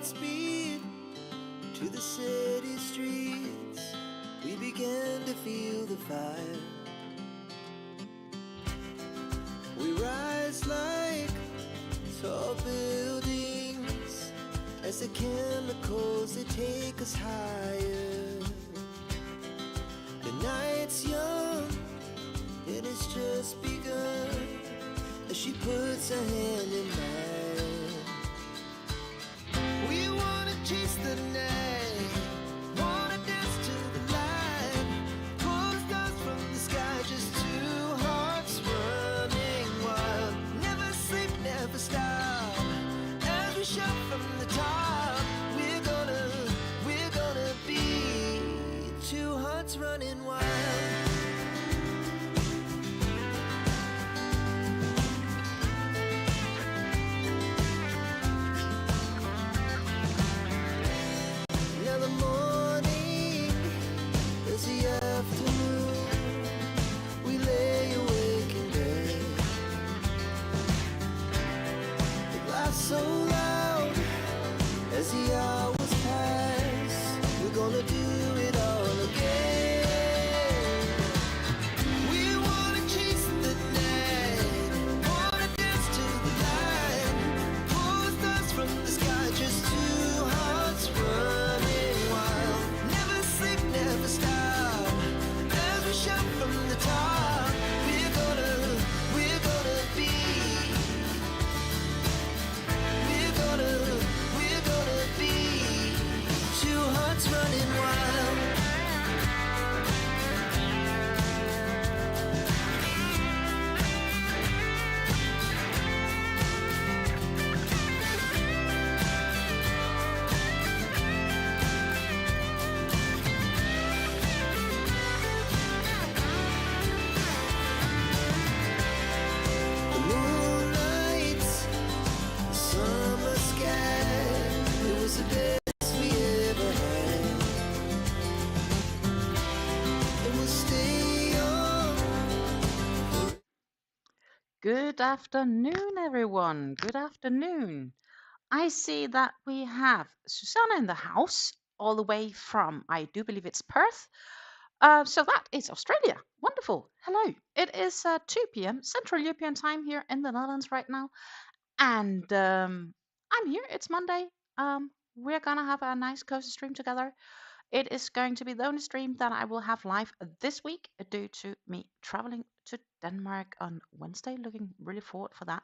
Godspeed to the city streets. We began to feel the fire. We rise like tall buildings as the chemicals, they take us higher. The night's young and it's just begun as she puts her hand in mine. We wanna chase the night, wanna dance to the light, pull the stars from the sky, just two hearts running wild. Never sleep, never stop, as we shout from the top. We're gonna be two hearts running wild. Now the morning is the afternoon. We lay awake in bed. It laughs so loud as the hours pass. We're gonna do it all again. We wanna chase the night, wanna dance to the light, pull the stars from the sky, just two hearts running wild. Never sleep, never stop, as we shout from the top. We're gonna be, we're gonna be two hearts running wild. The moonlight, the summer sky, it was the best we ever had. And we'll stay on. Good afternoon, everyone. Good afternoon. I see that we have Susanna in the house, all the way from, I do believe it's Perth. So that is Australia. Wonderful. Hello. It is 2 p.m. Central European Time here in the Netherlands right now. And I'm here. It's Monday. We're going to have a nice cozy stream together. It is going to be the only stream that I will have live this week due to me traveling to Denmark on Wednesday. Looking really forward for that,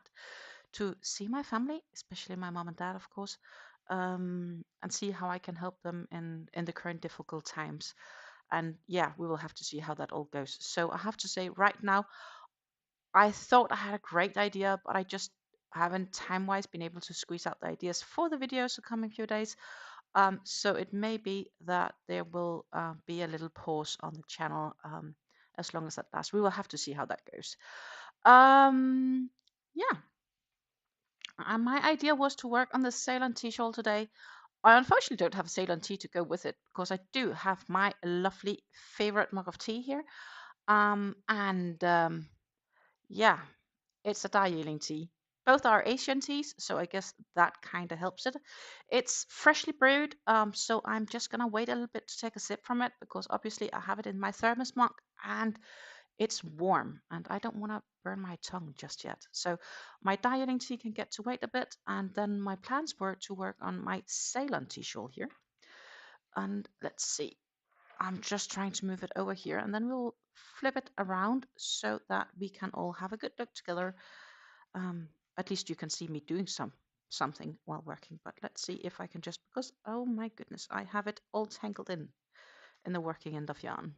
to see my family, especially my mom and dad, of course, and see how I can help them in the current difficult times. And yeah, we will have to see how that all goes. So I have to say right now, I thought I had a great idea, but I just haven't time-wise been able to squeeze out the ideas for the videos the coming few days. So it may be that there will be a little pause on the channel as long as that lasts. We will have to see how that goes. Yeah, my idea was to work on the Ceylon Tea Shawl today. I unfortunately don't have a Ceylon tea to go with it because I do have my lovely favorite mug of tea here. And yeah, it's a Darjeeling tea. Both are Asian teas, so I guess that kind of helps it. It's freshly brewed, so I'm just gonna wait a little bit to take a sip from it because obviously I have it in my thermos mug and it's warm and I don't want to burn my tongue just yet. So my Darjeeling tea can get to wait a bit, and then my plans were to work on my Ceylon tea shawl here. And let's see, I'm just trying to move it over here and then we'll flip it around so that we can all have a good look together. At least you can see me doing something while working, but let's see if I can just, because oh my goodness, I have it all tangled in the working end of yarn.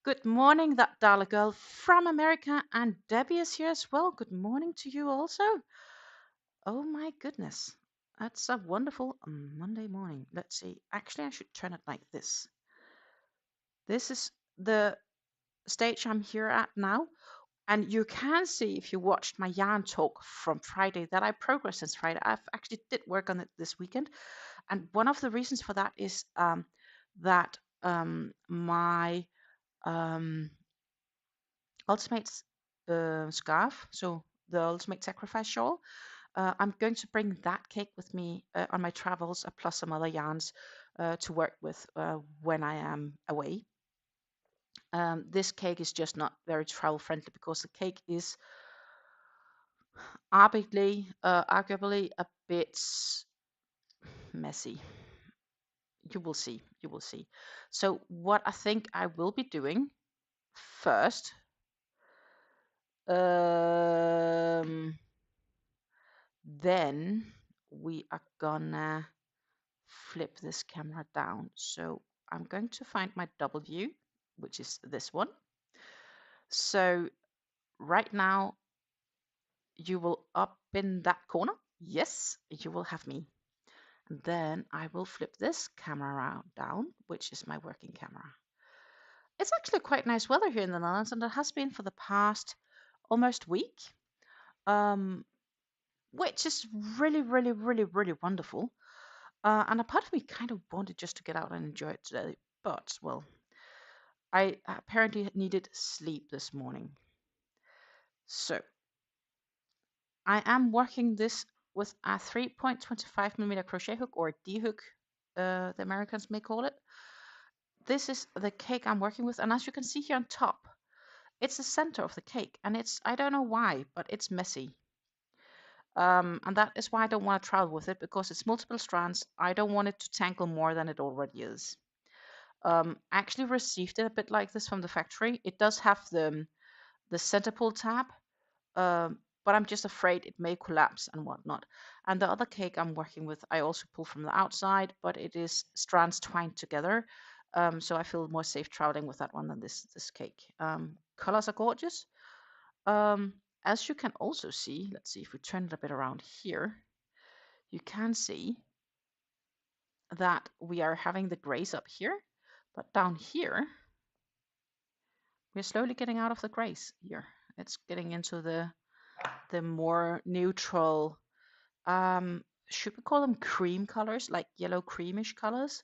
Good morning, that dollar girl from America, and Debbie is here as well. Good morning to you also. Oh my goodness, that's a wonderful Monday morning. Let's see, actually I should turn it like this. This is the stage I'm here at now. And you can see, if you watched my yarn talk from Friday, that I progressed since Friday. I've actually did work on it this weekend. And one of the reasons for that is that my ultimate scarf, so the ultimate sacrifice shawl, I'm going to bring that cake with me on my travels, plus some other yarns to work with when I am away. This cake is just not very travel friendly because the cake is arguably a bit messy. You will see. You will see. So what I think I will be doing first, then we are gonna flip this camera down. So I'm going to find my double view, which is this one. So right now you will up in that corner. Yes, you will have me. And then I will flip this camera down, which is my working camera. It's actually quite nice weather here in the Netherlands, and it has been for the past almost week, which is really, really, really, really wonderful. And a part of me kind of wanted just to get out and enjoy it today, but well, I apparently needed sleep this morning. So I am working this with a 3.25mm crochet hook, or D hook, the Americans may call it. This is the cake I'm working with, and as you can see here on top, it's the center of the cake, and I don't know why, but it's messy. And that is why I don't want to travel with it, because it's multiple strands. I don't want it to tangle more than it already is. I actually received it a bit like this from the factory. It does have the center pull tab, but I'm just afraid it may collapse and whatnot. And the other cake I'm working with, I also pull from the outside, but it is strands twined together. So I feel more safe traveling with that one than this cake. Colors are gorgeous. As you can also see, let's see if we turn it a bit around here, you can see that we are having the grays up here, but down here, we're slowly getting out of the grays here. It's getting into the more neutral, should we call them cream colors, like yellow creamish colors?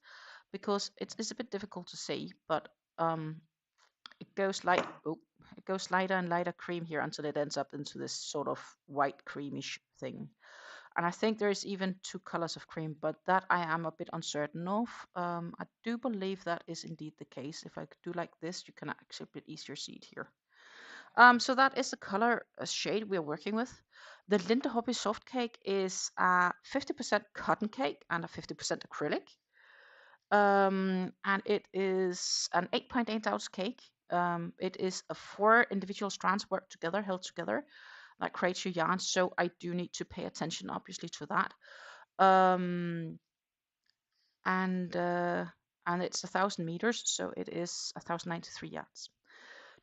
Because it's a bit difficult to see, but it goes it goes lighter and lighter cream here until it ends up into this sort of white creamish thing. And I think there's even two colors of cream, but that I am a bit uncertain of. I do believe that is indeed the case. If I do like this, you can actually a bit easier see it here. So that is the color shade we're working with. The Lindehobby Soft Cake is a 50% cotton cake and a 50% acrylic. And it is an 8.8 ounce cake. It is 4 individual strands worked together, held together, that creates your yarn. So I do need to pay attention, obviously, to that. And it's 1,000 meters, so it is 1,093 yards.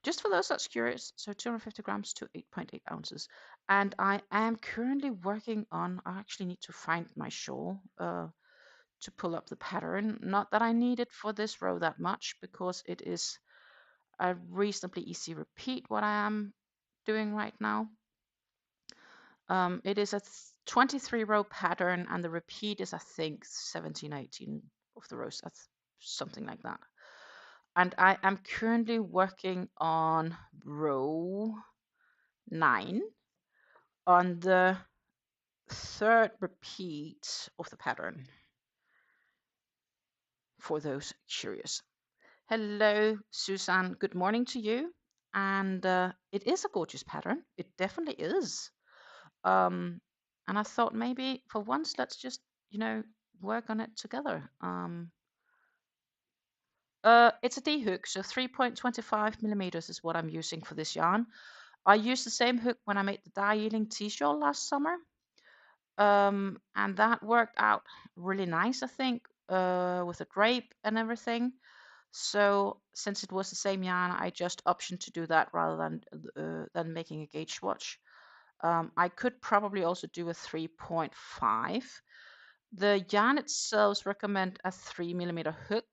Just for those that's curious, so 250 grams to 8.8 ounces. And I am currently working on, I actually need to find my shawl to pull up the pattern. Not that I need it for this row that much, because it is a reasonably easy repeat what I am doing right now. It is a 23 row pattern, and the repeat is, I think, 17, 18 of the rows. That's something like that. And I am currently working on row 9 on the 3rd repeat of the pattern, for those curious. Hello, Susan. Good morning to you. And it is a gorgeous pattern. It definitely is. And I thought maybe for once, let's just, work on it together. It's a D hook, so 3.25 millimeters is what I'm using for this yarn. I used the same hook when I made the Ceylon Tea Shawl last summer. And that worked out really nice, I think, with the drape and everything. So since it was the same yarn, I just optioned to do that rather than making a gauge swatch. I could probably also do a 3.5. The yarn itself recommend a 3 millimeter hook.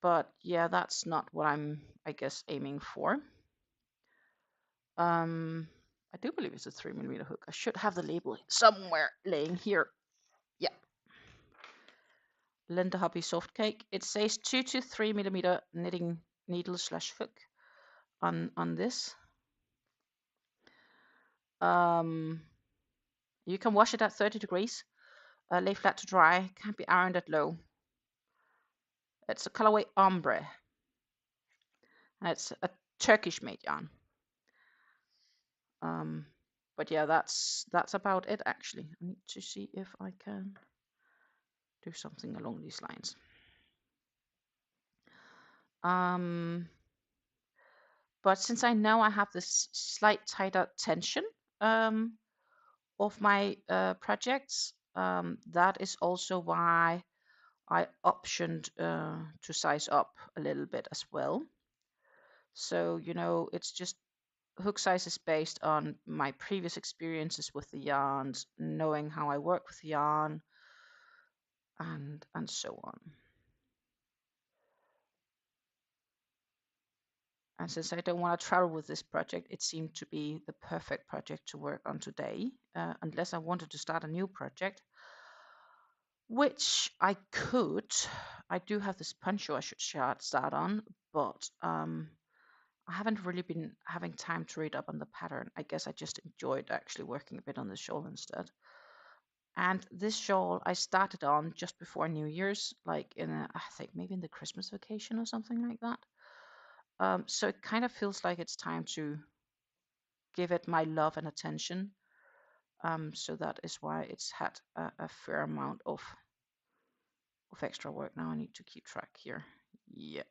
But yeah, that's not what I'm, I guess, aiming for. I do believe it's a 3 millimeter hook. I should have the label somewhere laying here. Yeah. Lindehobby Soft Cake. It says 2 to 3 millimeter knitting needle / hook on this. Um, you can wash it at 30 degrees, lay flat to dry, can't be ironed at low. It's a colorway ombre, and it's a Turkish made yarn. But yeah, that's about it actually. I need to see if I can do something along these lines. But since I know I have this slight tighter tension of my projects, that is also why I optioned to size up a little bit as well. So, you know, it's just hook size is based on my previous experiences with the yarns, knowing how I work with the yarn, and so on. And since I don't want to travel with this project, it seemed to be the perfect project to work on today, unless I wanted to start a new project, which I could. I do have this poncho I should start on, but I haven't really been having time to read up on the pattern. I guess I just enjoyed actually working a bit on the shawl instead. And this shawl I started on just before New Year's, like I think maybe in the Christmas vacation or something like that. So it kind of feels like it's time to give it my love and attention. So that is why it's had a fair amount of extra work. Now I need to keep track here. Yeah.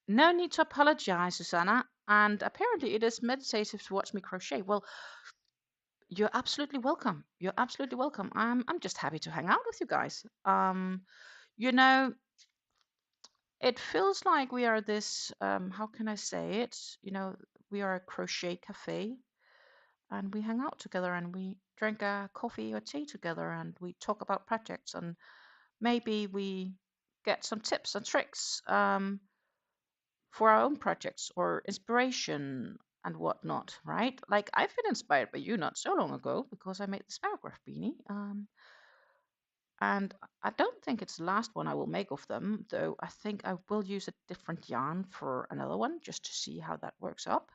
No need to apologize, Susanna. And apparently it is meditative to watch me crochet. Well, you're absolutely welcome. You're absolutely welcome. I'm just happy to hang out with you guys. You know, it feels like we are this, how can I say it? You know, we are a crochet cafe and we hang out together and we drink a coffee or tea together and we talk about projects and maybe we get some tips and tricks for our own projects or inspiration and whatnot, right? Like I've been inspired by you not so long ago because I made the paragraph beanie. And I don't think it's the last one I will make of them, though I think I will use a different yarn for another one just to see how that works up.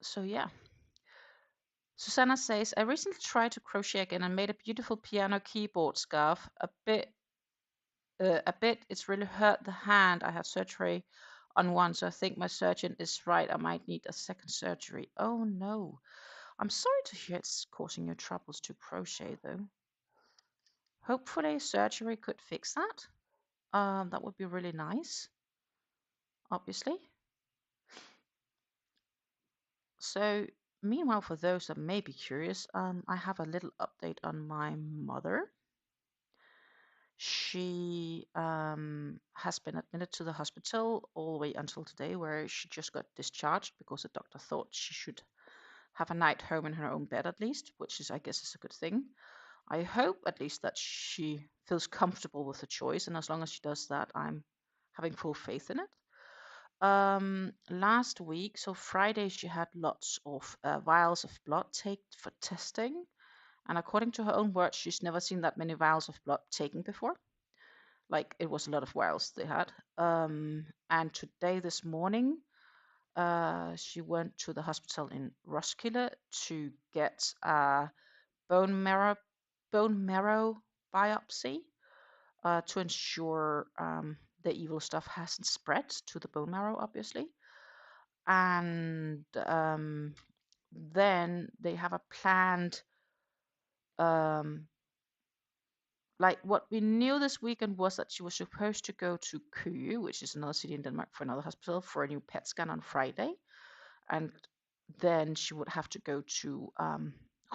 So yeah. Susanna says, I recently tried to crochet again and made a beautiful piano keyboard scarf. A bit, it's really hurt the hand. I had surgery on one, so I think my surgeon is right. I might need a second surgery. Oh no. I'm sorry to hear it's causing you troubles to crochet though. Hopefully surgery could fix that. That would be really nice, obviously. So meanwhile, for those that may be curious, I have a little update on my mother. She has been admitted to the hospital all the way until today, where she just got discharged because the doctor thought she should have a night home in her own bed at least, which is, I guess, is a good thing. I hope at least that she feels comfortable with the choice, and as long as she does that, I'm having full faith in it. Last week, so Friday, she had lots of vials of blood taken for testing, and according to her own words, she's never seen that many vials of blood taken before. Like it was a lot of vials they had. And today, this morning, she went to the hospital in Roskilde to get a bone marrow biopsy to ensure the evil stuff hasn't spread to the bone marrow, obviously. And then they have a planned, like what we knew this weekend was that she was supposed to go to Køge, which is another city in Denmark, for another hospital for a new PET scan on Friday. And then she would have to go to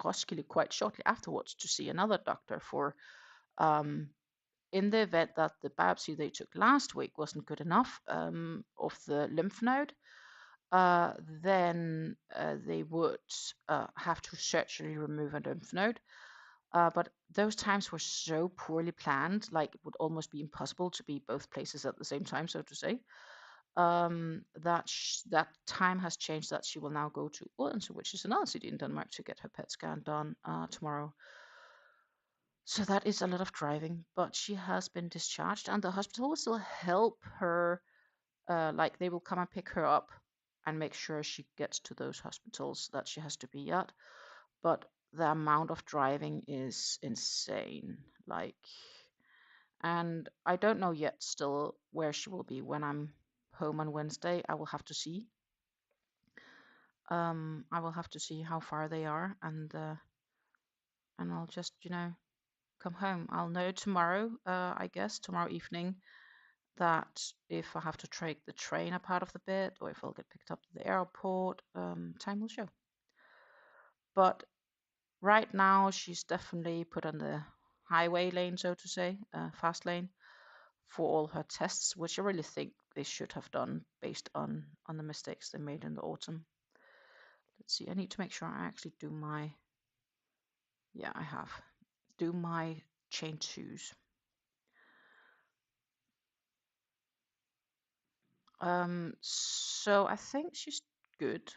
Roskilde quite shortly afterwards to see another doctor for in the event that the biopsy they took last week wasn't good enough of the lymph node, then they would have to surgically remove a lymph node. But those times were so poorly planned, like it would almost be impossible to be both places at the same time, so to say. that time has changed, that she will now go to Odense, which is another city in Denmark, to get her PET scan done tomorrow. So that is a lot of driving, but she has been discharged, and the hospital will still help her. Like they will come and pick her up and make sure she gets to those hospitals that she has to be at. But the amount of driving is insane. Like, and I don't know yet still where she will be when I'm home on Wednesday. I will have to see. I will have to see how far they are, and I'll just come home. I'll know tomorrow. I guess tomorrow evening, that if I have to take the train a part of the bit or if I'll get picked up to the airport, time will show. But right now, she's definitely put on the highway lane, so to say, fast lane, for all her tests, which I really think they should have done based on the mistakes they made in the autumn. Let's see, I need to make sure I actually do my, yeah, I have, do my chain twos. So I think she's good.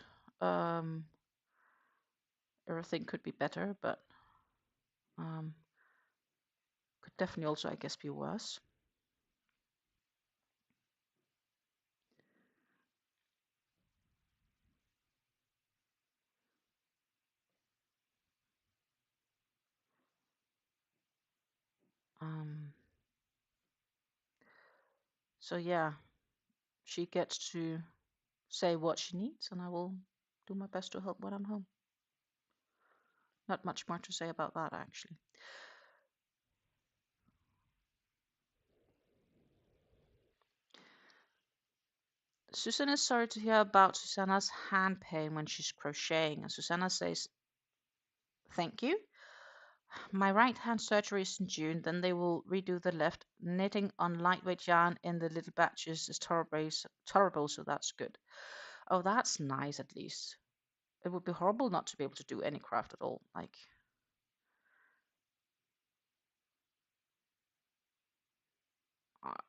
Everything could be better, but could definitely also, I guess, be worse. So yeah, she gets to say what she needs, and I will do my best to help when I'm home. Not much more to say about that, actually. Susan is sorry to hear about Susanna's hand pain when she's crocheting, and Susanna says, "Thank you. My right hand surgery is in June, then they will redo the left. Knitting on lightweight yarn in the little batches is tolerable, so that's good." Oh, that's nice at least. It would be horrible not to be able to do any craft at all. Like,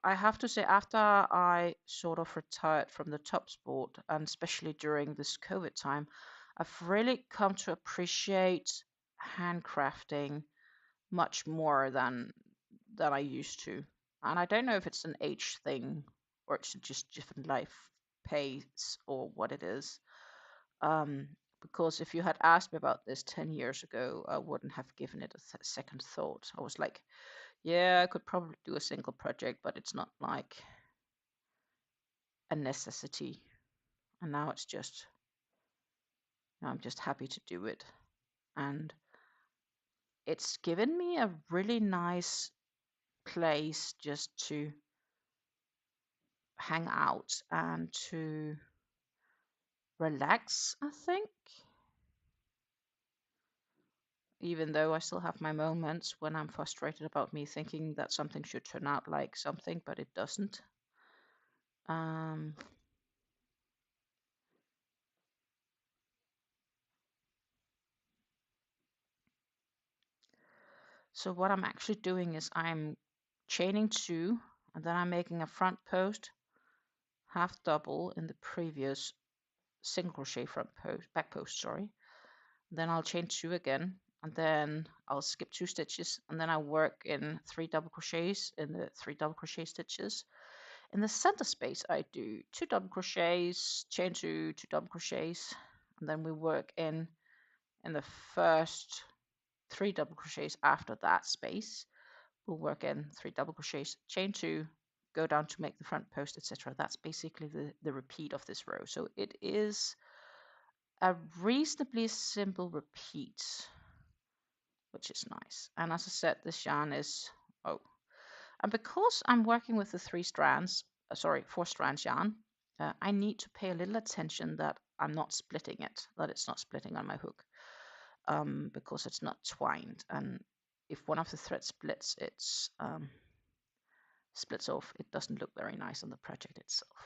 I have to say, after I sort of retired from the top sport, and especially during this COVID time, I've really come to appreciate handcrafting much more than I used to. And I don't know if it's an age thing or it's just different life pace or what it is. Um, because if you had asked me about this 10 years ago, I wouldn't have given it a second thought. I was like, yeah, I could probably do a single project, but it's not like a necessity. And now it's just, I'm just happy to do it. And it's given me a really nice place just to hang out and to relax, I think. Even though I still have my moments when I'm frustrated about me thinking that something should turn out like something, but it doesn't. Um, so what I'm actually doing is I'm chaining two, and then I'm making a front post, half double in the previous single crochet back post, sorry. Then I'll chain two again, and then I'll skip 2 stitches, and then I work in 3 double crochets in the 3 double crochet stitches. In the center space, I do 2 double crochets, chain 2, 2 double crochets, and then we work in the first 3 double crochets after that space. We'll work in 3 double crochets, chain 2, go down to make the front post, etc. That's basically the repeat of this row. So it is a reasonably simple repeat, which is nice. And as I said, this yarn is, and because I'm working with the 4 strands yarn, I need to pay a little attention that I'm not splitting it, that it's not splitting on my hook, because it's not twined. And if one of the threads splits, it's splits off. It doesn't look very nice on the project itself.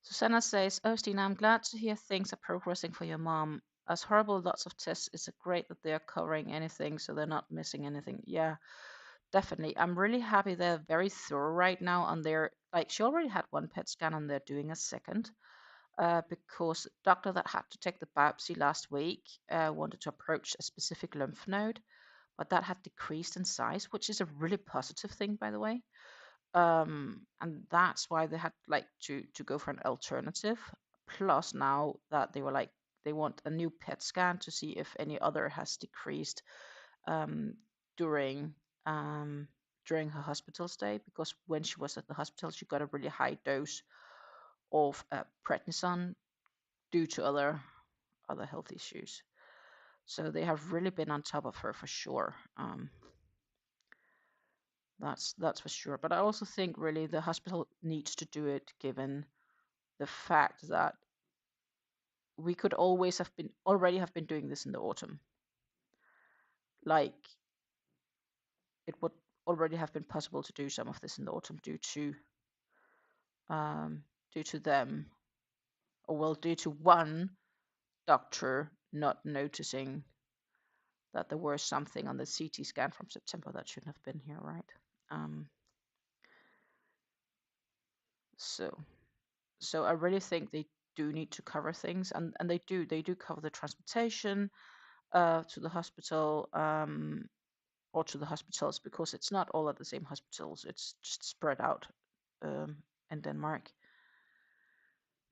Susanna says, "Oh, Stina, I'm glad to hear things are progressing for your mom. as horrible lots of tests, it's great that they're covering anything so they're not missing anything. Yeah, definitely. I'm really happy they're very thorough right now on their, like, she already had one PET scan and they're doing a second. Because the doctor that had to take the biopsy last week wanted to approach a specific lymph node, but that had decreased in size, which is a really positive thing, by the way. And that's why they had like to go for an alternative. Plus, now that they were like they want a new PET scan to see if any other has decreased um, during um, during her hospital stay, because when she was at the hospital, she got a really high dose of prednisone due to other health issues. So they have really been on top of her for sure. That's for sure. But I also think really the hospital needs to do it, given the fact that we could already have been doing this in the autumn. Like it would already have been possible to do some of this in the autumn um, due to them, or well, due to one doctor not noticing that there was something on the CT scan from September that shouldn't have been here, right? Um, so so I really think they do need to cover things, and they do cover the transportation to the hospital, or to the hospitals, because it's not all at the same hospitals. It's just spread out um, in Denmark.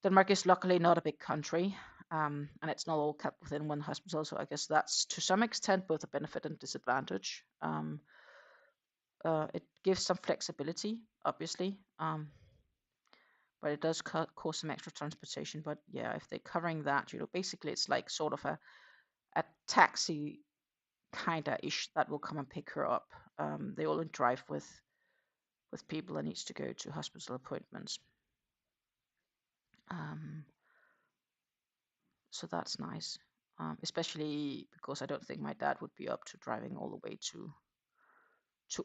Denmark is luckily not a big country, and it's not all kept within one hospital. So I guess that's to some extent both a benefit and disadvantage. It gives some flexibility, obviously, but it does cause some extra transportation. But yeah, if they're covering that, basically it's like sort of a taxi kind of ish that will come and pick her up. They only drive with people that needs to go to hospital appointments. Um, so that's nice, especially because I don't think my dad would be up to driving all the way to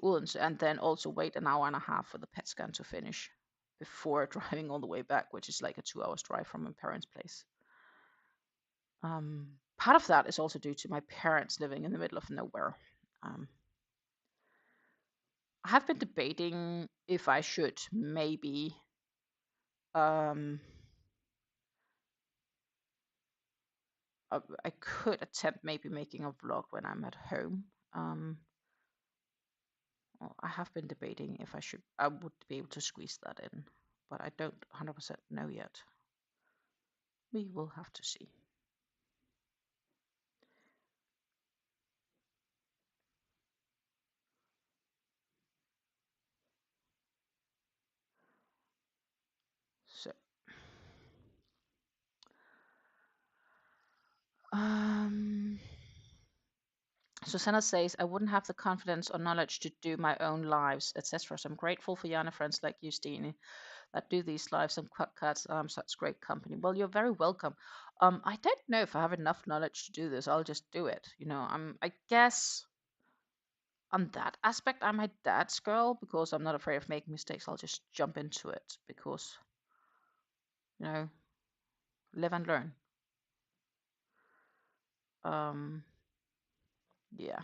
Odense and then also wait an hour and a half for the PET scan to finish before driving all the way back, which is like a 2 hours drive from my parents' place. Part of that is also due to my parents living in the middle of nowhere. Um, I have been debating if I should maybe um, I could attempt maybe making a vlog when I'm at home. Well, I have been debating if I would be able to squeeze that in, but I don't 100% know yet. We will have to see. So, um, Susanna says, I wouldn't have the confidence or knowledge to do my own lives, etc. So I'm grateful for Yana friends like you, Stine, that do these lives and cuts such great company. Well, you're very welcome. I don't know if I have enough knowledge to do this. I'll just do it. I guess on that aspect, I'm my dad's girl because I'm not afraid of making mistakes. I'll just jump into it because, you know, live and learn. Um, yeah.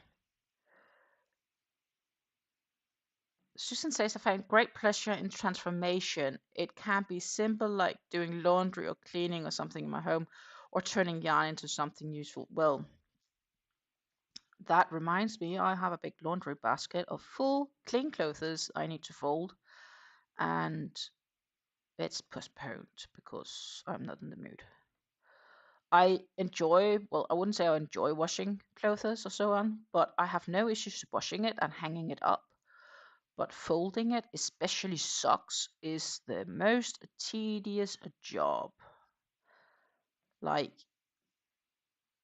Susan says, I find great pleasure in transformation. It can be simple, like doing laundry or cleaning or something in my home, or turning yarn into something useful. Well, that reminds me, I have a big laundry basket of full clean clothes I need to fold, and it's postponed because I'm not in the mood. I wouldn't say I enjoy washing clothes or so on, but I have no issues washing it and hanging it up. But folding it, especially socks, is the most tedious job. Like,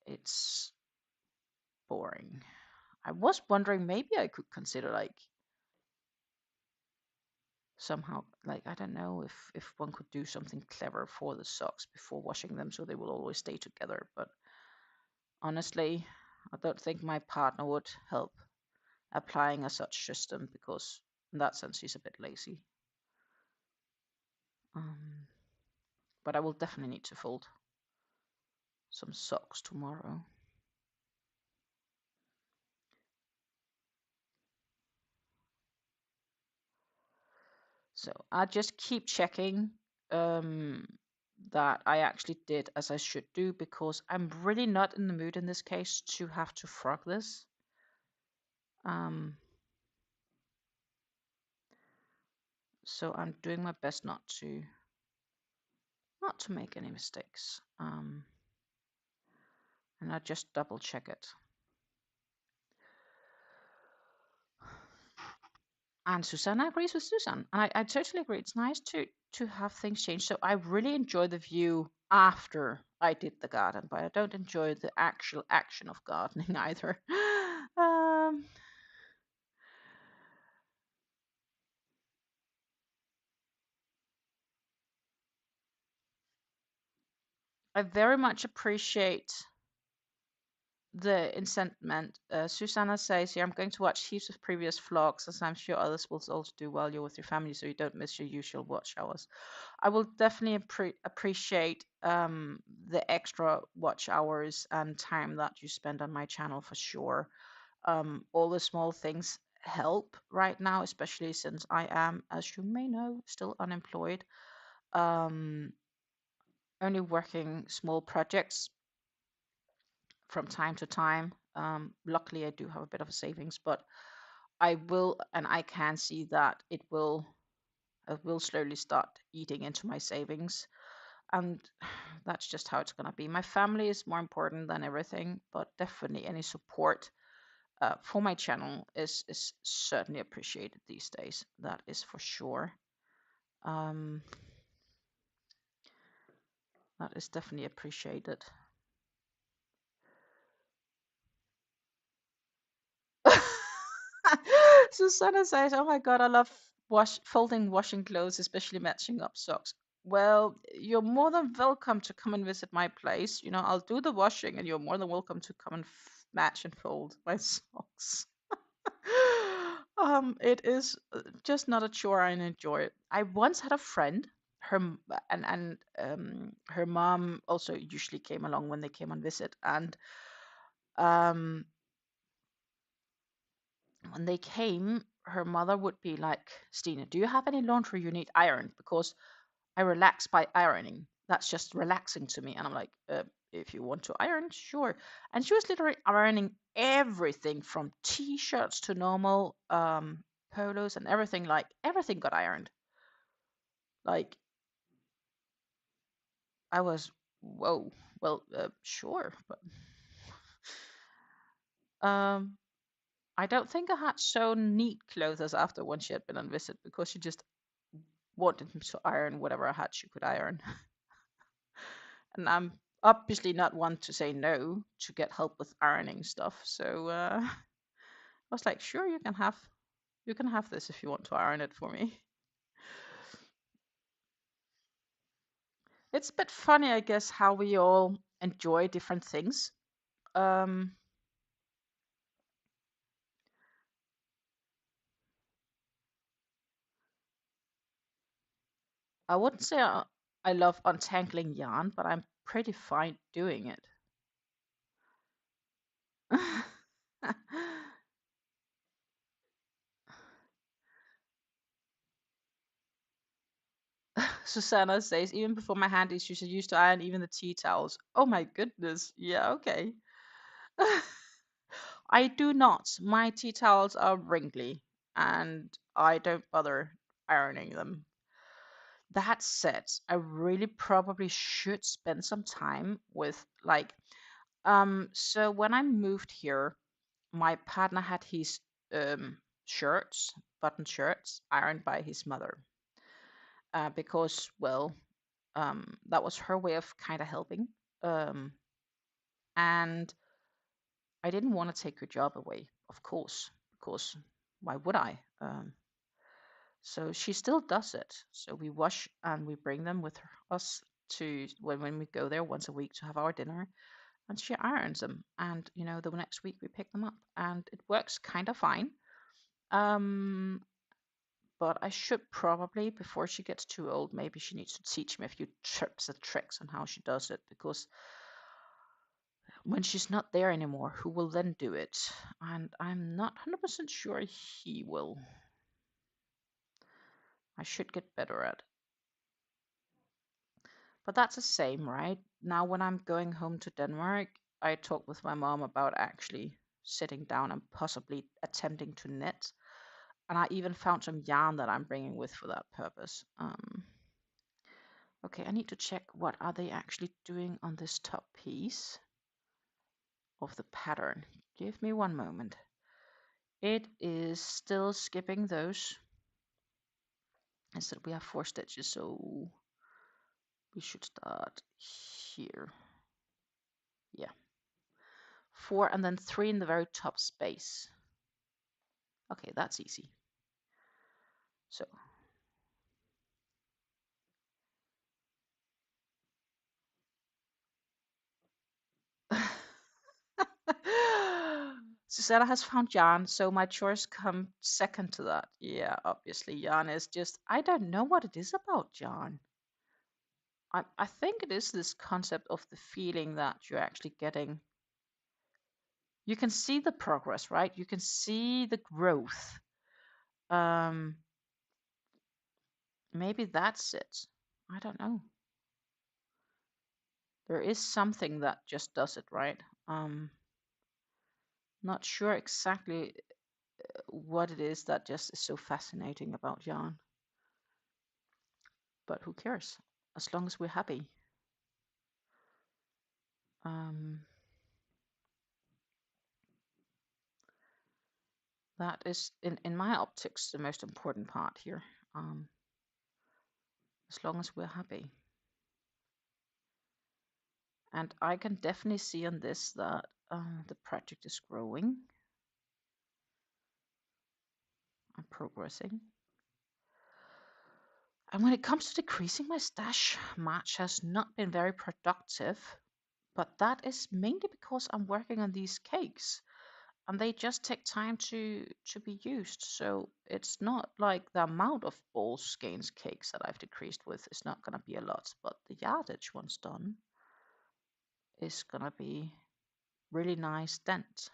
it's boring. I was wondering maybe I could consider like somehow like I don't know if one could do something clever for the socks before washing them so they will always stay together. But honestly, I don't think my partner would help applying a such system because in that sense he's a bit lazy. Um, but I will definitely need to fold some socks tomorrow. So I just keep checking that I actually did as I should do, because I'm really not in the mood in this case to have to frog this. So I'm doing my best not to make any mistakes. And I just double check it. And Susanna agrees with Susan. And I totally agree. It's nice to have things change. So I really enjoy the view after I did the garden, but I don't enjoy the actual action of gardening either. I very much appreciate the incentiment. Susanna says here, I'm going to watch heaps of previous vlogs, as I'm sure others will also do while you're with your family, so you don't miss your usual watch hours. I will definitely appreciate the extra watch hours and time that you spend on my channel for sure. All the small things help right now, especially since I am, as you may know, still unemployed. Only working small projects from time to time. Luckily, I do have a bit of a savings, but I will, and I can see that it will slowly start eating into my savings, and that's just how it's gonna be. My family is more important than everything, but definitely any support for my channel is certainly appreciated these days. That is for sure. That is definitely appreciated. Susanna says, "Oh my God, I love folding washing clothes, especially matching up socks." Well, you're more than welcome to come and visit my place. You know, I'll do the washing, and you're more than welcome to come and match and fold my socks. It is just not a chore. I enjoy it. I once had a friend. Her mom also usually came along when they came on visit, and um when they came, her mother would be like, Stina, do you have any laundry you need ironed? Because I relax by ironing. That's just relaxing to me. And I'm like, if you want to iron, sure. And she was literally ironing everything from t-shirts to normal polos and everything. Like, everything got ironed. Like, I was, whoa, well, sure. But I don't think I had so neat clothes after when she had been on visit, because she just wanted me to iron whatever I had she could iron. And I'm obviously not one to say no to get help with ironing stuff. So I was like, sure, you can have this if you want to iron it for me. It's a bit funny, I guess, how we all enjoy different things. Um, I wouldn't say I love untangling yarn, but I'm pretty fine doing it. Susanna says, even before my hand issues, I used to iron even the tea towels. Oh my goodness. Yeah, okay. I do not. My tea towels are wrinkly and I don't bother ironing them. That said, I really probably should spend some time with so when I moved here, my partner had his shirts, button shirts, ironed by his mother. Because, well, that was her way of kind of helping. Um, and I didn't want to take her job away, of course, because why would I? So she still does it. So we wash and we bring them with us to when we go there once a week to have our dinner, and she irons them. And the next week we pick them up, and it works kind of fine. Um, but I should probably, before she gets too old, maybe she needs to teach me a few tips and tricks on how she does it, because When she's not there anymore, who will then do it? And I'm not 100% sure he will. I should get better at it. But that's the same, right? Now when I'm going home to Denmark, I talked with my mom about actually sitting down and possibly attempting to knit. And I even found some yarn that I'm bringing with for that purpose. Okay, I need to check what are they actually doing on this top piece of the pattern. Give me one moment. It is still skipping those. Instead we have 4 stitches, so we should start here. Yeah. 4 and then 3 in the very top space. Okay, that's easy. So Susanna has found yarn, so my chores come second to that. Yeah, obviously yarn is just, I don't know what it is about yarn. I think it is this concept of the feeling that you're actually getting. You can see the progress, right? You can see the growth. Maybe that's it. I don't know. There is something that just does it, right? Not sure exactly what it is that just is so fascinating about yarn. But who cares? As long as we're happy. That is, in my optics, the most important part here. As long as we're happy. And I can definitely see on this that the project is growing. I'm progressing. And when it comes to decreasing my stash, March has not been very productive, but that is mainly because I'm working on these cakes and they just take time to be used. So it's not like the amount of ball skeins cakes that I've decreased with is not going to be a lot, but the yardage once done is going to be really nice dent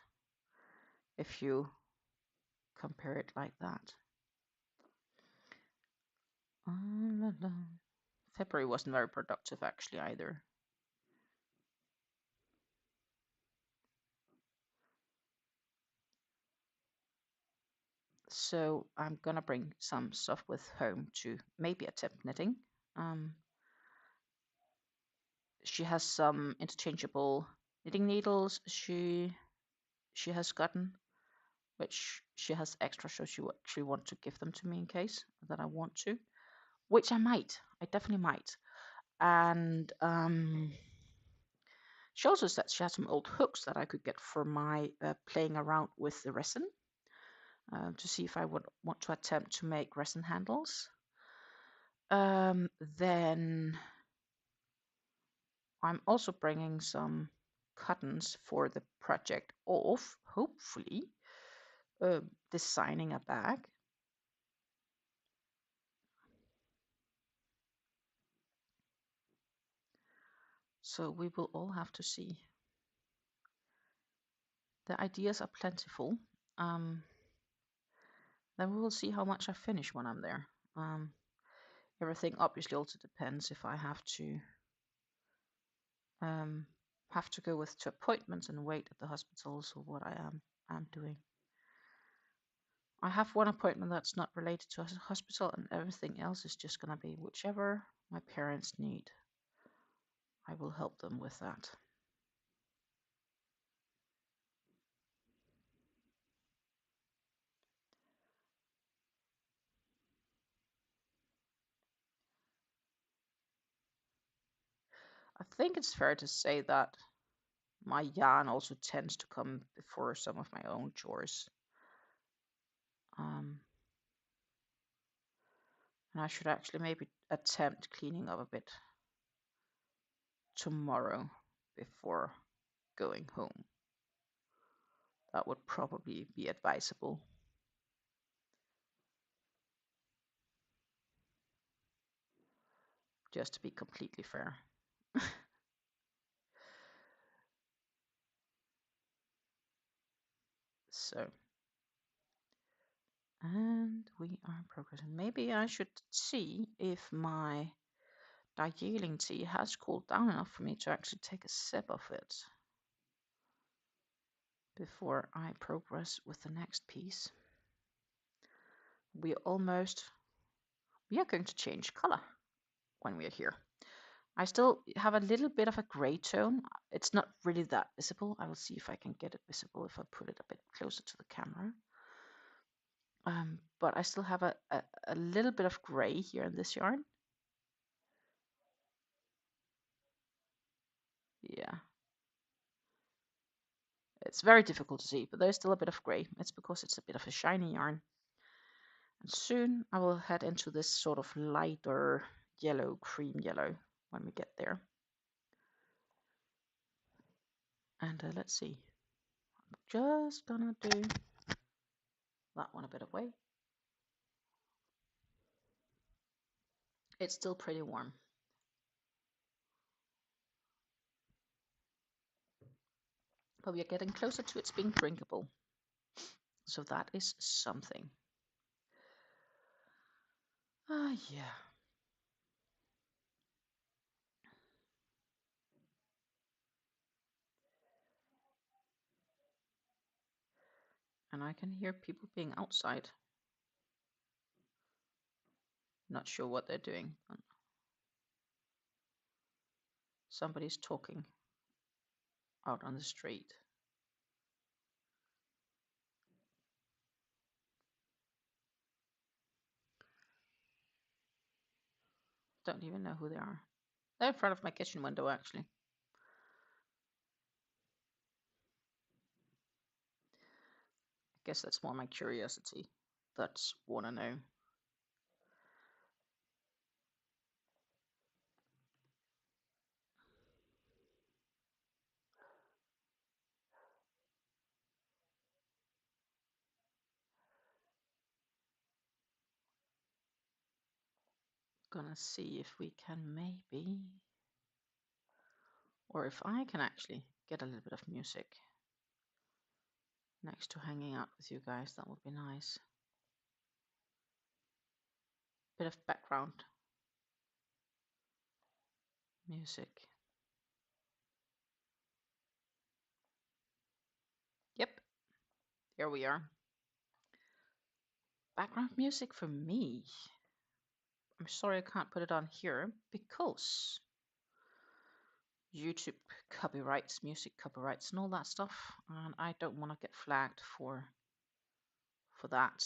if you compare it like that. February wasn't very productive actually either. So I'm gonna bring some stuff with home to maybe attempt knitting. She has some interchangeable knitting needles she has gotten, which she has extra, so she actually want to give them to me in case that I want to, which I might. I definitely might. And she also said she has some old hooks that I could get for my playing around with the resin to see if I would want to attempt to make resin handles. Then I'm also bringing some cottons for the project of hopefully designing a bag. So we will all have to see. The ideas are plentiful. Then we will see how much I finish when I'm there. Everything obviously also depends if I have to go with to appointments and wait at the hospitals or what I am doing. I have one appointment that's not related to a hospital, and everything else is just going to be whichever my parents need. I will help them with that. I think it's fair to say that my yarn also tends to come before some of my own chores. And I should actually maybe attempt cleaning up a bit tomorrow before going home. That would probably be advisable. Just to be completely fair. So, and we are progressing. Maybe I should see if my Darjeeling tea has cooled down enough for me to actually take a sip of it before I progress with the next piece. We are going to change color when we are here. I still have a little bit of a gray tone. It's not really that visible. I will see if I can get it visible if I put it a bit closer to the camera. But I still have a little bit of gray here in this yarn. Yeah. It's very difficult to see, but there's still a bit of gray. It's because it's a bit of a shiny yarn. And soon I will head into this sort of lighter yellow, cream yellow when we get there. And let's see. I'm just gonna do that one a bit away. It's still pretty warm. But we are getting closer to its being drinkable. So that is something. Yeah. And I can hear people being outside. Not sure what they're doing. But somebody's talking out on the street. Don't even know who they are. They're in front of my kitchen window, actually. I guess that's more my curiosity. That's want to know. Gonna see if we can maybe, or if I can actually get a little bit of music next to hanging out with you guys. That would be nice. Bit of background music. Yep, here we are. Background music for me. I'm sorry I can't put it on here because YouTube copyrights, music copyrights, and all that stuff, and I don't want to get flagged for that.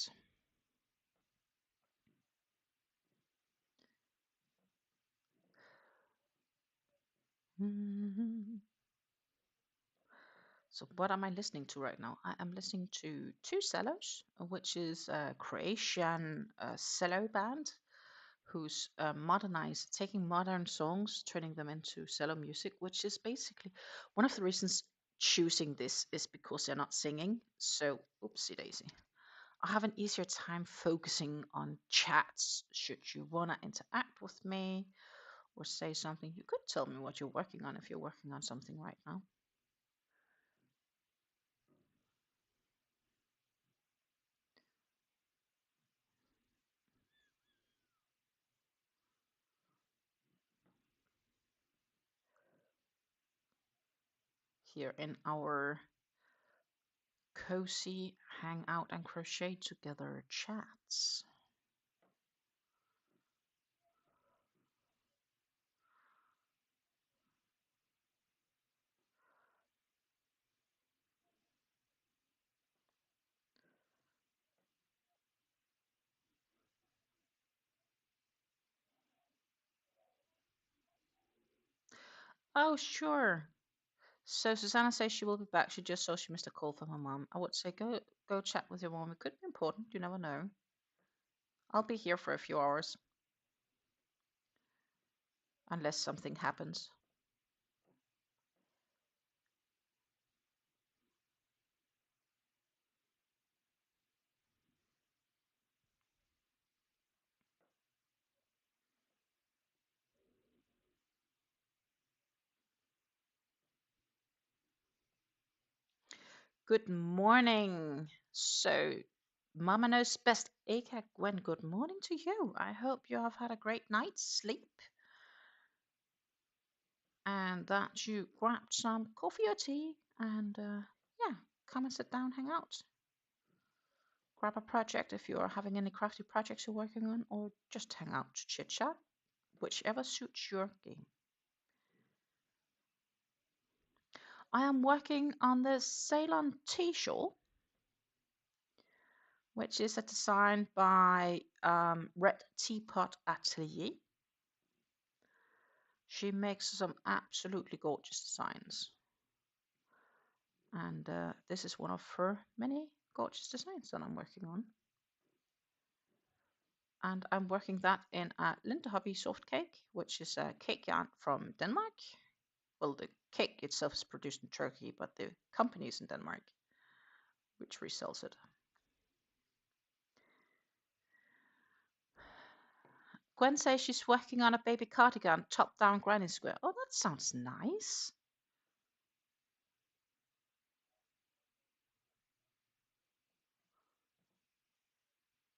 So what am I listening to right now? I am listening to two cellos, which is a Croatian cello band who's taking modern songs, turning them into cello music, which is basically one of the reasons choosing this is because they're not singing. So, oopsie daisy. I have an easier time focusing on chats. Should you want to interact with me or say something, you could tell me what you're working on if you're working on something right now. Here in our cozy hangout and crochet together chats. Oh, sure. So Susanna says she will be back. She just saw she missed a call from her mom. I would say go chat with your mom. It could be important. You never know. I'll be here for a few hours. Unless something happens. Good morning. So, Mama knows best. Eka Gwen, good morning to you. I hope you have had a great night's sleep and that you grabbed some coffee or tea and yeah, come and sit down, hang out. Grab a project if you are having any crafty projects you're working on, or just hang out to chit chat, whichever suits your game. I am working on the Ceylon Tea Shawl, which is a design by Red Teapot Atelier. She makes some absolutely gorgeous designs. And this is one of her many gorgeous designs that I'm working on. And I'm working that in a Lindehobby Soft Cake, which is a cake yarn from Denmark. Well, the cake itself is produced in Turkey, but the company is in Denmark, which resells it. Gwen says she's working on a baby cardigan, top-down granny square. Oh, that sounds nice.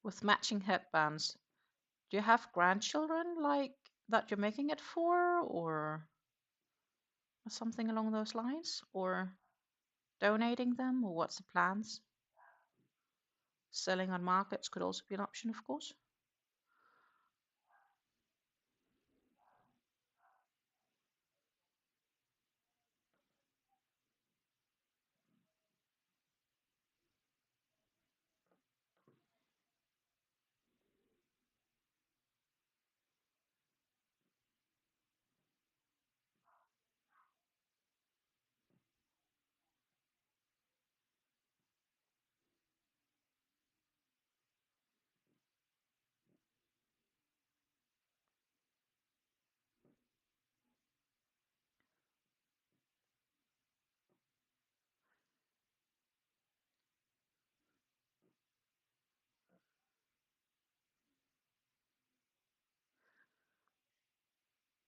With matching headbands. Do you have grandchildren like that you're making it for, or something along those lines? Or donating them, or what's the plans? Selling on markets could also be an option, of course.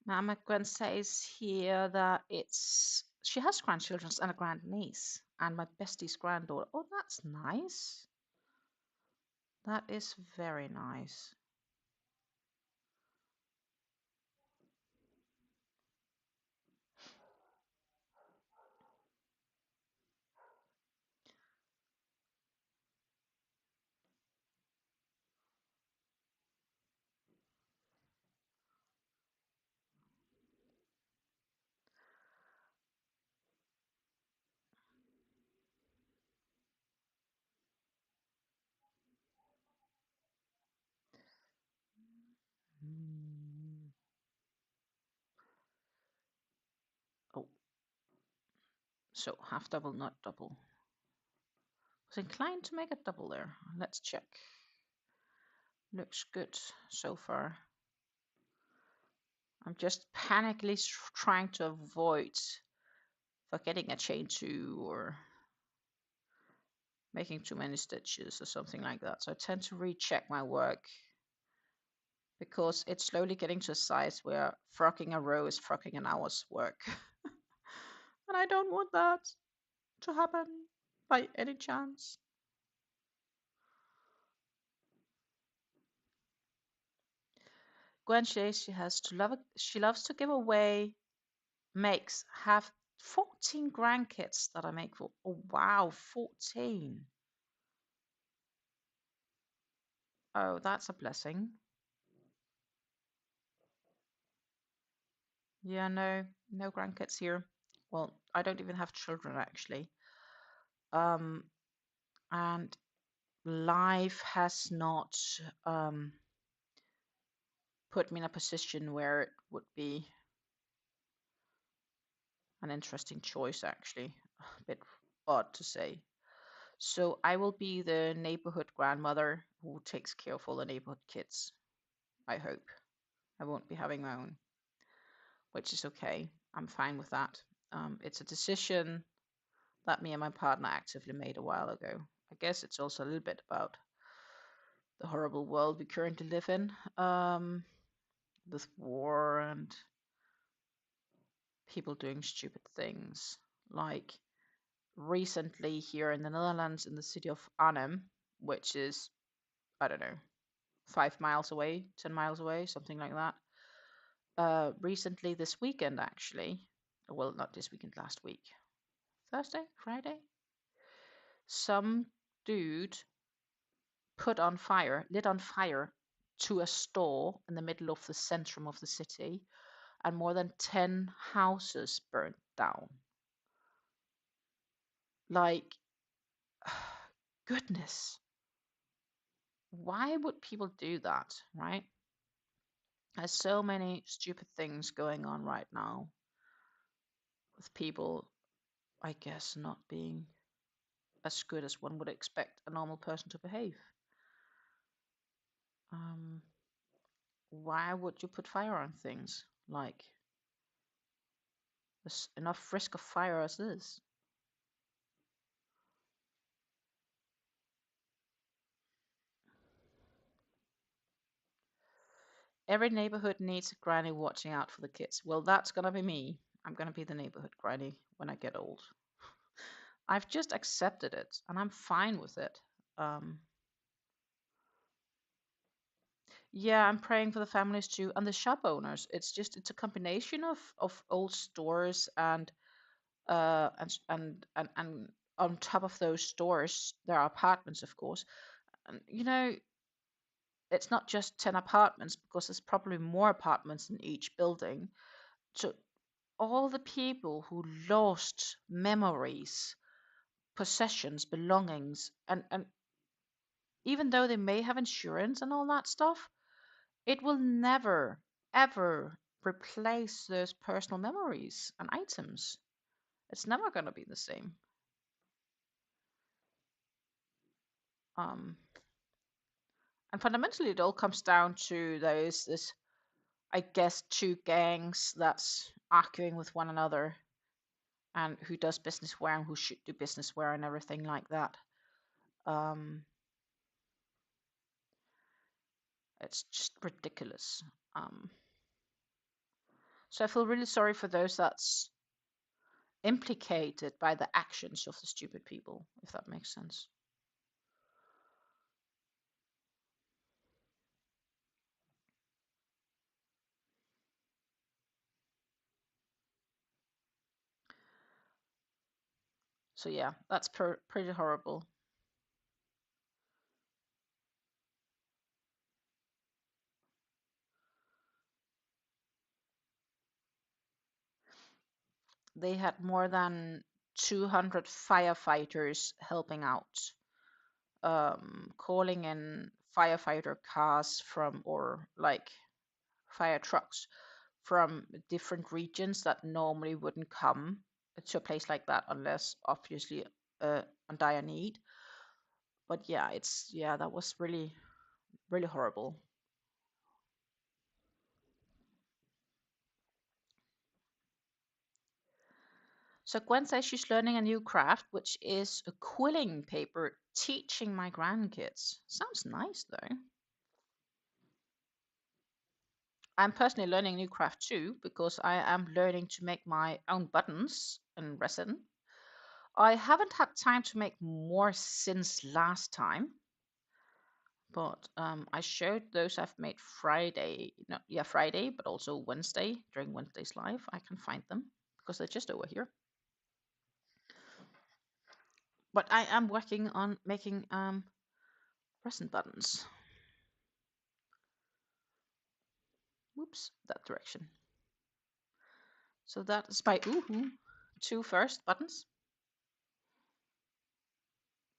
Mama Gwen says here that she has grandchildren and a grandniece and my bestie's granddaughter. Oh, that's nice. That is very nice. Oh, so half double, not double. Was inclined to make a double there. Let's check. Looks good so far. I'm just panically trying to avoid forgetting a chain two or making too many stitches or something like that. So I tend to recheck my work because it's slowly getting to a size where frocking a row is frocking an hour's work. And I don't want that to happen by any chance. Gwen says she loves to give away, have 14 grandkids that I make for. Oh wow, 14. Oh, that's a blessing. Yeah, no grandkids here. Well, I don't even have children actually. And life has not put me in a position where it would be an interesting choice actually. A bit odd to say. So I will be the neighborhood grandmother who takes care of all the neighborhood kids. I hope. I won't be having my own, which is okay. I'm fine with that. It's a decision that me and my partner actively made a while ago. I guess it's also a little bit about the horrible world we currently live in, with war and people doing stupid things. Like, recently here in the Netherlands, in the city of Arnhem, which is, I don't know, 5 miles away, 10 miles away, something like that. Recently, this weekend, actually, well, not this weekend, last week, Thursday, Friday, some dude lit on fire to a store in the middle of the centrum of the city, and more than 10 houses burnt down. Like, goodness, why would people do that, right? There's so many stupid things going on right now with people, I guess, not being as good as one would expect a normal person to behave. Why would you put fire on things? Like, there's enough risk of fire as is. Every neighborhood needs a granny watching out for the kids. Well, that's gonna be me. I'm gonna be the neighborhood granny when I get old. I've just accepted it, and I'm fine with it. Yeah, I'm praying for the families too, and the shop owners. It's a combination of old stores and and on top of those stores there are apartments, of course. And it's not just 10 apartments, because there's probably more apartments in each building. So all the people who lost memories, possessions, belongings, and even though they may have insurance and all that stuff, it will never, ever replace those personal memories and items. It's never going to be the same. Um, and fundamentally, it all comes down to there's this, I guess, two gangs that's arguing with one another, and who does business where and who should do business where and everything like that. It's just ridiculous. So I feel really sorry for those that's implicated by the actions of the stupid people, if that makes sense. So yeah, that's pretty horrible. They had more than 200 firefighters helping out, calling in firefighter cars from, or like fire trucks from different regions that normally wouldn't come to a place like that unless obviously on dire need. But yeah, that was really, really horrible. So Gwen says she's learning a new craft, which is a quilling paper, teaching my grandkids. Sounds nice though. I'm personally learning a new craft too, because I am learning to make my own buttons in resin. I haven't had time to make more since last time, but I showed those I've made Friday, no, yeah, Friday, but also Wednesday, during Wednesday's live. I can find them because they're just over here. But I am working on making resin buttons. Whoops, that direction. So that is my two first buttons.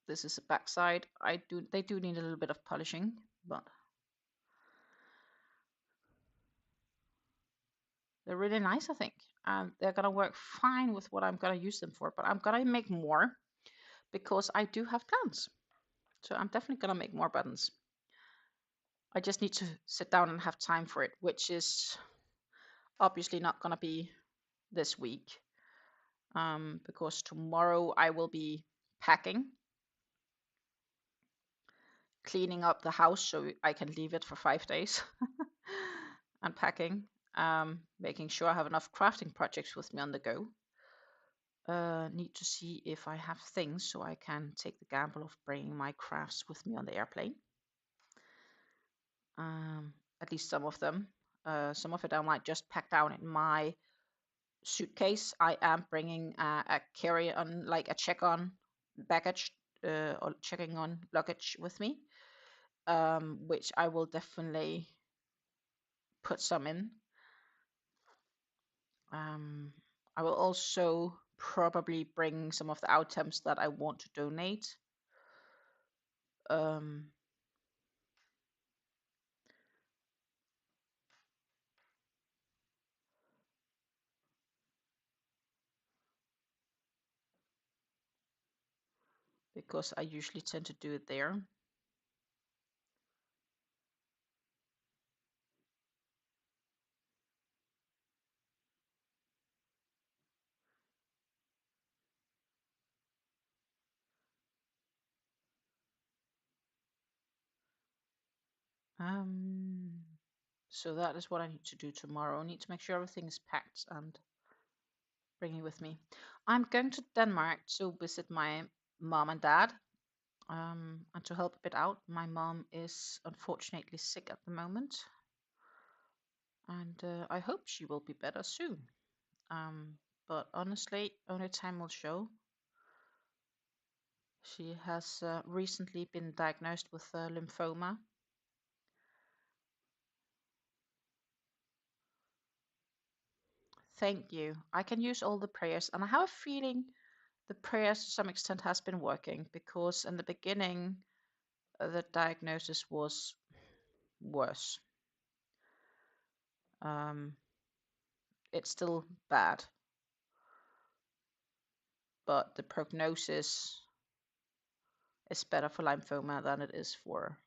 This is the back side. They do need a little bit of polishing, but they're really nice, I think. And they're gonna work fine with what I'm gonna use them for, but I'm gonna make more because I do have plans. So I'm definitely gonna make more buttons. I just need to sit down and have time for it, which is obviously not gonna be this week. Because tomorrow I will be packing, cleaning up the house so I can leave it for 5 days, unpacking, making sure I have enough crafting projects with me on the go. need to see if I have things so I can take the gamble of bringing my crafts with me on the airplane. At least some of them. Some of it I might just pack down in my suitcase. I am bringing a carry-on, like a check-on baggage or checking on luggage with me, which I will definitely put some in. I will also probably bring some of the items that I want to donate. Because I usually tend to do it there. So that is what I need to do tomorrow. I need to make sure everything is packed and bring it with me. I'm going to Denmark to visit my mom and dad, and to help a bit out. My mom is unfortunately sick at the moment, and I hope she will be better soon. But honestly, only time will show. She has recently been diagnosed with lymphoma. Thank you. I can use all the prayers, and I have a feeling the prayers to some extent has been working, because in the beginning the diagnosis was worse. It's still bad, but the prognosis is better for lymphoma than it is for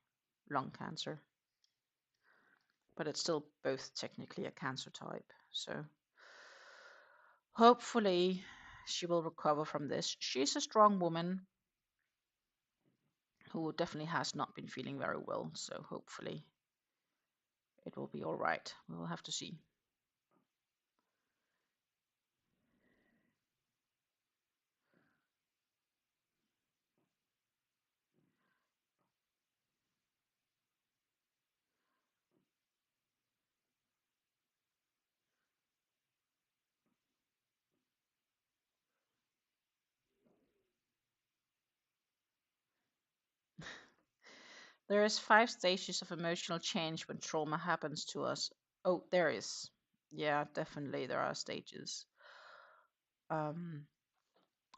lung cancer. But it's still both technically a cancer type. So hopefully she will recover from this. She's a strong woman who definitely has not been feeling very well. So hopefully it will be all right. We'll have to see. There is 5 stages of emotional change when trauma happens to us. Oh, there is. Yeah, definitely there are stages. I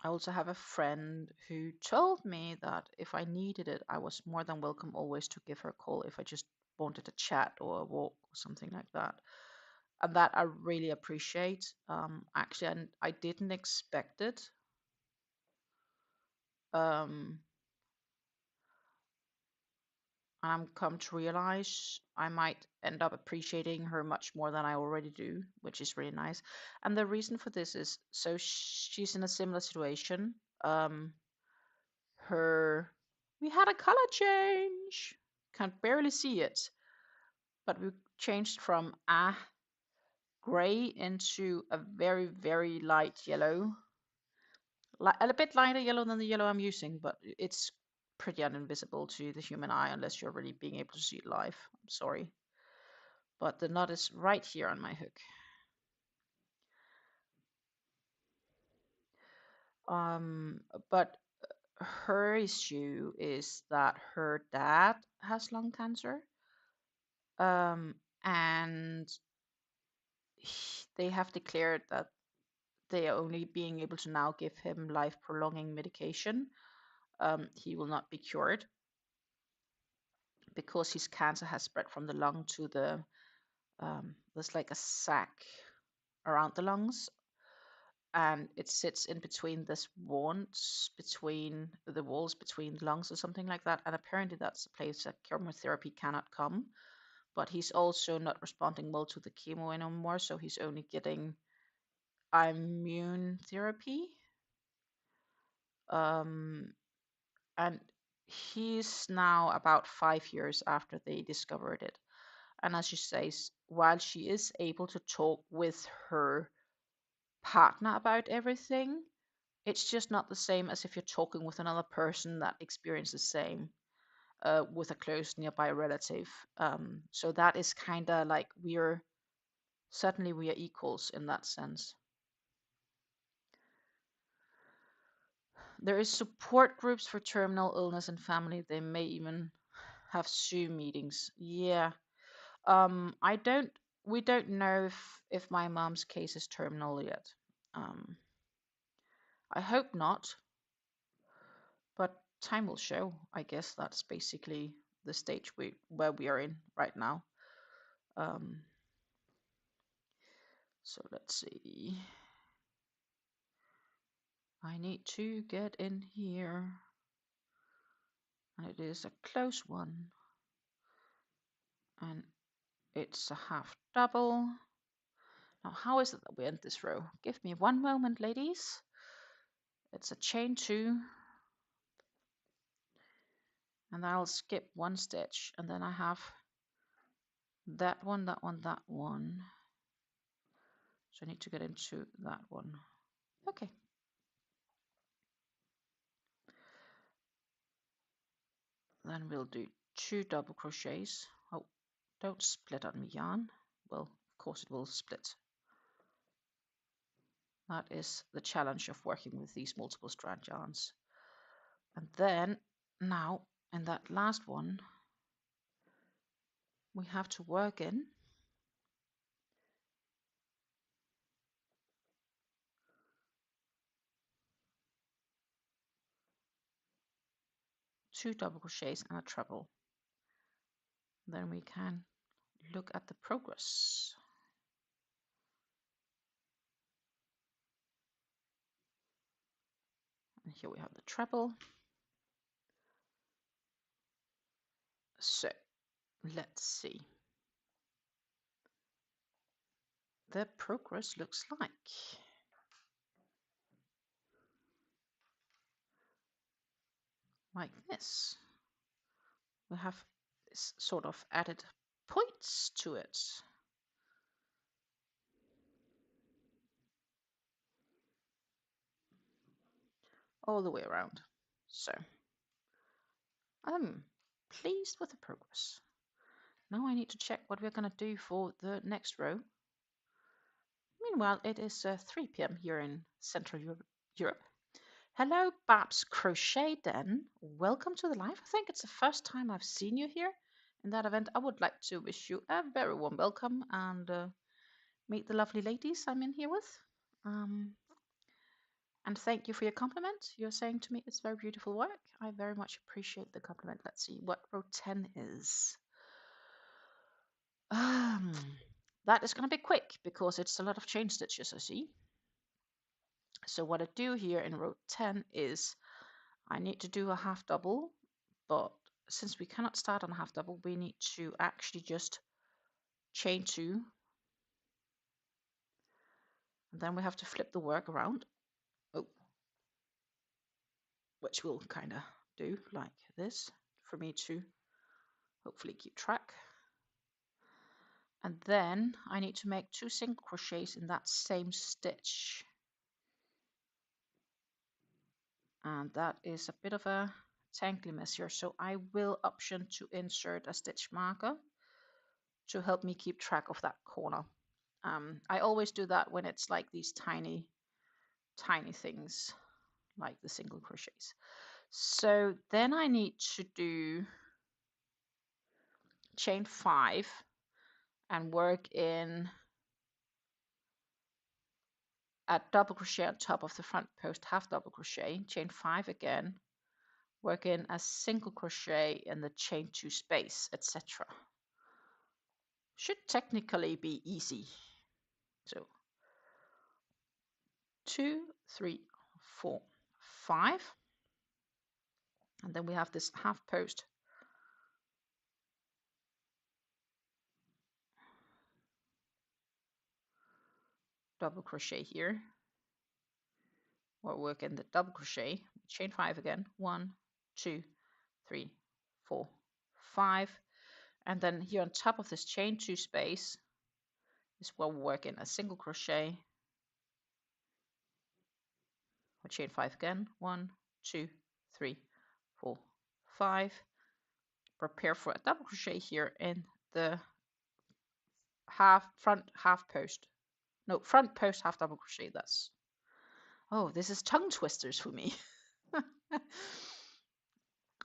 also have a friend who told me that if I needed it, I was more than welcome always to give her a call if I just wanted a chat or a walk or something like that. And that I really appreciate. Actually, and I didn't expect it. Um, I'm come to realize I might end up appreciating her much more than I already do, which is really nice. And the reason for this is, so she's in a similar situation. Her We had a color change. Can't barely see it, but we changed from a gray into a very, very light yellow. A bit lighter yellow than the yellow I'm using, but it's pretty uninvisible to the human eye unless you're really being able to see it live. I'm sorry. But the knot is right here on my hook. But her issue is that her dad has lung cancer. And they have declared that they are only being able to now give him life prolonging medication. He will not be cured because his cancer has spread from the lung to the there's like a sac around the lungs, and it sits in between this walls between the walls between the lungs or something like that, and apparently that's a place that chemotherapy cannot come. But he's also not responding well to the chemo anymore, so he's only getting immune therapy. Um, and he's now about 5 years after they discovered it. And as she says, while she is able to talk with her partner about everything, It's just not the same as if you're talking with another person that experiences the same with a close nearby relative. So that is kind of like we are equals in that sense. There is support groups for terminal illness and family. They may even have Zoom meetings. Yeah. I don't. We don't know if my mom's case is terminal yet. I hope not, but time will show. I guess that's basically the stage where we are in right now. So let's see. I need to get in here, and it is a close one, and it's a half double. Now, how is it that we end this row? Give me one moment, ladies. It's a chain 2, and I'll skip one stitch, and then I have that one, that one, that one. So I need to get into that one. Okay. Then we'll do 2 double crochets. Oh, don't split on me, yarn. Well, of course it will split. That is the challenge of working with these multiple strand yarns. And then now in that last one, we have to work in two double crochets and a treble. Then we can look at the progress. And here we have the treble. So let's see. The progress looks like this. We have this sort of added points to it. All the way around. So I'm pleased with the progress. Now I need to check what we're going to do for the next row. Meanwhile, it is 3 p.m. here in Central Europe. Hello, Babs Crochet Den. Welcome to the live. I think it's the first time I've seen you here in that event. I would like to wish you a very warm welcome and meet the lovely ladies I'm in here with. And thank you for your compliment. You're saying to me it's very beautiful work. I very much appreciate the compliment. Let's see what row 10 is. That is going to be quick because it's a lot of chain stitches, I see. So what I do here in row 10 is I need to do a half double, but since we cannot start on a half double, we need to actually just chain 2. And then we have to flip the work around. Oh, which we'll kind of do like this for me to hopefully keep track. And then I need to make 2 single crochets in that same stitch. And that is a bit of a tangly mess here. So I will option to insert a stitch marker to help me keep track of that corner. I always do that when it's like these tiny things like the single crochets. So then I need to do chain 5 and work in a double crochet on top of the front post, half double crochet, chain 5 again, work in a single crochet in the chain 2 space, etc. Should technically be easy. So 2, 3, 4, 5, and then we have this half post double crochet here, or work in the double crochet, chain 5 again, 1, 2, 3, 4, 5, and then here on top of this chain 2 space is where we work in a single crochet, I'll chain 5 again. 1, 2, 3, 4, 5. Prepare for a double crochet here in the front half post. No, front post half double crochet. That's, oh, this is tongue twisters for me.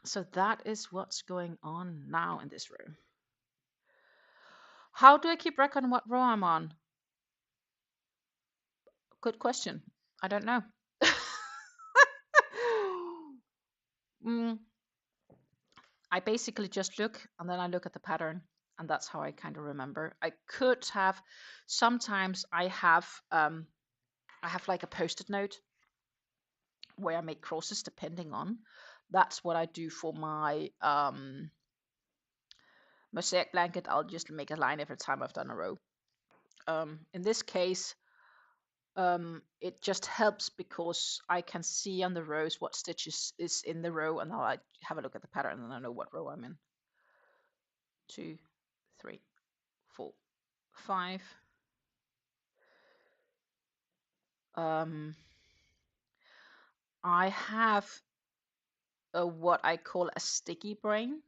So that is what's going on now in this row. How do I keep record on what row I'm on? Good question. I don't know. I basically just look, and then I look at the pattern, and that's how I kind of remember. I could have, sometimes I have like a post-it note where I make crosses depending on. That's what I do for my mosaic blanket. I'll just make a line every time I've done a row. In this case, it just helps because I can see on the rows what stitches is in the row, and I'll have a look at the pattern and I know what row I'm in. 2, 3, 4, 5. I have what I call a sticky brain,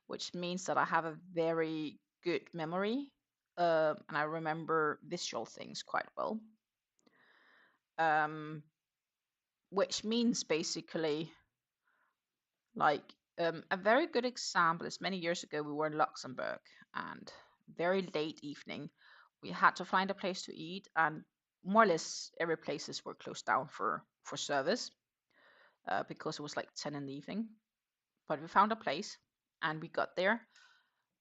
which means that I have a very good memory, and I remember visual things quite well. Which means basically, like, a very good example is many years ago we were in Luxembourg, and very late evening we had to find a place to eat, and more or less every places were closed down for service, because it was like 10 in the evening. But we found a place and we got there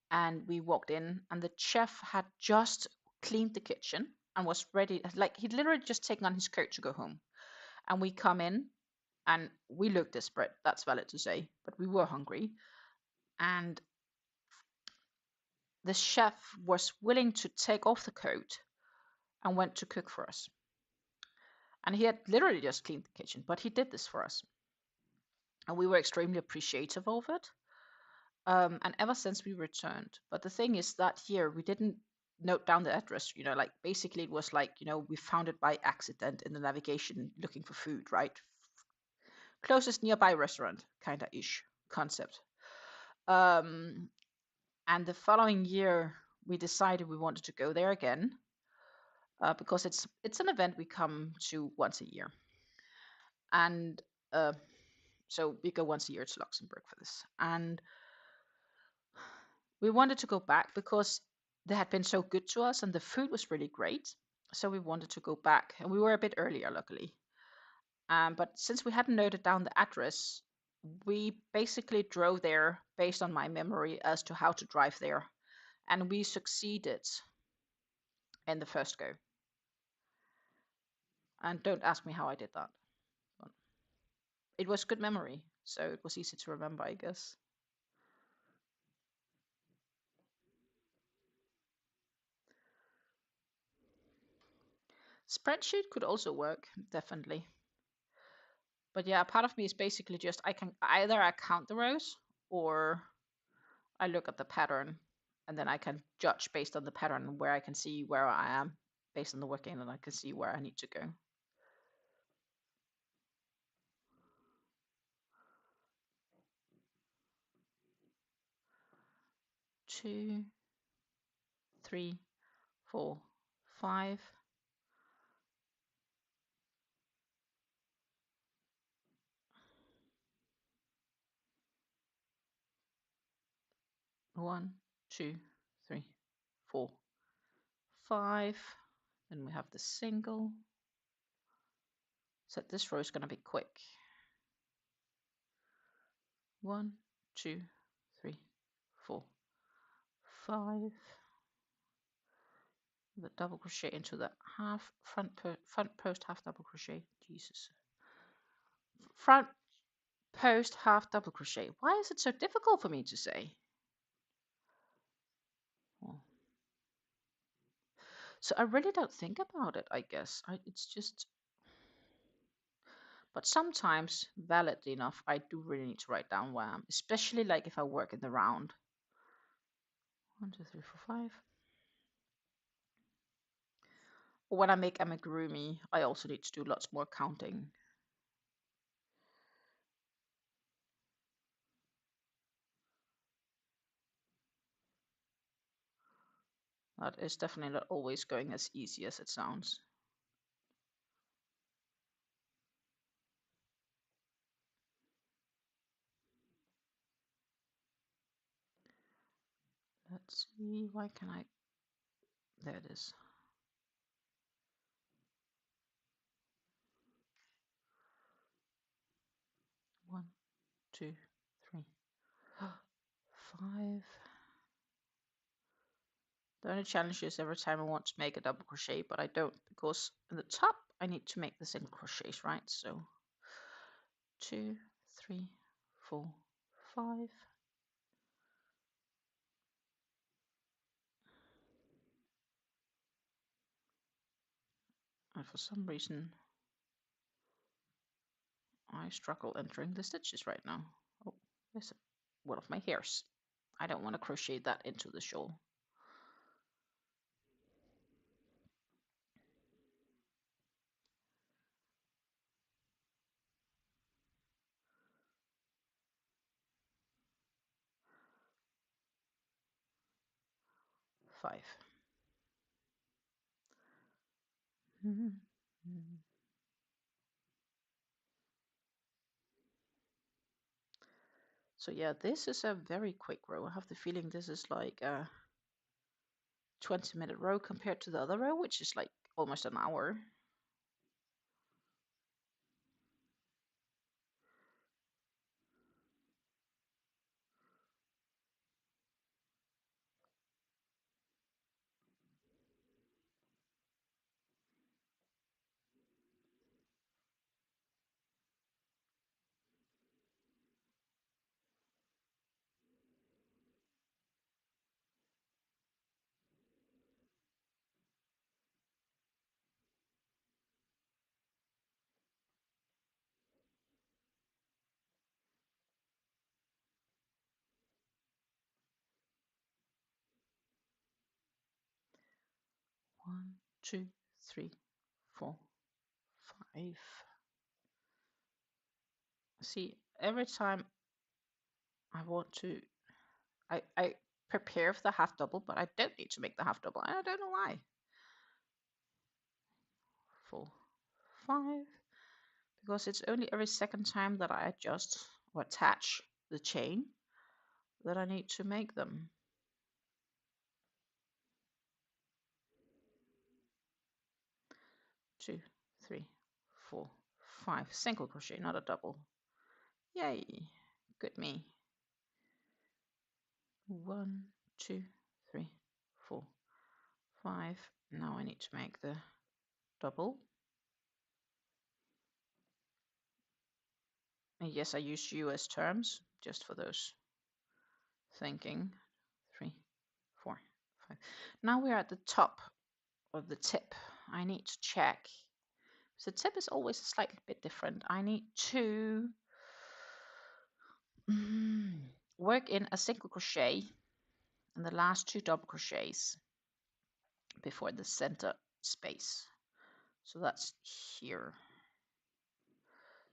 and we walked in, and the chef had just cleaned the kitchen and was ready, like he'd literally just taken on his coat to go home. And we come in and we looked desperate, that's valid to say, but we were hungry. And the chef was willing to take off the coat and went to cook for us. And he had literally just cleaned the kitchen, but he did this for us. And we were extremely appreciative of it. And ever since we returned. But the thing is that year we didn't note down the address, like basically it was like, we found it by accident in the navigation looking for food, right? Closest nearby restaurant, kind of ish concept. And the following year we decided we wanted to go there again, because it's an event we come to once a year. And so we go once a year to Luxembourg for this. And we wanted to go back because they had been so good to us and the food was really great. So we wanted to go back, and we were a bit earlier, luckily. But since we hadn't noted down the address, we basically drove there based on my memory as to how to drive there. And we succeeded in the first go. And don't ask me how I did that. But it was good memory, so it was easy to remember, I guess. Spreadsheet could also work, definitely. But yeah, part of me is basically just I can either I count the rows or I look at the pattern, and then I can judge based on the pattern where I can see where I am based on the working, and I can see where I need to go. Two, 3, 4, 5. 1, 2, 3, 4, 5. Then we have the single. So this row is going to be quick. 1, 2, 3, 4, 5. The double crochet into the front post half double crochet. Jesus. Front post half double crochet. Why is it so difficult for me to say? Oh. So I really don't think about it, I guess. It's just, but sometimes, validly enough, I do really need to write down where I am, especially like if I work in the round. 1, 2, 3, 4, 5. when I make amigurumi, I also need to do lots more counting. That is definitely not always going as easy as it sounds. Let's see, why can I? There it is. One, two, three, 5. The only challenge is every time I want to make a double crochet, but I don't, because in the top I need to make the single crochets, right? So 2, 3, 4, 5. And for some reason I struggle entering the stitches right now. Oh, there's one of my hairs. I don't want to crochet that into the shawl. Five. So yeah, this is a very quick row. I have the feeling this is like a 20-minute row compared to the other row, which is like almost an hour. One, two, three, 4, 5. See, every time I want to, I prepare for the half double, but I don't need to make the half double. I don't know why. 4, 5. Because it's only every second time that I adjust or attach the chain that I need to make them. 2, 3, 4, 5. Single crochet, not a double. Yay! Good me. 1, 2, 3, 4, 5. Now I need to make the double. And yes, I use US terms just for those thinking. 3, 4, 5. Now we're at the top of the tip. I need to check. So the tip is always a slightly bit different. I need to work in a single crochet in the last 2 double crochets before the center space. So that's here.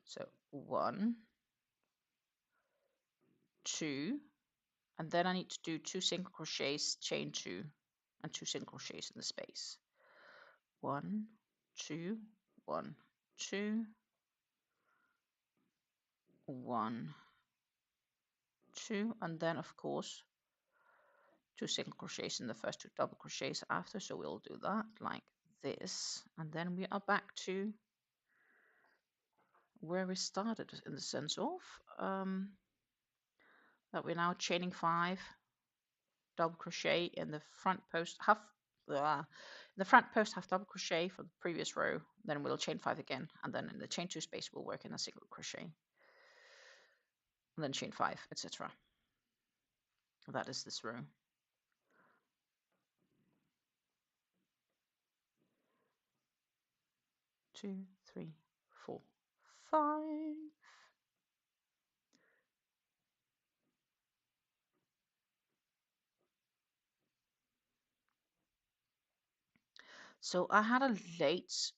So 1, 2, and then I need to do 2 single crochets, chain 2, and 2 single crochets in the space. 1, 2, 1, 2, 1, 2, and then of course 2 single crochets in the first 2 double crochets after. So we'll do that like this, and then we are back to where we started, in the sense of that we're now chaining 5 double crochet in the front post half the front post half double crochet for the previous row. Then we'll chain 5 again, and then in the chain 2 space we'll work in a single crochet, and then chain 5, etc. That is this row. Two, 3, 4, 5. So I had a late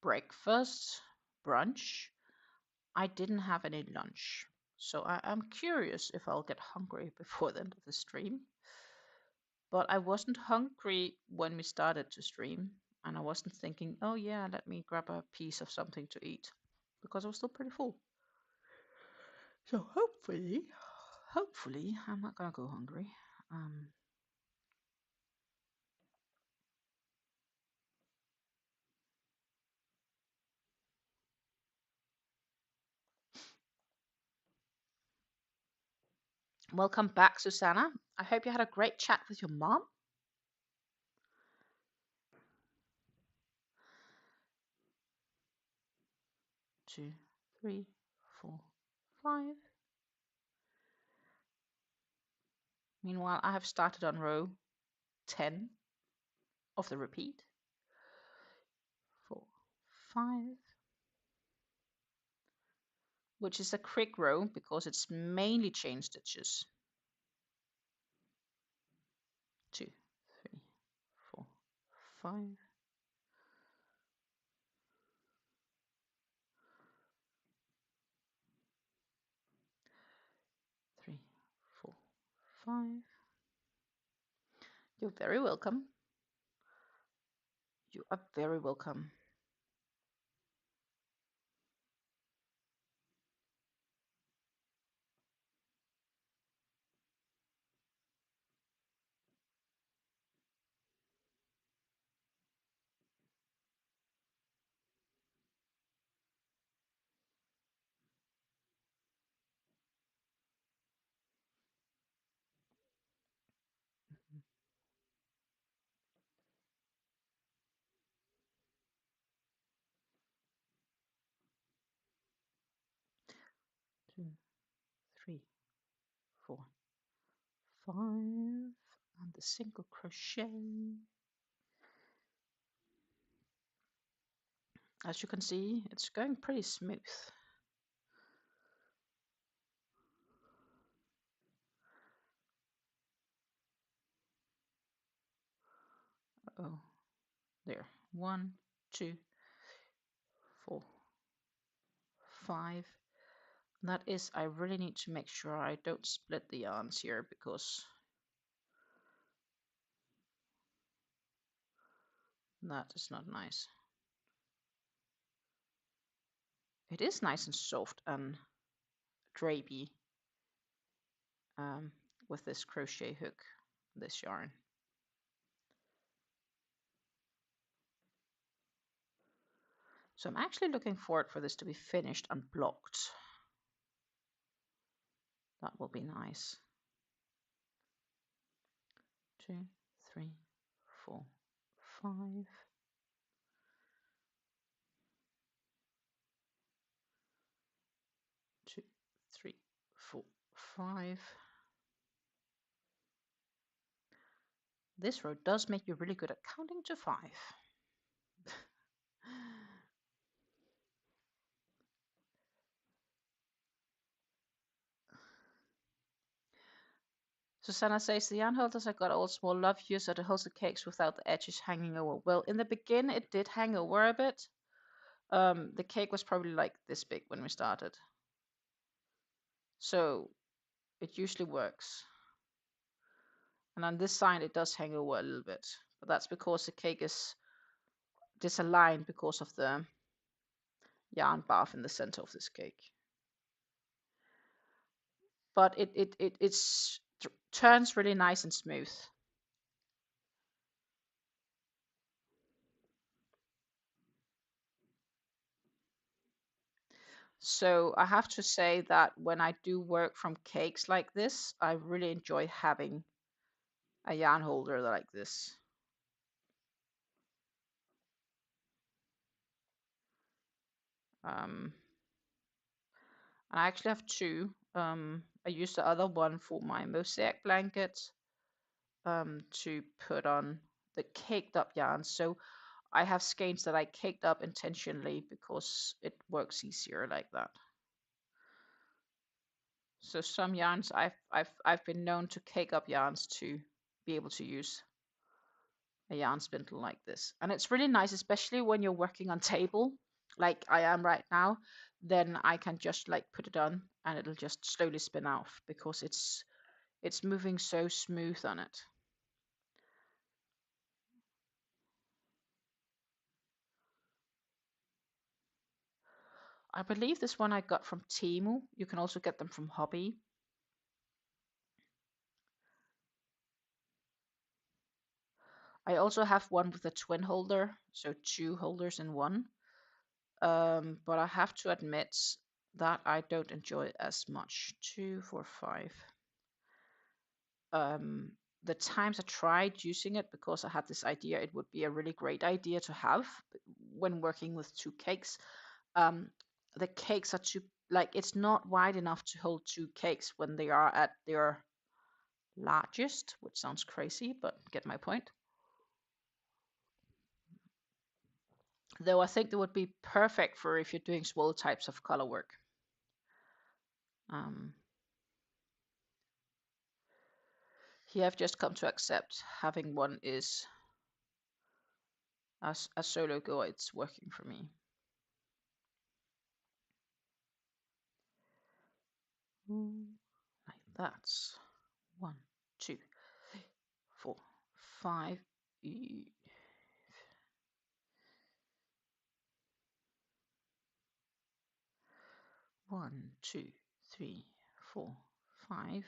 breakfast, brunch. I didn't have any lunch. So I'm curious if I'll get hungry before the end of the stream. But I wasn't hungry when we started to stream. And I wasn't thinking, oh yeah, let me grab a piece of something to eat. Because I was still pretty full. So hopefully, I'm not gonna go hungry. Um, Welcome back, Susanna. I hope you had a great chat with your mom. 2, 3, 4, 5. Meanwhile, I have started on row 10 of the repeat. 4, 5, which is a quick row because it's mainly chain stitches. 2, 3, 4, 5. 3, 4, 5. You're very welcome. You are very welcome. Two, 3, 4, 5, and the single crochet. As you can see, it's going pretty smooth. Oh, there. 1, 2, 4, 5. That is, I really need to make sure I don't split the yarns here because that is not nice. It is nice and soft and drapey with this crochet hook, this yarn. So I'm actually looking forward for this to be finished and blocked. That will be nice. 2, 3, 4, 5. 2, 3, 4, 5. This row does make you really good at counting to 5. Susanna says the yarn holders I got all small. Love you, so it holds the cakes without the edges hanging over. Well, in the beginning it did hang over a bit. The cake was probably like this big when we started. So it usually works. And on this side it does hang over a little bit. But that's because the cake is disaligned because of the yarn bath in the center of this cake. But it turns really nice and smooth. So I have to say that when I do work from cakes like this, I really enjoy having a yarn holder like this. And I actually have two. I use the other one for my mosaic blanket to put on the caked up yarn. So I have skeins that I caked up intentionally because it works easier like that. So some yarns I've been known to cake up yarns to be able to use. a yarn spindle like this. And it's really nice, especially when you're working on table, like I am right now, then I can just like put it on and it'll just slowly spin off because it's moving so smooth on it. I believe this one I got from Temu. You can also get them from Hobby. I also have one with a twin holder, so 2 holders in one. But I have to admit that I don't enjoy it as much. 2, 4, 5. The times I tried using it because I had this idea it would be a really great idea to have when working with 2 cakes. The cakes are too, like, it's not wide enough to hold 2 cakes when they are at their largest, which sounds crazy, but get my point. Though I think they would be perfect for if you're doing small types of color work. Here I've just come to accept having one is as a solo go, it's working for me. Like that's 1, 2, 3, 4, 5. 1, 2, 3, 4, 5.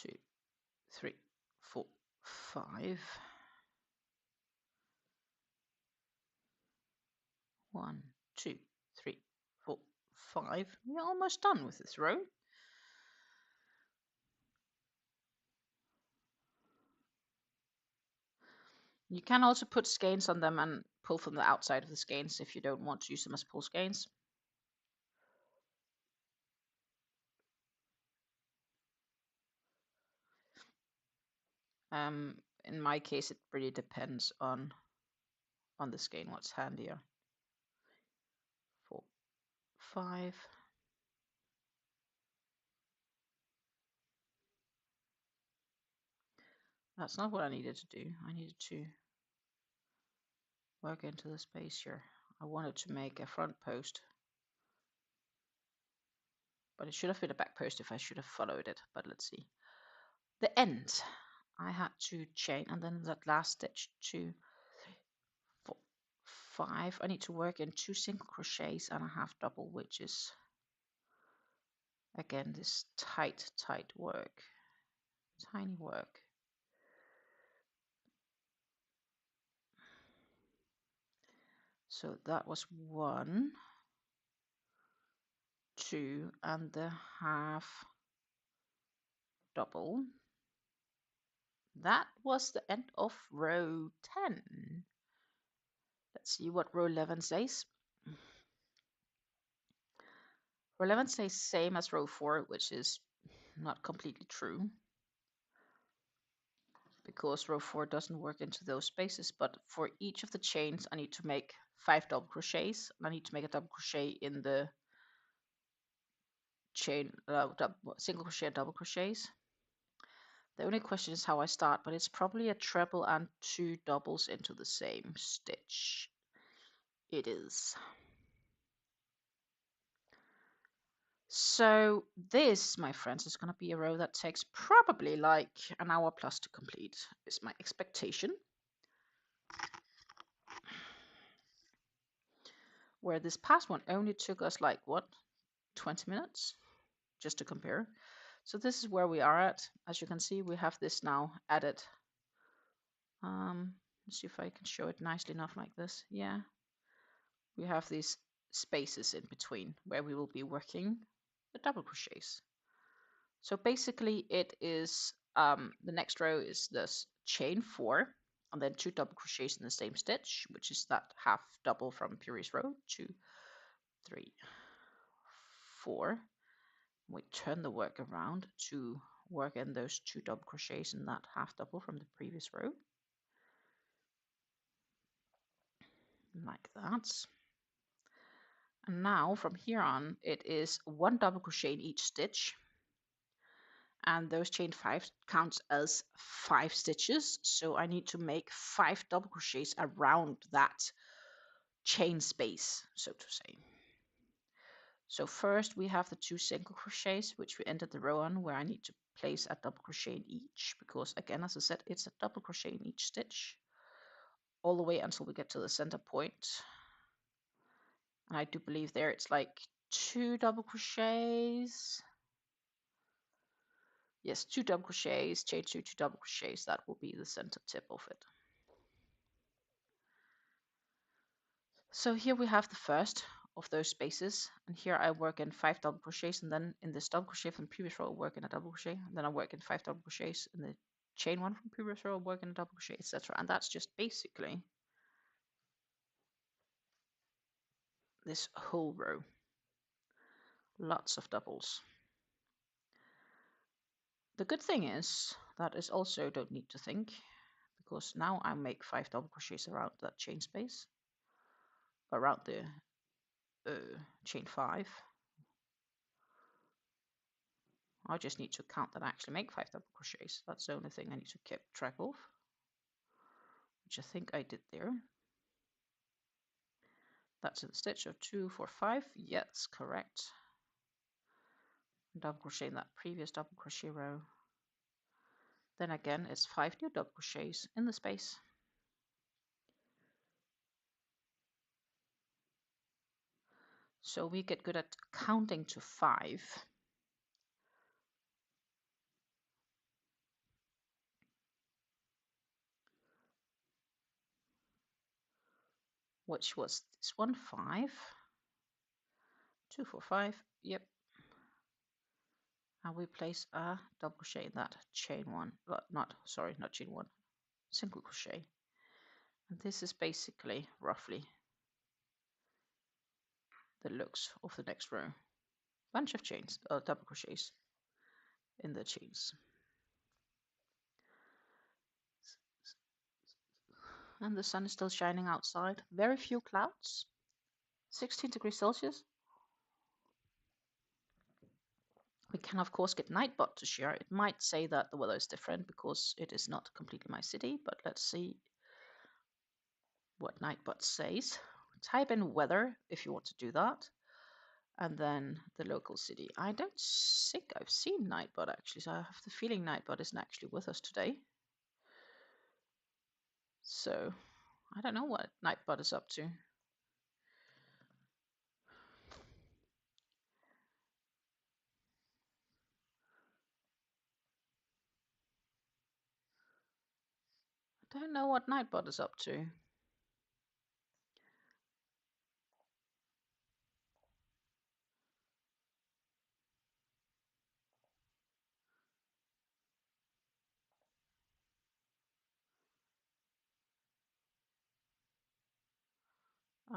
2, 3, 4, 5. 1, 2, 3, 4, 5. We're almost done with this row. You can also put skeins on them and pull from the outside of the skeins if you don't want to use them as pull skeins. In my case, it really depends on the skein what's handier. 4, 5. That's not what I needed to do. I needed to work into the space here. I wanted to make a front post, but it should have been a back post if I should have followed it. But let's see. The end. I had to chain, and then that last stitch, 2, 3, 4, 5. I need to work in 2 single crochets and a half double, which is again this tight work, tiny work. So that was 1, 2, and the half double. That was the end of row 10. Let's see what row 11 says. Row 11 says same as row 4, which is not completely true, because row 4 doesn't work into those spaces. But for each of the chains, I need to make 5 double crochets, and I need to make a double crochet in the chain, single crochet and double crochets. The only question is how I start, but it's probably a treble and 2 doubles into the same stitch. It is. So this, my friends, is going to be a row that takes probably like an hour plus to complete, is my expectation. Where this past one only took us like, what, 20 minutes? Just to compare. So this is where we are at. As you can see, we have this now added. Let's see if I can show it nicely enough like this. Yeah. We have these spaces in between where we will be working the double crochets. So basically it is, the next row is this chain 4 and then 2 double crochets in the same stitch, which is that half double from previous row. 2, 3, 4. We turn the work around to work in those 2 double crochets in that half double from the previous row, like that. And now from here on, it is 1 double crochet in each stitch. And those chain 5 counts as 5 stitches. So I need to make 5 double crochets around that chain space, so to say. So first we have the 2 single crochets, which we ended the row on, where I need to place a double crochet in each, because again, as I said, it's a double crochet in each stitch, all the way until we get to the center point. And I do believe there it's like 2 double crochets. Yes, 2 double crochets, chain 2, 2 double crochets. That will be the center tip of it. So here we have the first of those spaces, and here I work in 5 double crochets, and then in this double crochet from the previous row I work in a double crochet, and then I work in 5 double crochets in the chain 1 from the previous row I work in a double crochet, etc. And that's just basically this whole row. Lots of doubles. The good thing is that is also don't need to think, because now I make 5 double crochets around that chain space, around the chain 5. I just need to count that I actually make 5 double crochets. That's the only thing I need to keep track of, which I think I did there. That's in the stitch of 2, 4, 5. Yes, correct. Double crochet in that previous double crochet row. Then again, it's 5 new double crochets in the space. So we get good at counting to 5. Which was this one, 5. 2, 4, 5. Yep. And we place a double crochet in that chain 1. Not chain 1. Single crochet. And this is basically roughly the looks of the next row. Bunch of chains, double crochets in the chains. And the sun is still shining outside. Very few clouds. 16 degrees Celsius. We can of course get Nightbot to share. It might say that the weather is different because it is not completely my city, but let's see what Nightbot says. Type in weather if you want to do that. And then the local city. I don't think I've seen Nightbot actually, so I have the feeling Nightbot isn't actually with us today. So I don't know what Nightbot is up to. I don't know what Nightbot is up to.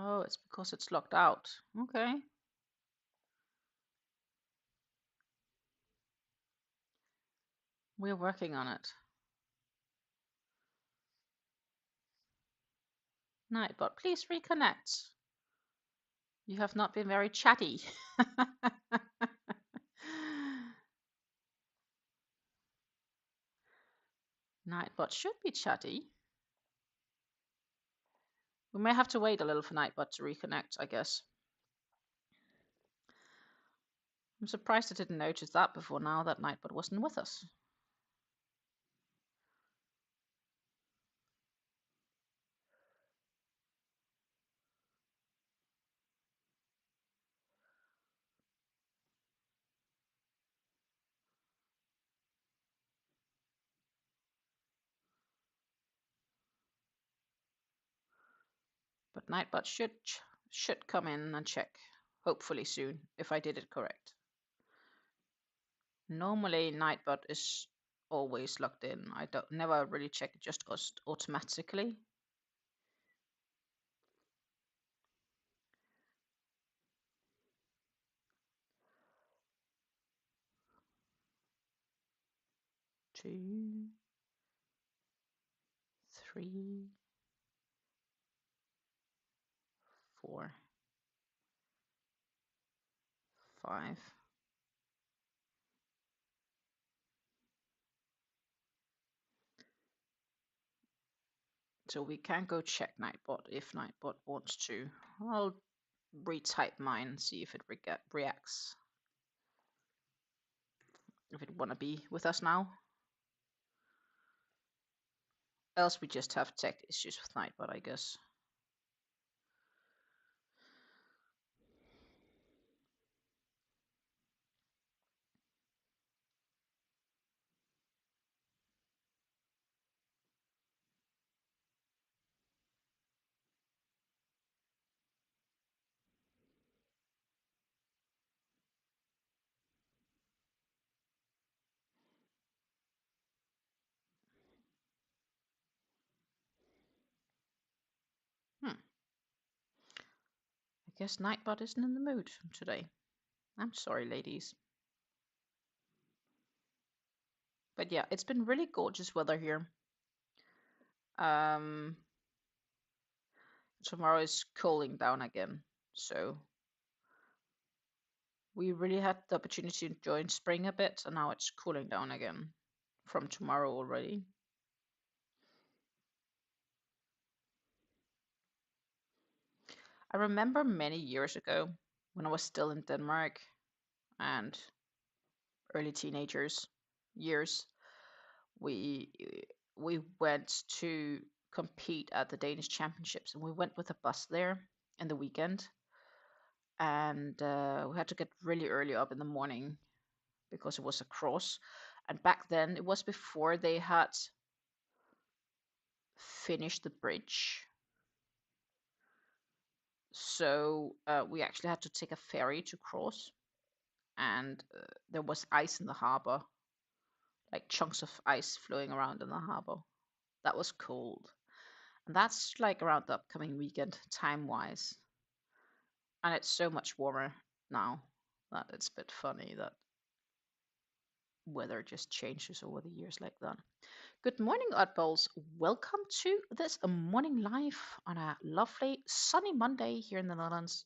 Oh, it's because it's locked out. Okay. We're working on it. Nightbot, please reconnect. You have not been very chatty. Nightbot should be chatty. We may have to wait a little for Nightbot to reconnect, I guess. I'm surprised I didn't notice that before now that Nightbot wasn't with us. But Nightbot should come in and check, hopefully soon, if I did it correct. Normally Nightbot is always logged in. I don't never really check, it just goes automatically. Two, 3, 4. 5. So we can go check Nightbot if Nightbot wants to. I'll retype mine, see if it reacts. If it wanna be with us now. Else we just have tech issues with Nightbot, I guess. I guess Nightbot isn't in the mood today. I'm sorry, ladies. But yeah, it's been really gorgeous weather here. Tomorrow is cooling down again, so we really had the opportunity to enjoy spring a bit, and now it's cooling down again from tomorrow already. I remember many years ago when I was still in Denmark and early teenagers years, we we went to compete at the Danish Championships, and we went with a bus there in the weekend, and we had to get really early up in the morning because it was a cross. And back then, it was before they had finished the bridge. So we actually had to take a ferry to cross, and there was ice in the harbor, like chunks of ice flowing around in the harbor. That was cold. And that's like around the upcoming weekend, time wise. And it's so much warmer now that it's a bit funny that weather just changes over the years like that. Good morning, oddballs. Welcome to this morning live on a lovely sunny Monday here in the Netherlands.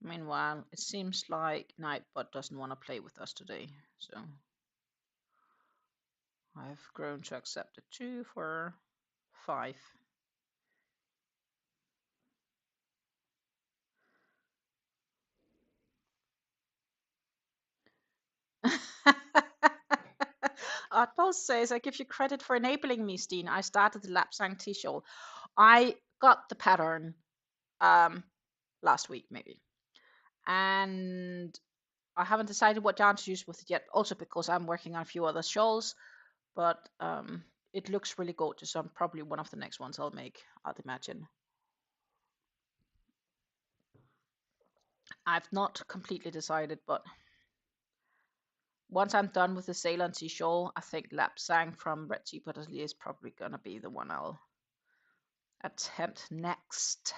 Meanwhile, it seems like Nightbot doesn't want to play with us today, so I've grown to accept it 2 for 5. Oddball says, I give you credit for enabling me, Steen. I started the Lapsang Tea Shawl. I got the pattern last week, maybe. And I haven't decided what yarn to use with it yet, also because I'm working on a few other shawls. But it looks really gorgeous, so I'm probably one of the next ones I'll make, I'd imagine. I've not completely decided, but once I'm done with the Ceylon Tea Shawl, I think Lapsang from Red Tea Atelier is probably gonna be the one I'll attempt next.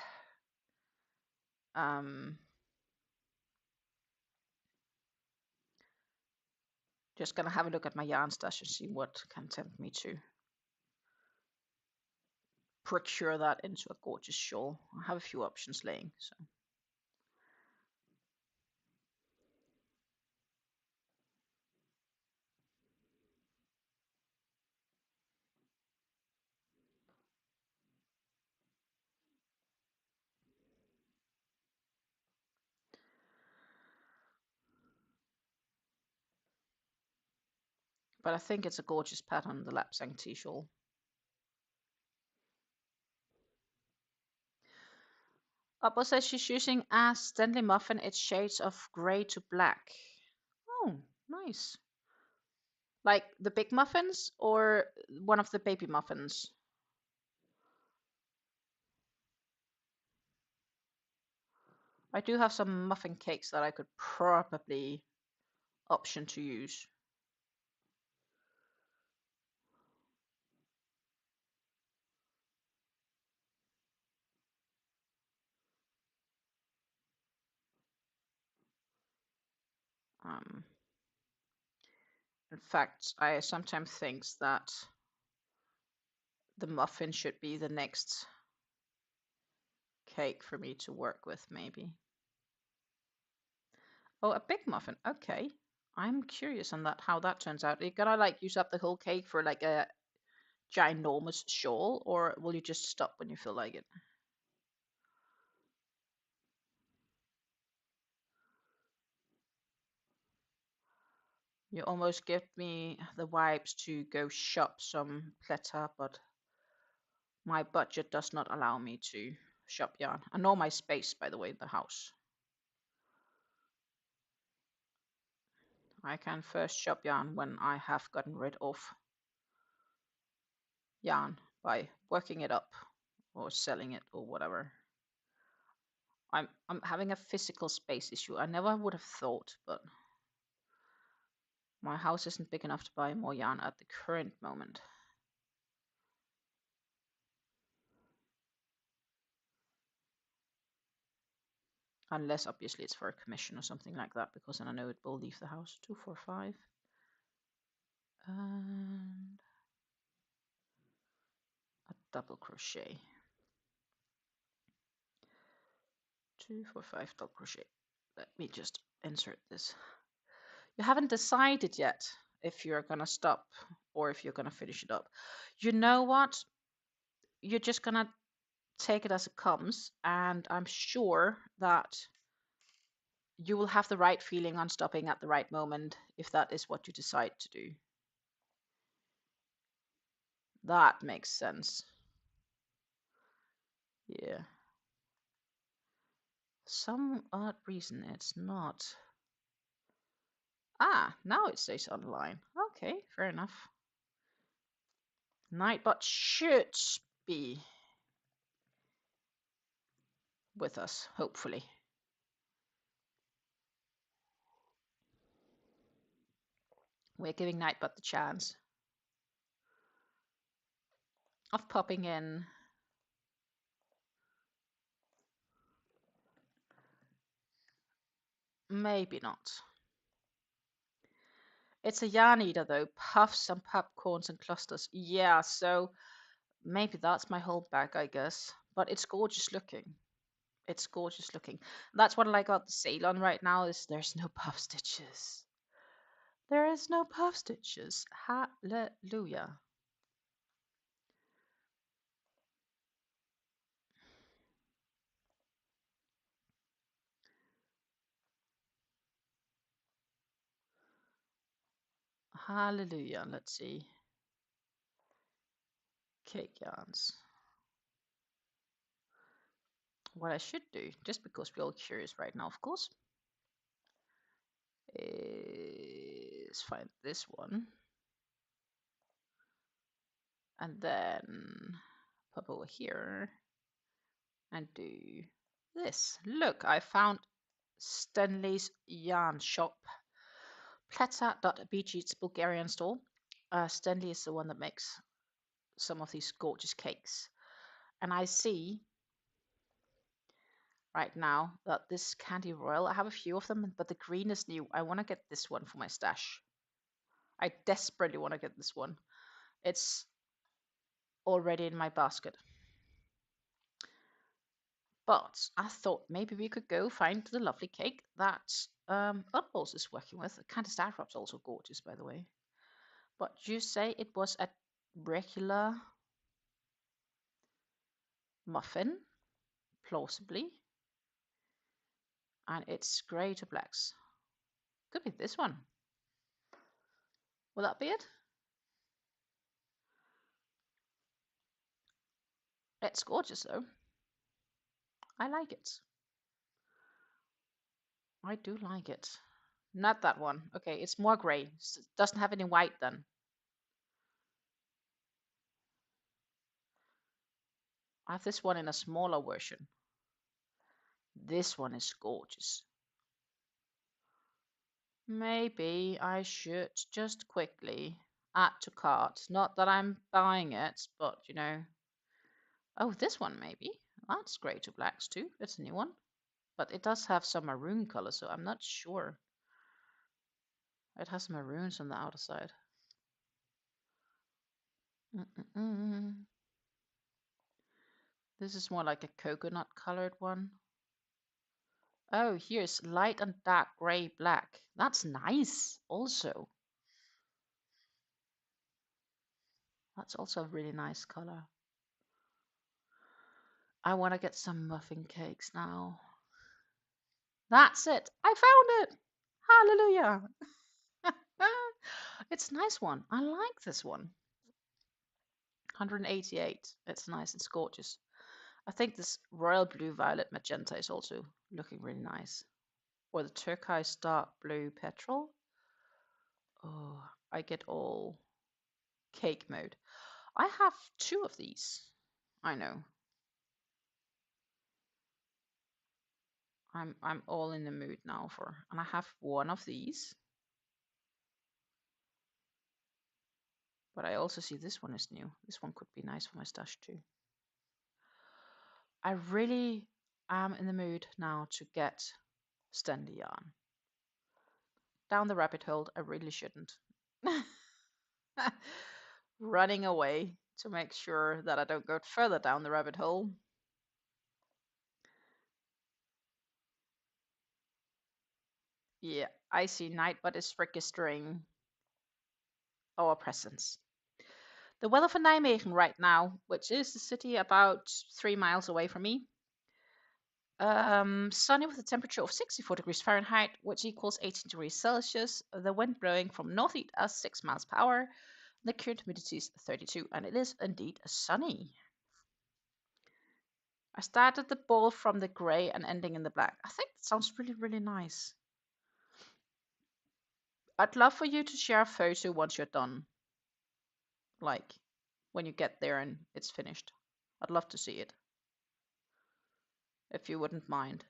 Just gonna have a look at my yarn stash and see what can tempt me to procure that into a gorgeous shawl. I have a few options laying, so. But I think it's a gorgeous pattern, the Lapsang Tea Shawl. Apple says she's using a Stanley muffin. It's shades of gray to black. Oh, nice. Like the big muffins or one of the baby muffins? I do have some muffin cakes that I could probably option to use. In fact, I sometimes think that the muffin should be the next cake for me to work with, maybe. Oh, a big muffin. Okay. I'm curious on that, how that turns out. Are you gonna like use up the whole cake for like a ginormous shawl, or will you just stop when you feel like it? You almost give me the vibes to go shop some platter, but my budget does not allow me to shop yarn. And nor my space, by the way, in the house. I can first shop yarn when I have gotten rid of yarn by working it up or selling it or whatever. I'm having a physical space issue. I never would have thought, but my house isn't big enough to buy more yarn at the current moment. Unless obviously it's for a commission or something like that, because then I know it will leave the house. 2, 4, 5. And a double crochet. 2, 4, 5 double crochet. Let me just insert this. You haven't decided yet if you're gonna stop or if you're gonna finish it up. You know what? You're just gonna take it as it comes, and I'm sure that you will have the right feeling on stopping at the right moment if that is what you decide to do. That makes sense. Yeah. Some odd reason it's not. Ah, now it says online. Okay, fair enough. Nightbot should be with us, hopefully. We're giving Nightbot the chance of popping in. Maybe not. It's a yarn eater though. Puffs and popcorns and clusters. Yeah, so maybe that's my holdback, I guess. But it's gorgeous looking. It's gorgeous looking. That's what I like about the Ceylon right now is there's no puff stitches. There is no puff stitches. Hallelujah. Hallelujah. Let's see. Cake yarns. What I should do, just because we're all curious right now, of course, is find this one. And then pop over here and do this. Look, I found Stanley's Yarn Shop. Plata.bg, it's Bulgarian store. Stanley is the one that makes some of these gorgeous cakes. And I see right now that this Candy Royal, I have a few of them, but the green is new. I want to get this one for my stash. I desperately want to get this one. It's already in my basket. But I thought maybe we could go find the lovely cake that Oddballs is working with. Candy Star Wrap's also gorgeous, by the way. But you say it was a regular muffin, plausibly. And it's grey to blacks. Could be this one. Will that be it? It's gorgeous though. I like it. I do like it. Not that one. Okay, it's more gray. Doesn't have any white then. I have this one in a smaller version. This one is gorgeous. Maybe I should just quickly add to cart. Not that I'm buying it, but you know. Oh, this one maybe. That's grey to blacks too. It's a new one. But it does have some maroon color, so I'm not sure. It has maroons on the outer side. This is more like a coconut colored one. Oh, here's light and dark gray black. That's nice also. That's also a really nice color. I want to get some muffin cakes now. That's it. I found it. Hallelujah. It's a nice one. I like this one. 188. It's nice. It's gorgeous. I think this royal blue, violet, magenta is also looking really nice. Or the turquoise dark blue petrol. Oh, I get all cake mode. I have 2 of these. I know. I'm all in the mood now for, and I have 1 of these. But I also see this one is new. This one could be nice for my stash too. I really am in the mood now to get Stanley yarn. Down the rabbit hole, I really shouldn't. Running away to make sure that I don't go further down the rabbit hole. Yeah, I see Nightbot is registering our presence. The weather for Nijmegen right now, which is the city about 3 miles away from me, sunny with a temperature of 64 degrees Fahrenheit, which equals 18 degrees Celsius. The wind blowing from northeast at 6 miles per hour. The current humidity is 32, and it is indeed sunny. I started the ball from the gray and ending in the black. I think that sounds really, really nice. I'd love for you to share a photo once you're done. Like, when you get there and it's finished. I'd love to see it. If you wouldn't mind.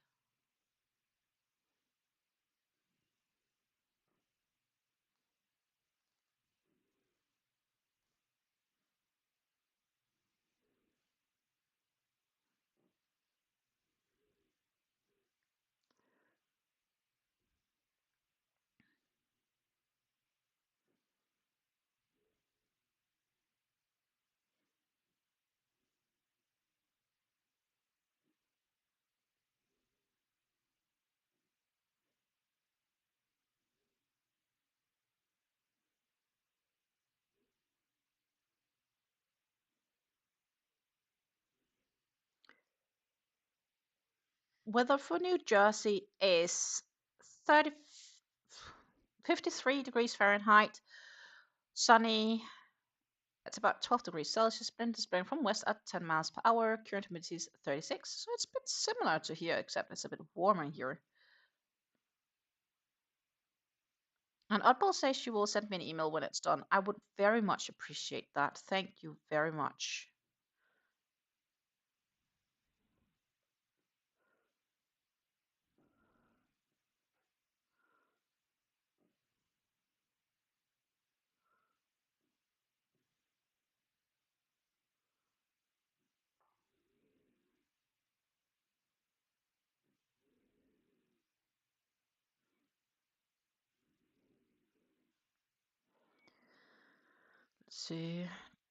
Weather for New Jersey is 53 degrees Fahrenheit, sunny. It's about 12 degrees Celsius. Wind is blowing from west at 10 miles per hour. Current humidity is 36, so it's a bit similar to here, except it's a bit warmer here. And Oddball says she will send me an email when it's done. I would very much appreciate that. Thank you very much. Let's see,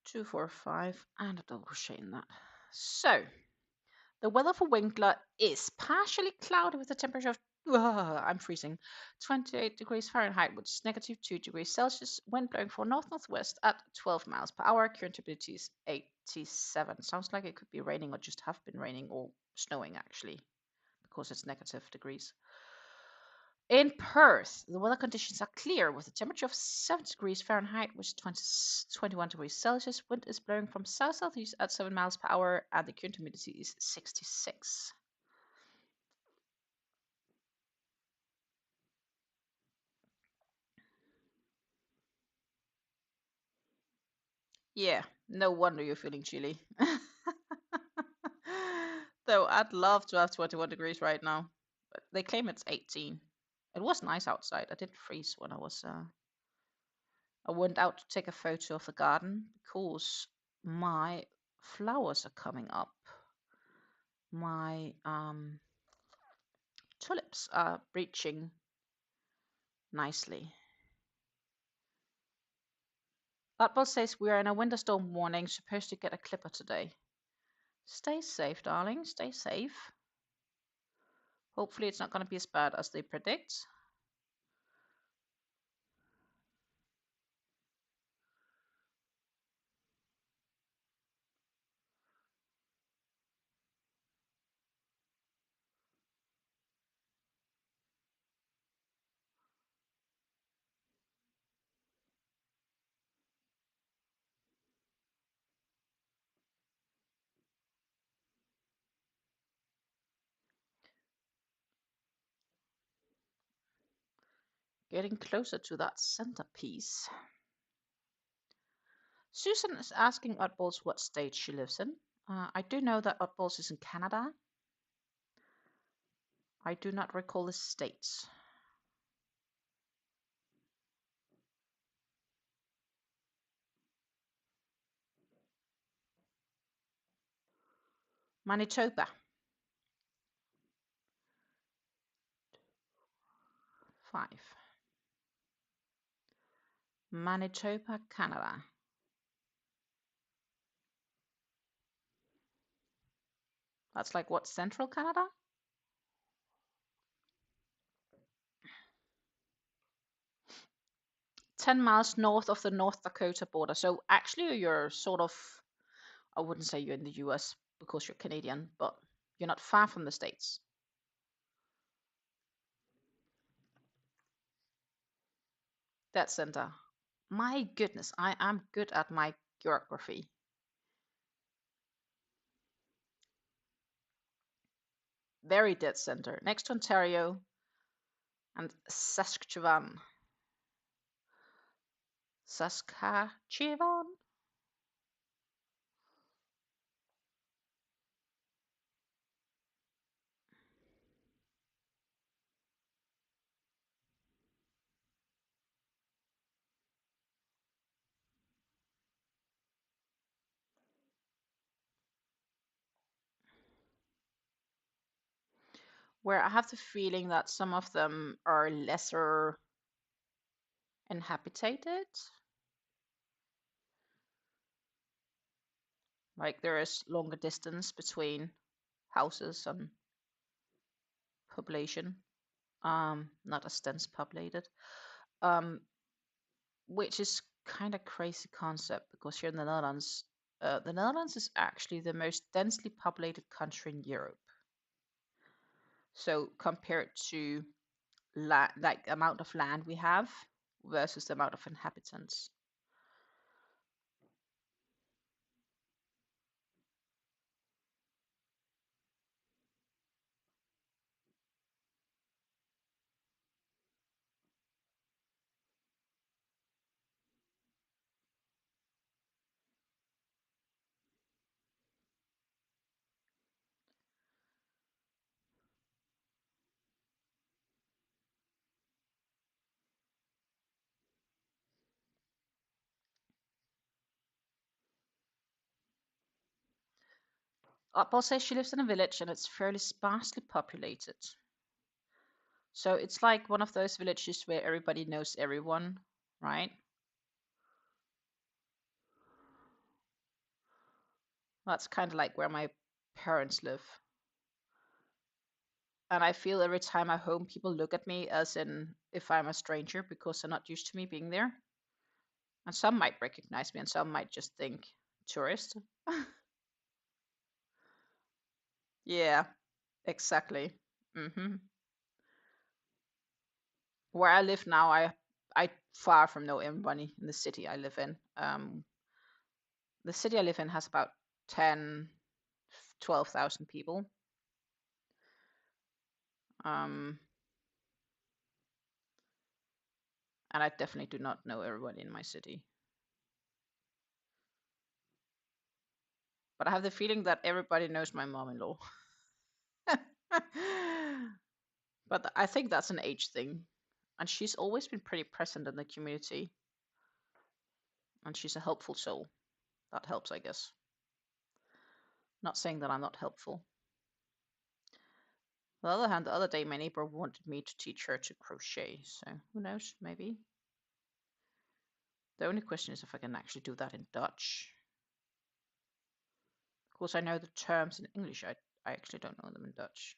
2, 4, 5, and a double crochet in that. So, the weather for Winkler is partially cloudy with a temperature of, I'm freezing, 28 degrees Fahrenheit, which is negative 2 degrees Celsius. Wind blowing from north-northwest at 12 miles per hour. Current humidity is 87. Sounds like it could be raining or just have been raining or snowing actually, because it's negative degrees. In Perth, the weather conditions are clear with a temperature of 7 degrees Fahrenheit, which is 21 degrees Celsius. Wind is blowing from south-southeast at 7 miles per hour, and the current humidity is 66. Yeah, no wonder you're feeling chilly. Though I'd love to have 21 degrees right now. But they claim it's 18. It was nice outside. I didn't freeze when I went out to take a photo of the garden because my flowers are coming up. My tulips are breaching nicely. Oddball says we are in a winter storm warning, supposed to get a clipper today. Stay safe, darling. Stay safe. Hopefully it's not going to be as bad as they predict. Getting closer to that centerpiece. Susan is asking Oddballs what state she lives in. I do know that Oddballs is in Canada. I do not recall the states. Manitoba. 5. Manitoba, Canada. That's like what, central Canada? Ten miles north of the North Dakota border. So actually you're sort of, I wouldn't say you're in the US because you're Canadian, but you're not far from the States. Dead center. My goodness, I am good at my geography. Very dead center, next to Ontario and Saskatchewan. Saskatchewan? Where I have the feeling that some of them are lesser inhabited. Like there is longer distance between houses and population. Not as dense populated. Which is kind of crazy concept because here in the Netherlands is actually the most densely populated country in Europe. So compared to like amount of land we have versus the amount of inhabitants. Opal says she lives in a village and it's fairly sparsely populated. So it's like one of those villages where everybody knows everyone, right? That's kind of like where my parents live. And I feel every time I'm home, people look at me as in if I'm a stranger because they're not used to me being there. And some might recognize me and some might just think tourist. Yeah, exactly. hmm Where I live now, I far from know everybody in the city I live in. The city I live in has about 10, 12,000 people. Um, and I definitely do not know everybody in my city. But I have the feeling that everybody knows my mom-in-law. But I think that's an age thing. And she's always been pretty present in the community. And she's a helpful soul. That helps, I guess. Not saying that I'm not helpful. On the other hand, the other day my neighbor wanted me to teach her to crochet. So who knows, maybe. The only question is if I can actually do that in Dutch. Of course, I know the terms in English. I actually don't know them in Dutch.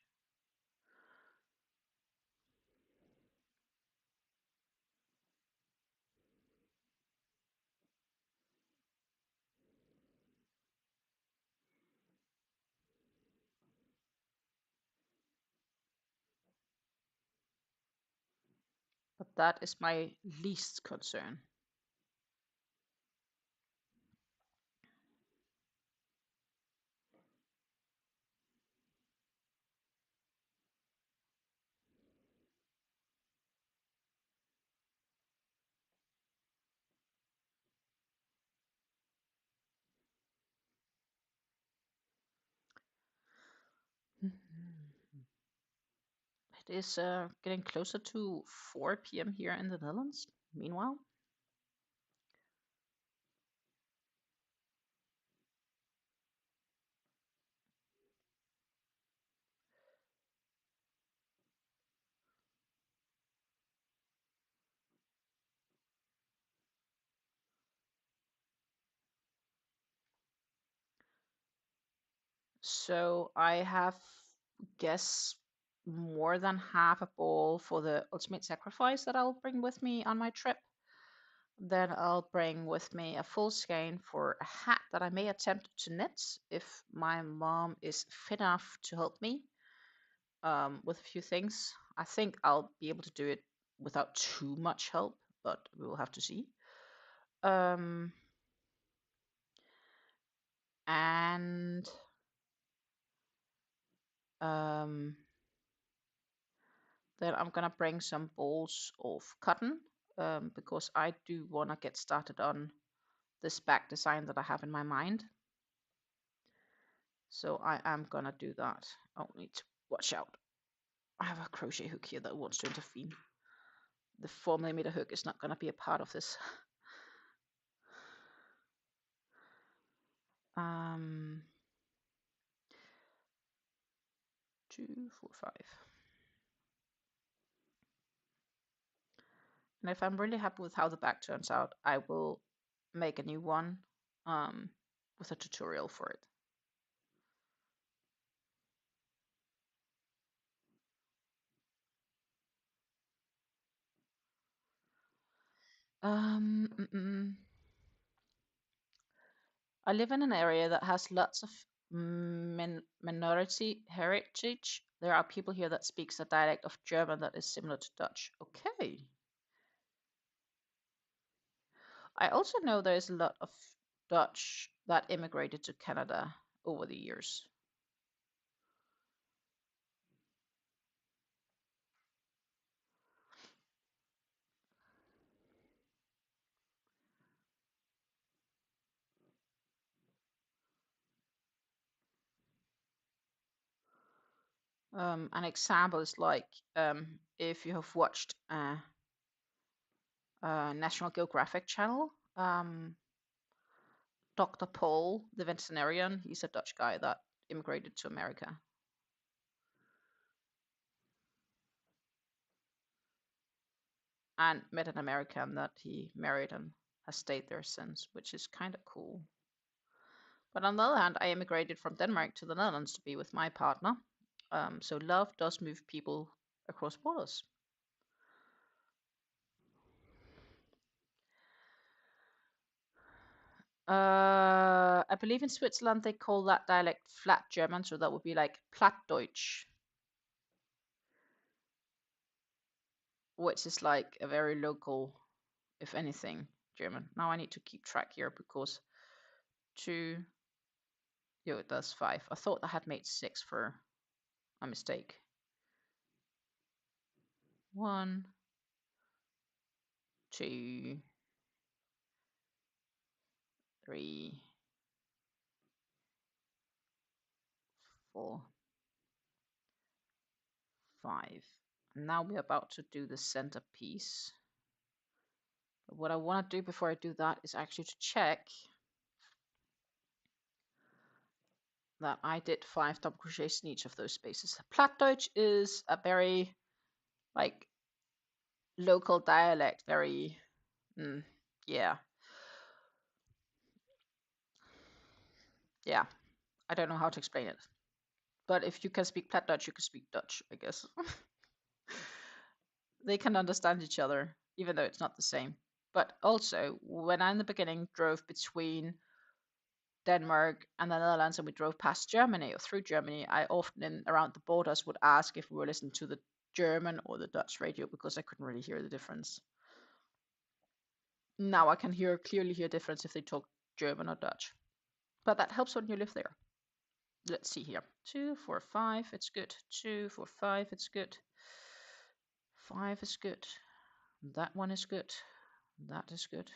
But that is my least concern. It is getting closer to 4 p.m. here in the Netherlands. Meanwhile, so I have, guess, more than half a ball for the ultimate sacrifice that I'll bring with me on my trip. Then I'll bring with me a full skein for a hat that I may attempt to knit if my mom is fit enough to help me with a few things. I think I'll be able to do it without too much help, but we will have to see. Um, and um, then I'm gonna bring some balls of cotton because I do want to get started on this back design that I have in my mind. So I am gonna do that. I'll need to watch out. I have a crochet hook here that wants to intervene. The 4mm hook is not gonna be a part of this. 2, 4, 5. And if I'm really happy with how the back turns out, I will make a new one with a tutorial for it. I live in an area that has lots of minority heritage. There are people here that speaks a dialect of German that is similar to Dutch. Okay. I also know there is a lot of Dutch that immigrated to Canada over the years. An example is like if you have watched National Geographic channel, Dr. Paul, the veterinarian, he's a Dutch guy that immigrated to America. And met an American that he married and has stayed there since, which is kind of cool. But on the other hand, I immigrated from Denmark to the Netherlands to be with my partner. So love does move people across borders. I believe in Switzerland they call that dialect flat German, so that would be like Plattdeutsch, which is like a very local, if anything, German. Now I need to keep track here because 2, yeah, it does 5. I thought I had made 6 for a mistake. 1, 2, 3, 4, 5. And now we're about to do the center piece. But what I want to do before I do that is actually to check that I did 5 double crochets in each of those spaces. Plattdeutsch is a very like local dialect, very yeah. I don't know how to explain it, but if you can speak Plattdeutsch, you can speak Dutch, I guess. They can understand each other, even though it's not the same. But also, when I in the beginning drove between Denmark and the Netherlands, and we drove past Germany or through Germany, I often around the borders would ask if we were listening to the German or the Dutch radio because I couldn't really hear the difference. Now I can clearly hear difference if they talk German or Dutch, but that helps when you live there. Let's see here. 2, 4, 5. It's good. 2, 4, 5. It's good. 5 is good. That one is good. That is good.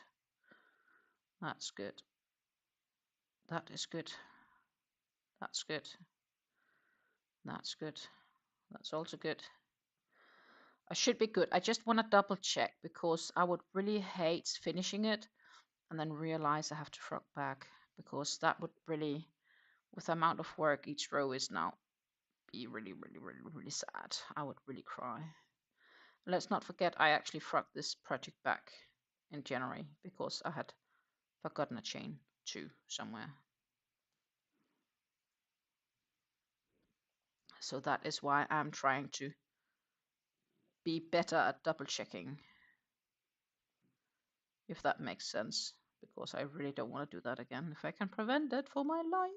That's good. That is good. That's good. That's good. That's also good. I should be good. I just want to double check because I would really hate finishing it and then realize I have to frog back, because that would really, with the amount of work each row is now, be really, really, really, really sad. I would really cry. Let's not forget I actually frogged this project back in January because I had forgotten a chain too somewhere. So that is why I'm trying to be better at double checking, if that makes sense, because I really don't want to do that again if I can prevent it for my life.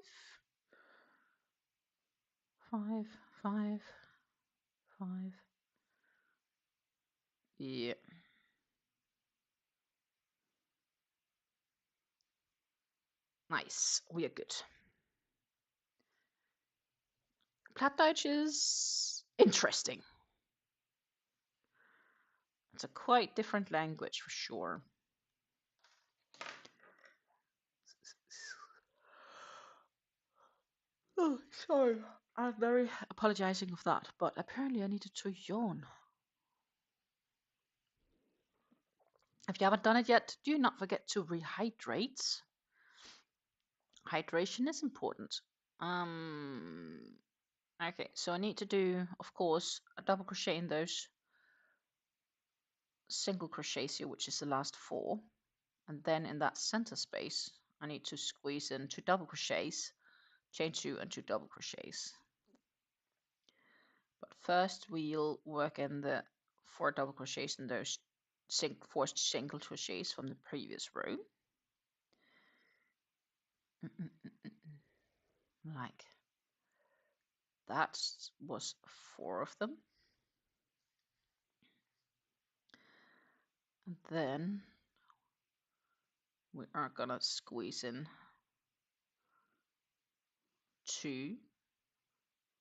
5, 5, 5. Yeah. Nice. We are good. Plattdeutsch is interesting. It's a quite different language for sure. Oh, sorry. I'm very apologizing of that, but apparently I needed to yawn. If you haven't done it yet, do not forget to rehydrate. Hydration is important. Okay, so I need to do, of course, a double crochet in those single crochets here, which is the last 4. And then in that center space, I need to squeeze in 2 double crochets, chain 2 and 2 double crochets. But first we'll work in the 4 double crochets in those 4 single crochets from the previous row. Like that was 4 of them. And then we are gonna squeeze in 2,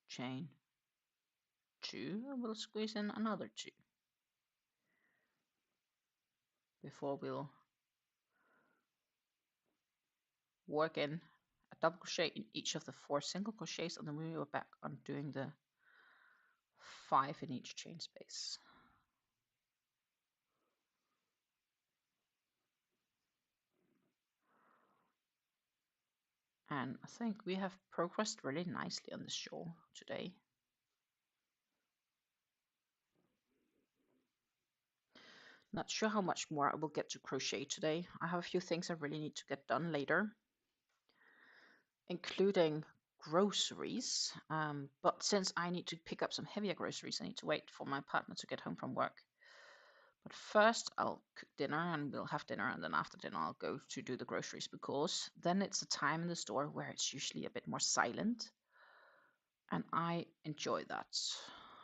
chain 2, and we'll squeeze in another 2 before we'll work in a double crochet in each of the 4 single crochets, and then we are back on doing the 5 in each chain space. And I think we have progressed really nicely on this shawl today. Not sure how much more I will get to crochet today. I have a few things I really need to get done later, including groceries. But since I need to pick up some heavier groceries, I need to wait for my partner to get home from work. But first I'll cook dinner and we'll have dinner, and then after dinner I'll go to do the groceries, because then it's a time in the store where it's usually a bit more silent. And I enjoy that.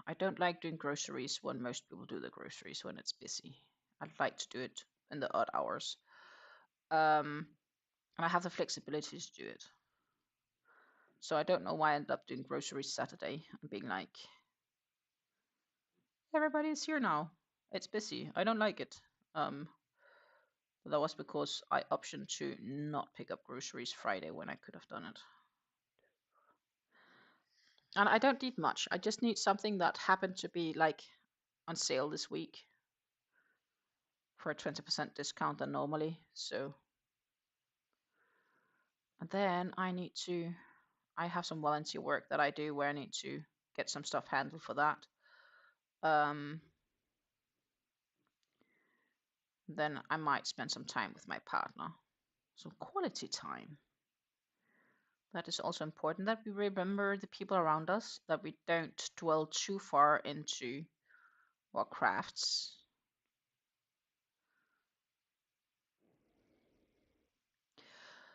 I don't like doing groceries when most people do the groceries when it's busy. I'd like to do it in the odd hours. And I have the flexibility to do it. So I don't know why I ended up doing groceries Saturday and being like, everybody's here now. It's busy. I don't like it. But that was because I optioned to not pick up groceries Friday when I could have done it. And I don't need much. I just need something that happened to be like on sale this week for a 20% discount than normally. So, and then I have some volunteer work that I do where I need to get some stuff handled for that. Um, then I might spend some time with my partner. Some quality time. That is also important that we remember the people around us, that we don't dwell too far into our crafts.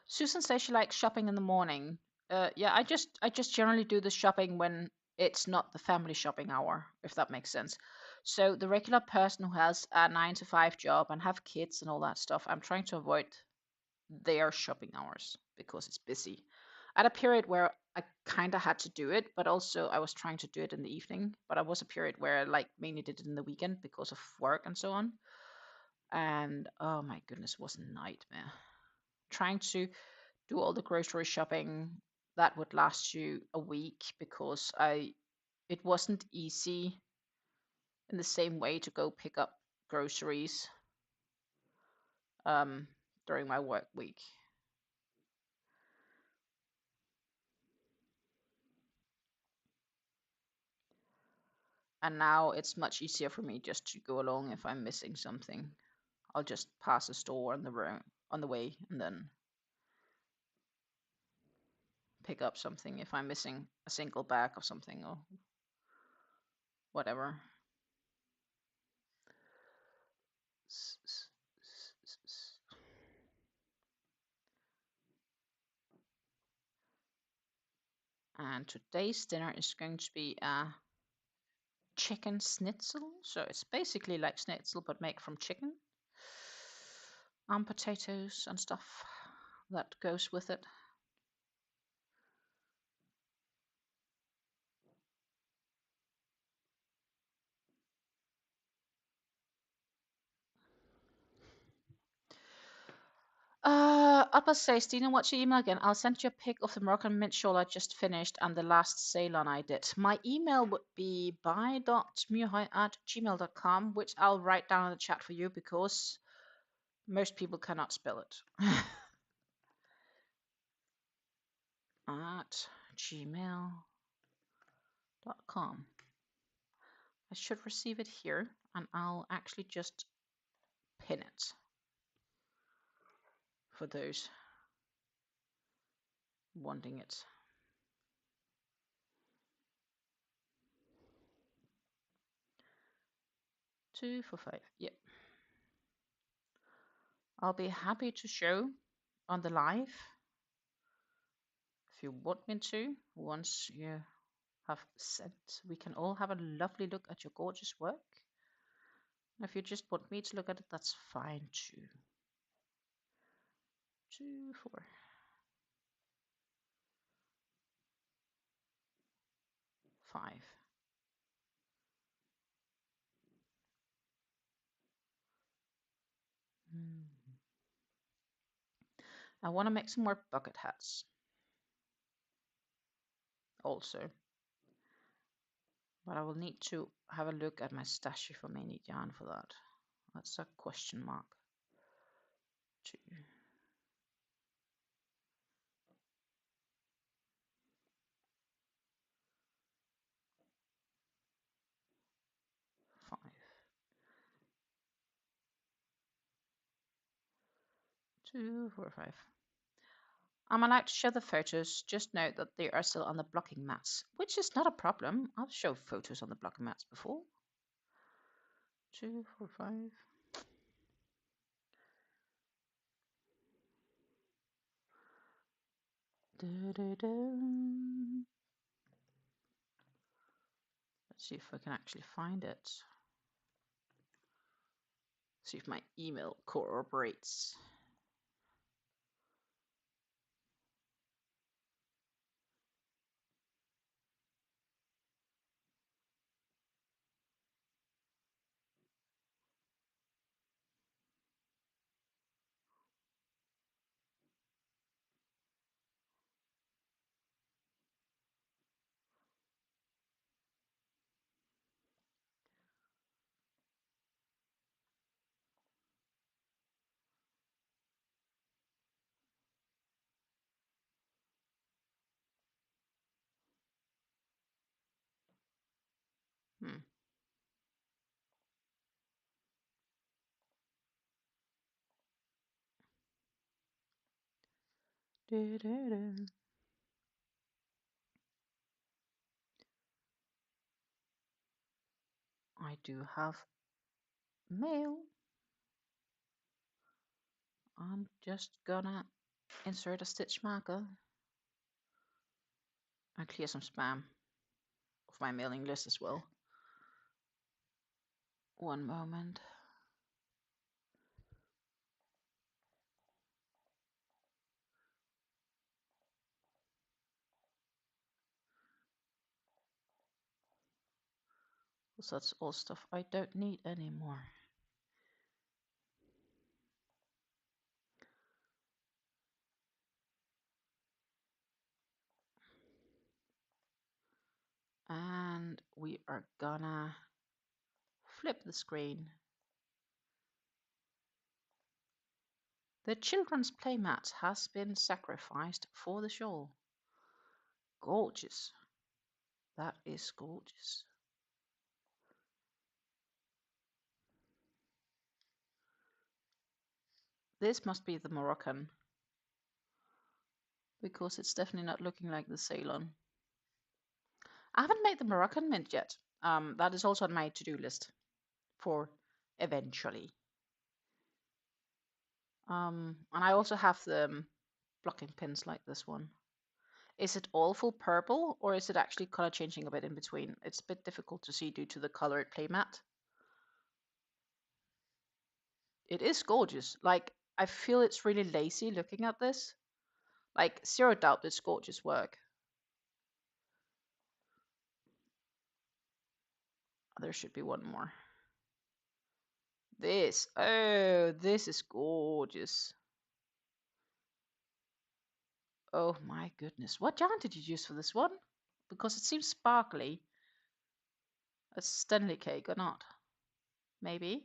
Susan says she likes shopping in the morning. Yeah, I just generally do the shopping when it's not the family shopping hour, if that makes sense. So the regular person who has a 9 to 5 job and have kids and all that stuff, I'm trying to avoid their shopping hours because it's busy. At a period where I kind of had to do it, but also I was trying to do it in the evening. But I was a period where I like mainly did it in the weekend because of work and so on. And oh my goodness, it was a nightmare. Trying to do all the grocery shopping that would last you a week because it wasn't easy in the same way to go pick up groceries um, during my work week. And now it's much easier for me just to go along if I'm missing something. I'll just pass a store on the way and then pick up something if I'm missing a single bag of something or whatever. And today's dinner is going to be a chicken schnitzel. So it's basically like schnitzel but made from chicken. And potatoes and stuff that goes with it. Upper says, Dina, what's your email again? I'll send you a pic of the Moroccan mint shawl I just finished and the last Ceylon I did. My email would be by.muhay@gmail.com, which I'll write down in the chat for you because most people cannot spell it. At gmail.com. I should receive it here and I'll actually just pin it for those wanting it. 245. Yep. I'll be happy to show on the live if you want me to. Once you have sent, we can all have a lovely look at your gorgeous work. If you just want me to look at it, that's fine too. 2, 4. Five. I want to make some more bucket hats also. But I will need to have a look at my stash if I may need yarn for that. That's a question mark. 2, 5. 2, 4, 5. I'm allowed to show the photos. Just note that they are still on the blocking mats, which is not a problem. I've shown photos on the blocking mats before. 2, 4, 5. Let's see if I can actually find it. See if my email corroborates. Hmm. I do have mail. I'm just gonna insert a stitch marker and clear some spam of my mailing list as well. One moment. So that's all stuff I don't need anymore. And we are gonna flip the screen. The children's playmat has been sacrificed for the shawl. Gorgeous. That is gorgeous. This must be the Moroccan, because it's definitely not looking like the Ceylon. I haven't made the Moroccan mint yet. That is also on my to-do list for eventually. And I also have the blocking pins like this one. Is it all full purple, or is it actually color changing a bit in between? It's a bit difficult to see due to the colored playmat. It is gorgeous. Like, I feel it's really lazy looking at this. Like, zero doubt it's gorgeous work. There should be one more. This, oh, this is gorgeous. Oh my goodness. What yarn did you use for this one? Because it seems sparkly. A Stanley cake or not? Maybe.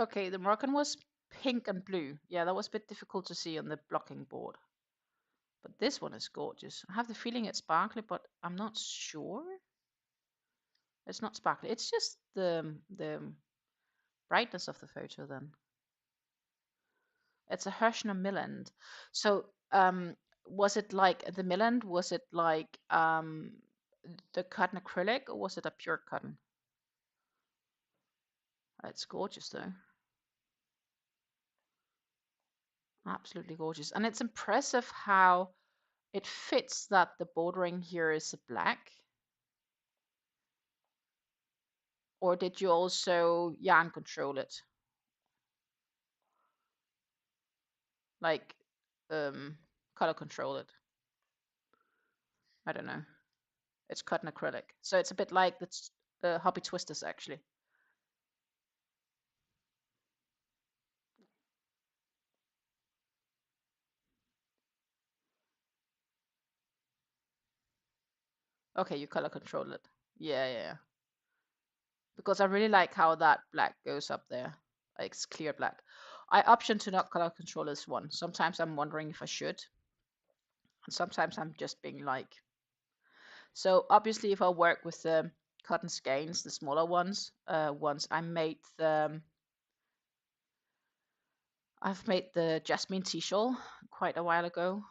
Okay, the Moroccan was pink and blue. Yeah, that was a bit difficult to see on the blocking board. But this one is gorgeous. I have the feeling it's sparkly, but I'm not sure. It's not sparkly. It's just the brightness of the photo then. It's a Hirschner Milland. So was it like the Milland? Was it like the cotton acrylic, or was it a pure cotton? It's gorgeous though. Absolutely gorgeous. And it's impressive how it fits that the bordering here is black. Or did you also yarn control it? Like color control it? I don't know. It's cotton acrylic. So it's a bit like the Hobby Twisters actually. Okay, you color control it. Yeah, yeah, yeah. Because I really like how that black goes up there. Like it's clear black. I option to not color control this one. Sometimes I'm wondering if I should. And sometimes I'm just being like. So obviously if I work with the cotton skeins, the smaller ones, once I made I've made the Jasmine Tea Shawl quite a while ago.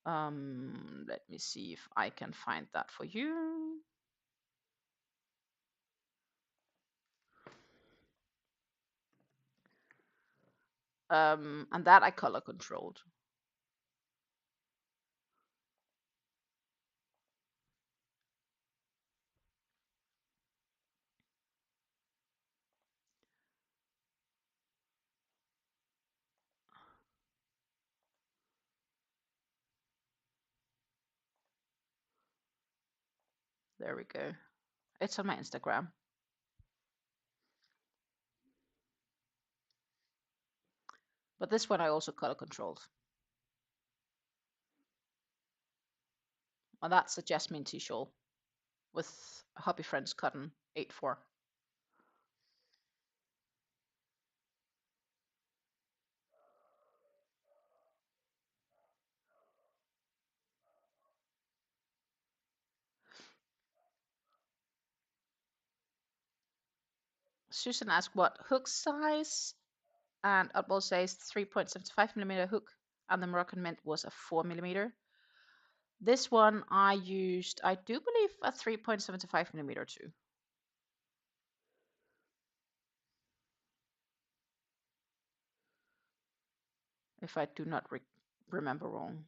Let me see if I can find that for you. And that I color controlled. There we go. It's on my Instagram. But this one I also color controlled. And that's a Jasmine Tea Shawl with Hobby Friends cotton 8/4. Susan asked what hook size, and Utball says 3.75mm hook, and the Moroccan Mint was a 4mm. This one I used, I do believe, a 3.75mm too, if I do not remember wrong.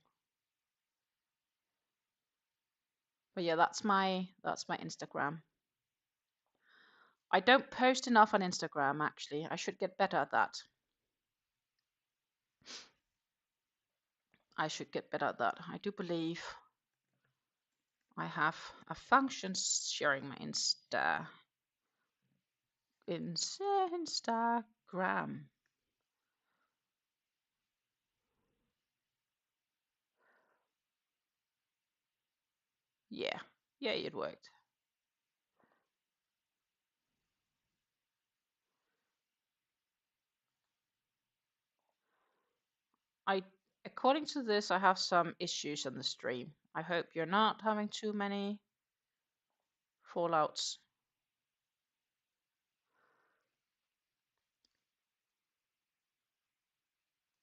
But yeah, that's my Instagram. I don't post enough on Instagram, actually. I should get better at that. I should get better at that. I do believe I have a function sharing my Instagram. Yeah, it worked. According to this, I have some issues on the stream. I hope you're not having too many fallouts.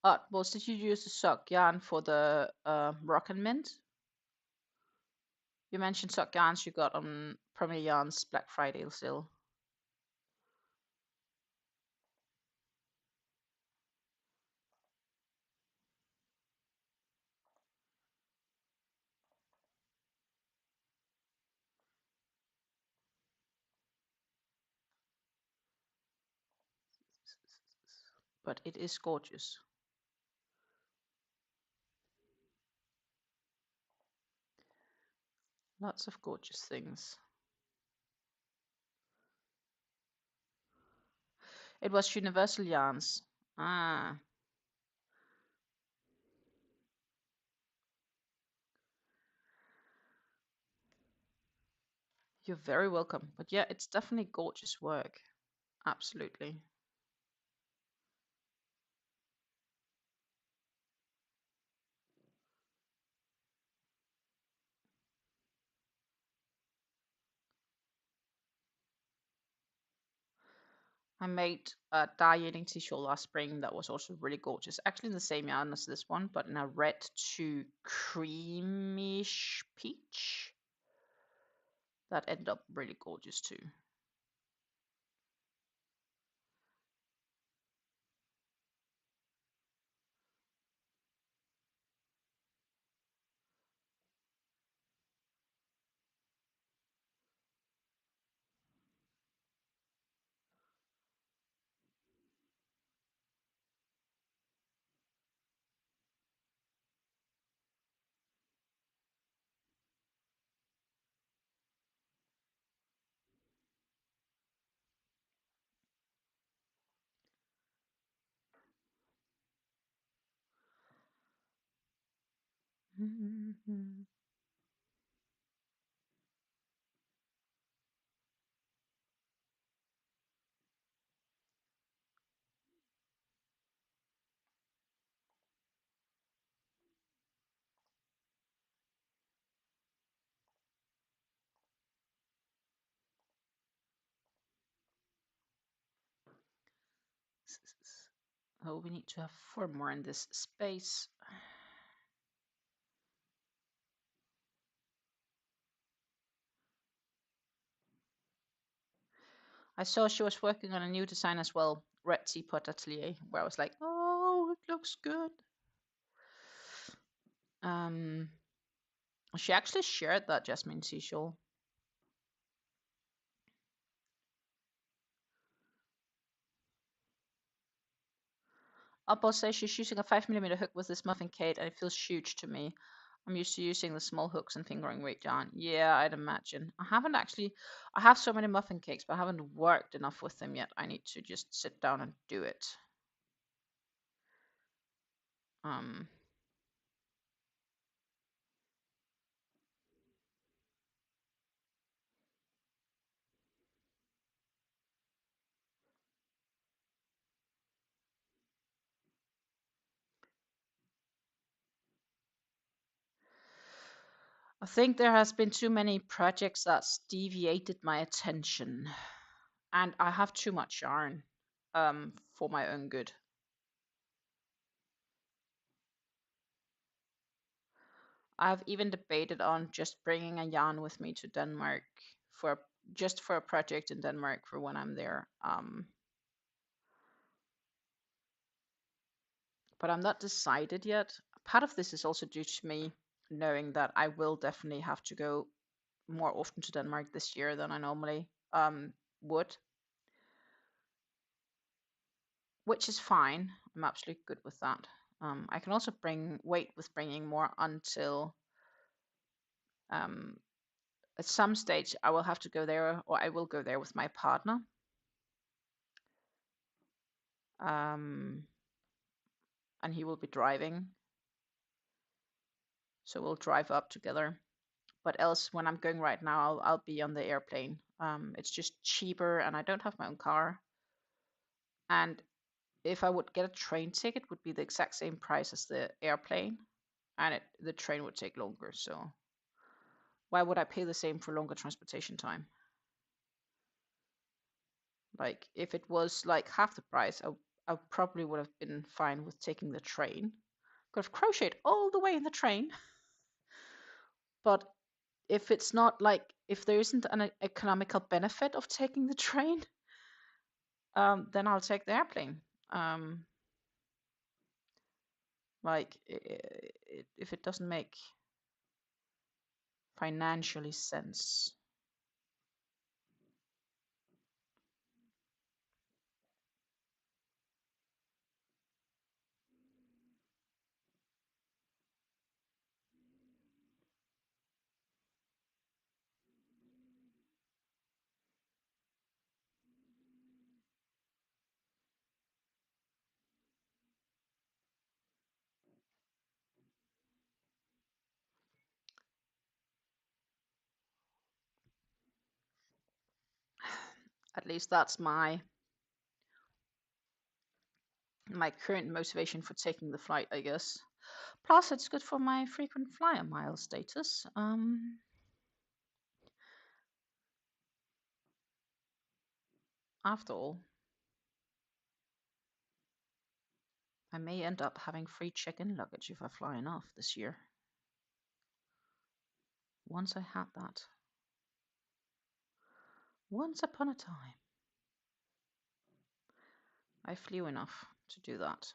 Boss, did you use the sock yarn for the Moroccan Mint? You mentioned sock yarns you got on Premier Yarn's Black Friday sale. But it is gorgeous. Lots of gorgeous things. It was Universal Yarns. Ah. You're very welcome. But yeah, it's definitely gorgeous work. Absolutely. I made a dye-eating tea shawl last spring that was also really gorgeous. Actually in the same yarn as this one, but in a red to creamish peach. That ended up really gorgeous too. Oh, we need to have 4 more in this space. I saw she was working on a new design as well, Red Teapot Atelier, where I was like, oh, it looks good. She actually shared that Jasmine Tea Shawl. Uppo says she's using a 5mm hook with this muffin cake and it feels huge to me. I'm used to using the small hooks and fingering weight yarn. Yeah, I'd imagine. I have so many muffin cakes, but I haven't worked enough with them yet. I need to just sit down and do it. I think there has been too many projects that's deviated my attention. and I have too much yarn for my own good. I've even debated on just bringing a yarn with me to Denmark for just for a project in Denmark for when I'm there. But I'm not decided yet. Part of this is also due to me knowing that I will definitely have to go more often to Denmark this year than I normally would, which is fine. I'm absolutely good with that. I can also wait with bringing more until at some stage I will have to go there, or I will go there with my partner. And he will be driving, so we'll drive up together. But else, when I'm going right now, I'll be on the airplane. It's just cheaper, and I don't have my own car. And if I would get a train ticket, it would be the exact same price as the airplane, and the train would take longer. So why would I pay the same for longer transportation time? Like if it was like half the price, I probably would have been fine with taking the train. Could have crocheted all the way in the train. But if it's not like if there isn't an economical benefit of taking the train, then I'll take the airplane. Like if it doesn't make financially sense. At least that's my current motivation for taking the flight, I guess. Plus, it's good for my frequent flyer mile status. After all, I may end up having free check-in luggage if I fly enough this year. Once I had that. Once upon a time, I flew enough to do that.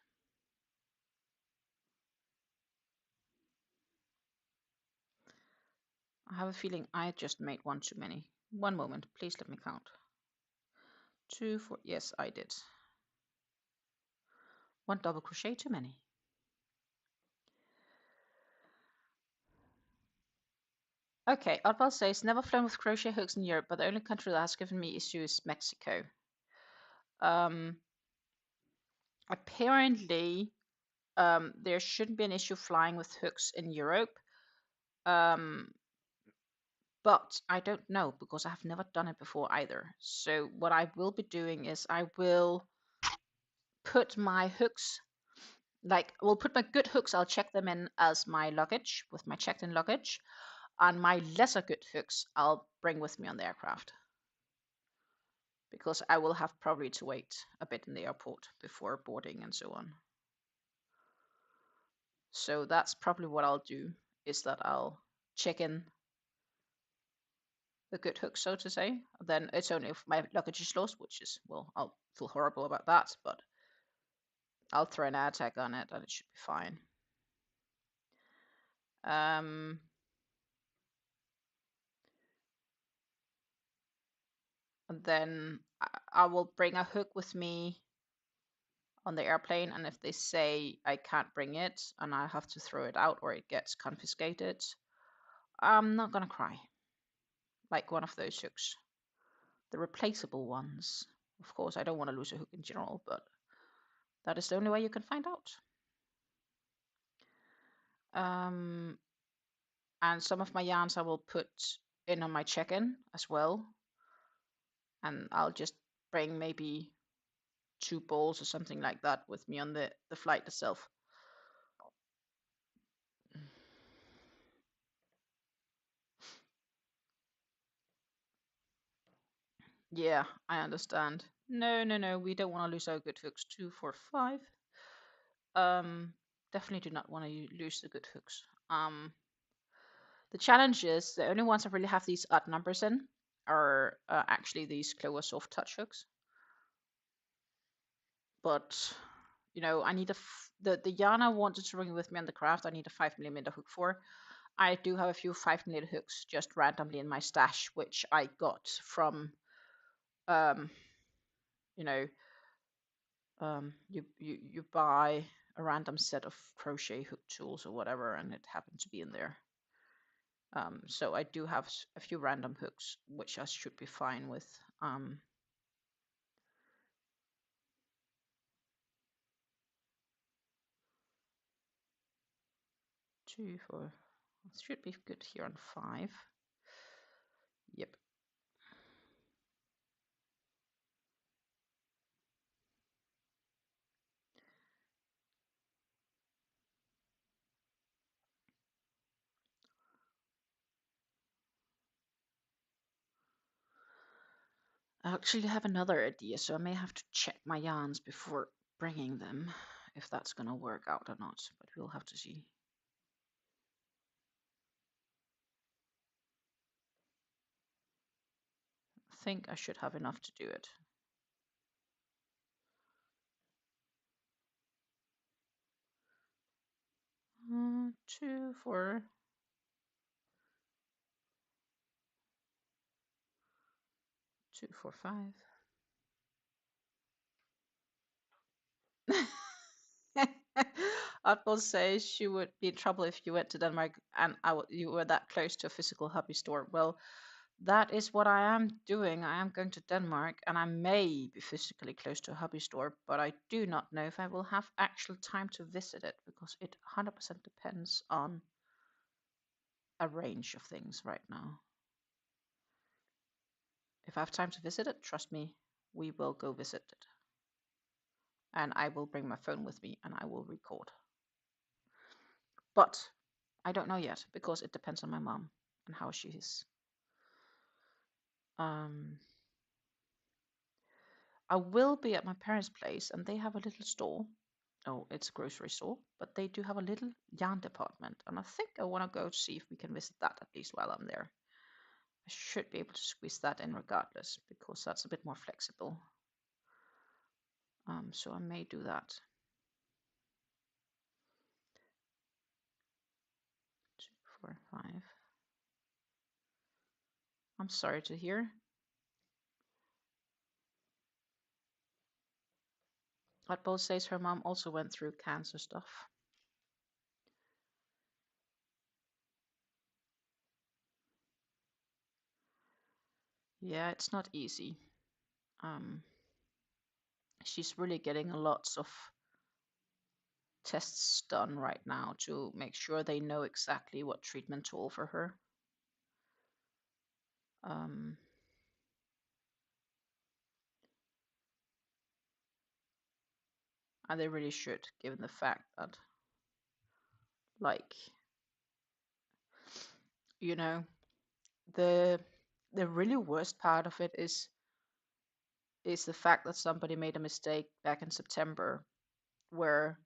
I have a feeling I just made one too many. One moment, please let me count. 2, 4, yes, I did. One double crochet too many. Okay, Oddball says, never flown with crochet hooks in Europe, but the only country that has given me issue is Mexico. Apparently, there shouldn't be an issue flying with hooks in Europe. But I don't know because I have never done it before either. So what I will be doing is I will put my hooks, we'll put my good hooks, I'll check them in as my luggage with my checked in luggage, and my lesser good hooks I'll bring with me on the aircraft. Because I will have probably to wait a bit in the airport before boarding and so on. So that's probably what I'll do, is that I'll check in the good hook, so to say. Then it's only if my luggage is lost, which is, well, I'll feel horrible about that, but I'll throw an air tag on it and it should be fine. And then I will bring a hook with me on the airplane, and if they say I can't bring it and I have to throw it out or it gets confiscated, I'm not gonna cry. Like one of those hooks. The replaceable ones. Of course, I don't want to lose a hook in general, but that is the only way you can find out. And some of my yarns I will put in on my check-in as well. And I'll just bring maybe 2 balls or something like that with me on the flight itself. Yeah, I understand. No, no, no, we don't want to lose our good hooks. 2, 4, 5. Definitely do not want to lose the good hooks. The challenge is the only ones that really have these odd numbers in are actually these Clover Soft Touch hooks. But I need the yarn I wanted to bring with me on the craft. I need a 5mm hook for. I do have a few 5mm hooks just randomly in my stash, which I got from um, you know you buy a random set of crochet hook tools or whatever, and it happened to be in there. So I do have a few random hooks, which I should be fine with. 2, 4, should be good here on 5. Yep. I actually have another idea, so I may have to check my yarns before bringing them, if that's gonna work out or not, but we'll have to see. I think I should have enough to do it. Two, 4, 2, 4, 5. I'd say she would be in trouble if you went to Denmark and you were that close to a physical hobby store. Well, that is what I am doing. I am going to Denmark and I may be physically close to a hobby store, but I do not know if I will have actual time to visit it because it 100% depends on a range of things right now. If I have time to visit it, trust me, we will go visit it. And I will bring my phone with me and I will record. But I don't know yet because it depends on my mom and how she is. I will be at my parents' place and they have a little store. Oh, it's a grocery store, but they do have a little yarn department. And I think I want to go to see if we can visit that at least while I'm there. I should be able to squeeze that in regardless because that's a bit more flexible. So I may do that. 2, 4, 5. I'm sorry to hear. But both says her mom also went through cancer stuff. Yeah, it's not easy. She's really getting lots of tests done right now to make sure they know exactly what treatment to offer her. And they really should, given the fact that, like, the really worst part of it is the fact that somebody made a mistake back in September where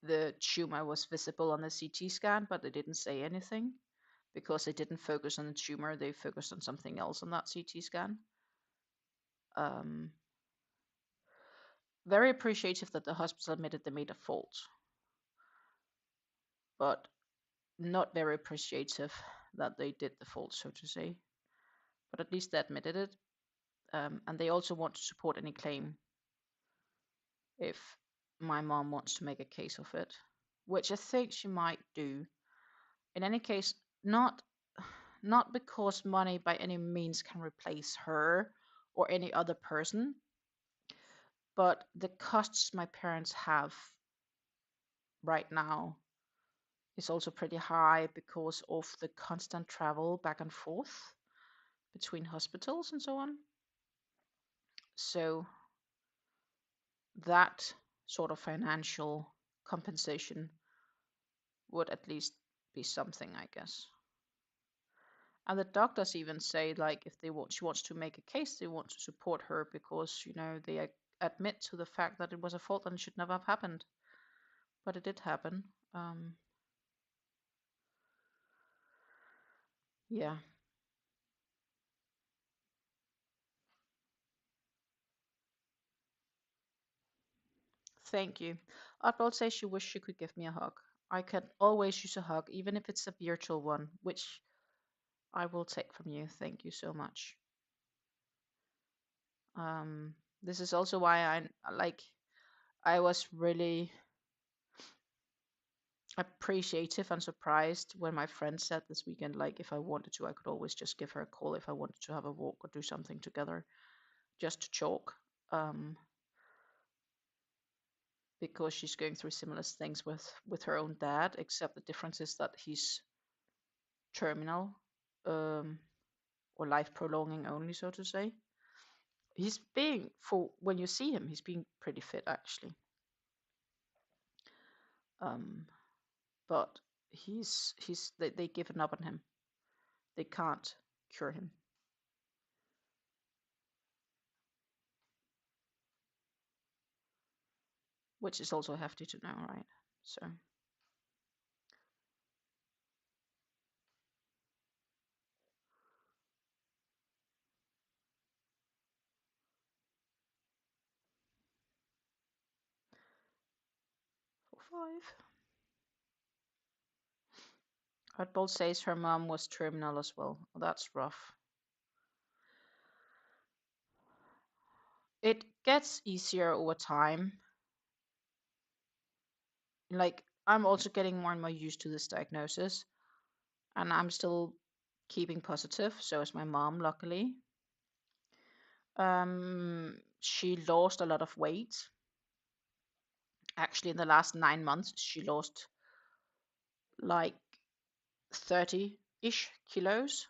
the tumor was visible on the CT scan, but they didn't say anything because they didn't focus on the tumor, they focused on something else on that CT scan. Very appreciative that the hospital admitted they made a fault, but not very appreciative that they did the fault, so to say. But at least they admitted it, and they also want to support any claim if my mom wants to make a case of it, which I think she might do. In any case, not because money by any means can replace her or any other person, but the costs my parents have right now is also pretty high because of the constant travel back and forth between hospitals and so on. So that sort of financial compensation would at least be something, I guess. And the doctors even say, like, if she wants to make a case, they want to support her because, they admit to the fact that it was a fault and it should never have happened. But it did happen. Yeah. Thank you. Adbald says she wished she could give me a hug. I can always use a hug, even if it's a virtual one, which I will take from you. Thank you so much. This is also why I was really appreciative and surprised when my friend said this weekend, like, if I wanted to, I could always just give her a call if I wanted to have a walk or do something together, just to talk. Because she's going through similar things with her own dad, except the difference is that he's terminal, or life prolonging only, so to say. He's being, for when you see him, he's being pretty fit actually. But they've given up on him. They can't cure him. Which is also hefty to know, right? So 4, 5. Hardball says her mom was terminal as well. Well, that's rough. It gets easier over time. Like, I'm also getting more and more used to this diagnosis, and I'm still keeping positive. So is my mom, luckily. She lost a lot of weight. Actually, in the last 9 months, she lost like 30-ish kilos,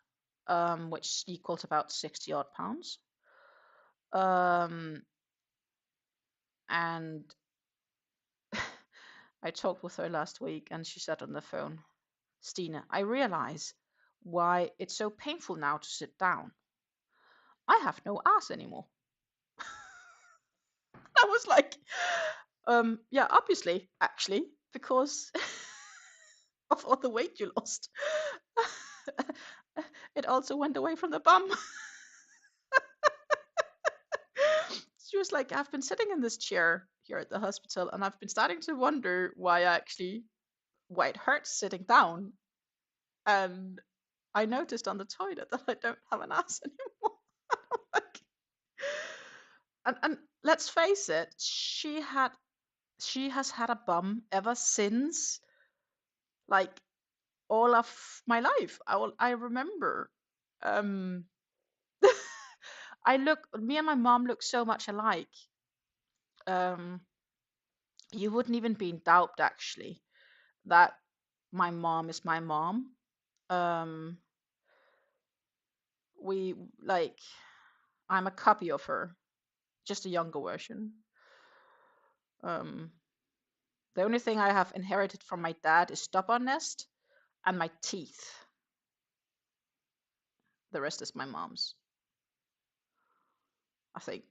which equals about 60 odd pounds. And I talked with her last week, and she said on the phone, Stina, I realize why it's so painful now to sit down. I have no ass anymore. I was like, yeah, obviously, actually, because of all the weight you lost. It also went away from the bum. She was like, I've been sitting in this chair here at the hospital, and I've been starting to wonder why it hurts sitting down. And I noticed on the toilet that I don't have an ass anymore. Like, and let's face it, she has had a bum ever since, like, all of my life. I remember. Me and my mom look so much alike. You wouldn't even be in doubt actually that my mom is my mom. We like I'm a copy of her, just a younger version. The only thing I have inherited from my dad is stubbornness and my teeth. The rest is my mom's, I think.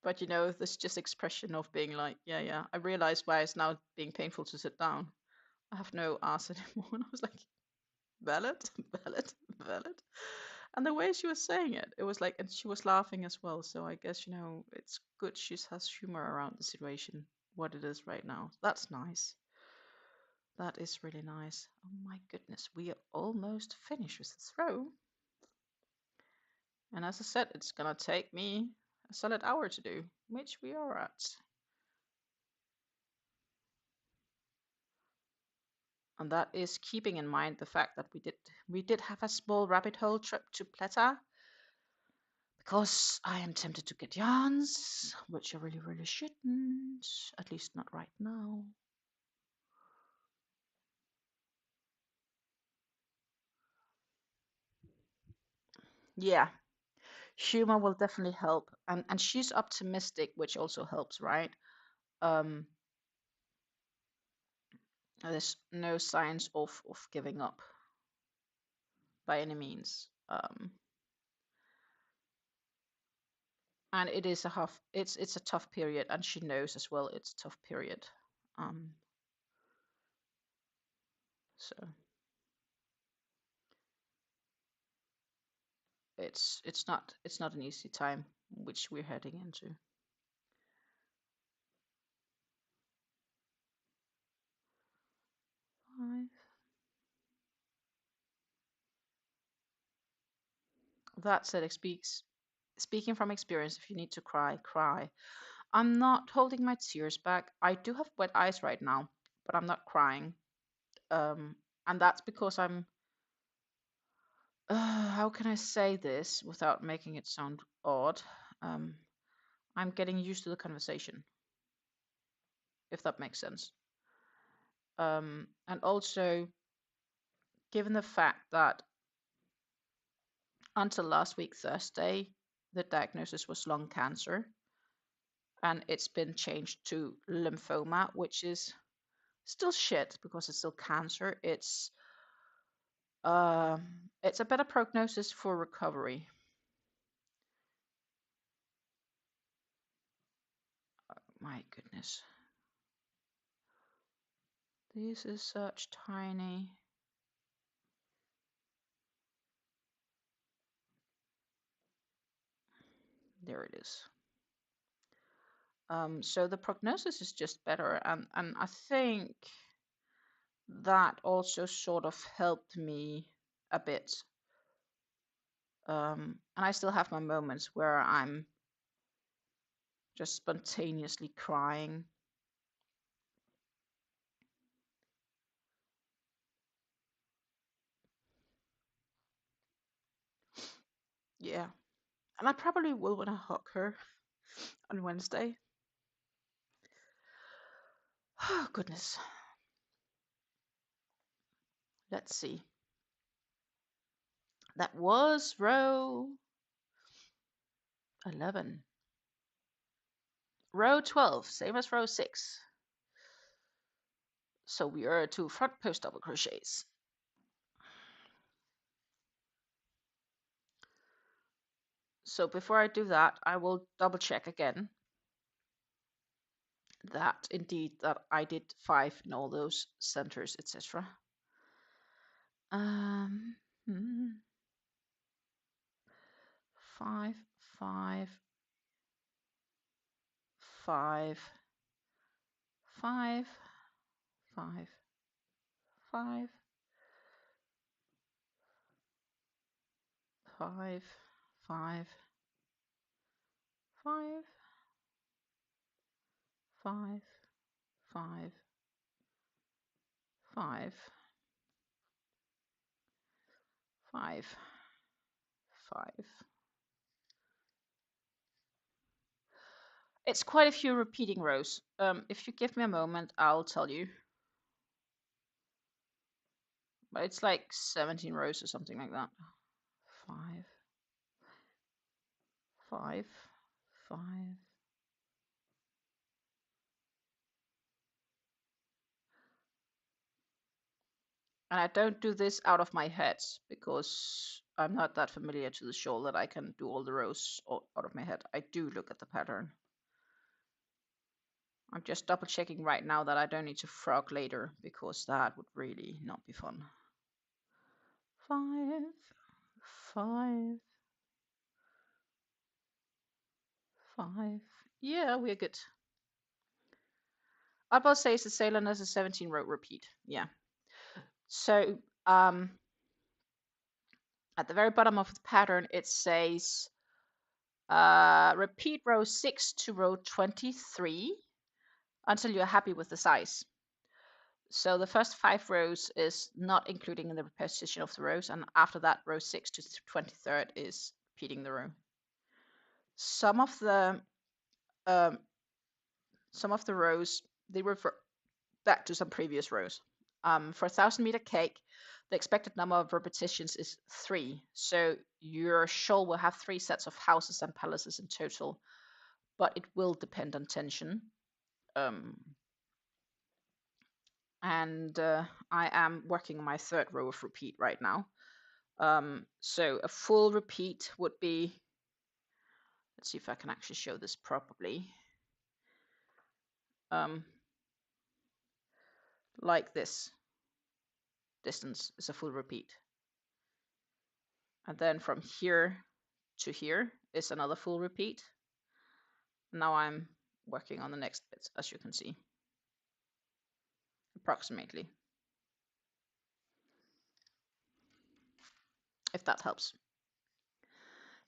But this just expression of being like, yeah, I realize why it's now being painful to sit down. I have no ass anymore. And I was like, valid, valid, valid. And the way she was saying it, it was like, and she was laughing as well. So I guess, it's good she has humor around the situation, what it is right now. That's nice. That is really nice. Oh my goodness, we are almost finished with this row. And as I said, it's gonna take me a solid hour to do, which we are at. And that is keeping in mind the fact that we did have a small rabbit hole trip to Pleta, because I am tempted to get yarns, which I really, really shouldn't, at least not right now. Yeah, humor will definitely help, and she's optimistic, which also helps, right? There's no signs of giving up by any means. And it is it's a tough period, and she knows as well it's a tough period. So it's not an easy time which we're heading into. That said, speaking from experience, if you need to cry, cry. I'm not holding my tears back. I do have wet eyes right now, but I'm not crying. And that's because I'm. How can I say this without making it sound odd? I'm getting used to the conversation, if that makes sense. And also, given the fact that until last week, Thursday, the diagnosis was lung cancer, and it's been changed to lymphoma, which is still shit because it's still cancer. It's a better prognosis for recovery. My goodness. This is such tiny. There it is. So the prognosis is just better, and I think that also sort of helped me a bit. And I still have my moments where I'm just spontaneously crying. Yeah. And I probably will when I hug her on Wednesday. Oh, goodness. Let's see. That was row 11. Row 12, same as row 6. So we are to front post double crochets. So before I do that, I will double check again that indeed that I did 5 in all those centers, etc. 5, 5, 5, 5, 5, 5, 5, 5, 5, 5, 5, 5, 5, 5. It's quite a few repeating rows. If you give me a moment, I'll tell you. But it's like 17 rows or something like that. 5, 5, 5. And I don't do this out of my head because I'm not that familiar to the shawl that I can do all the rows out of my head. I do look at the pattern. I'm just double checking right now that I don't need to frog later because that would really not be fun. 5, 5, 5. Yeah, we're good. I'll say it's the Ceylon as a 17 row repeat. Yeah. So at the very bottom of the pattern, it says repeat row 6 to row 23 until you're happy with the size. So the first 5 rows is not including the repetition of the rows, and after that, row 6 to 23rd is repeating the row. Some of the rows, they refer back to some previous rows. For a 1,000-meter cake, the expected number of repetitions is 3. So your shawl will have 3 sets of houses and palaces in total, but it will depend on tension. and I am working on my third row of repeat right now. So a full repeat would be, let's see if I can actually show this properly. Like this distance is a full repeat. And then from here to here is another full repeat. Now I'm working on the next bit, as you can see, approximately, if that helps.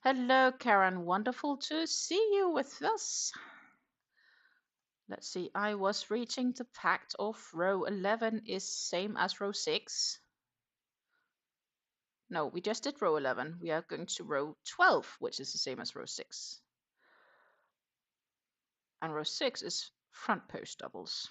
Hello, Karen. Wonderful to see you with us. Let's see. I was reaching the fact of row 11 is same as row 6. No, we just did row 11. We are going to row 12, which is the same as row 6. And row 6 is front post doubles.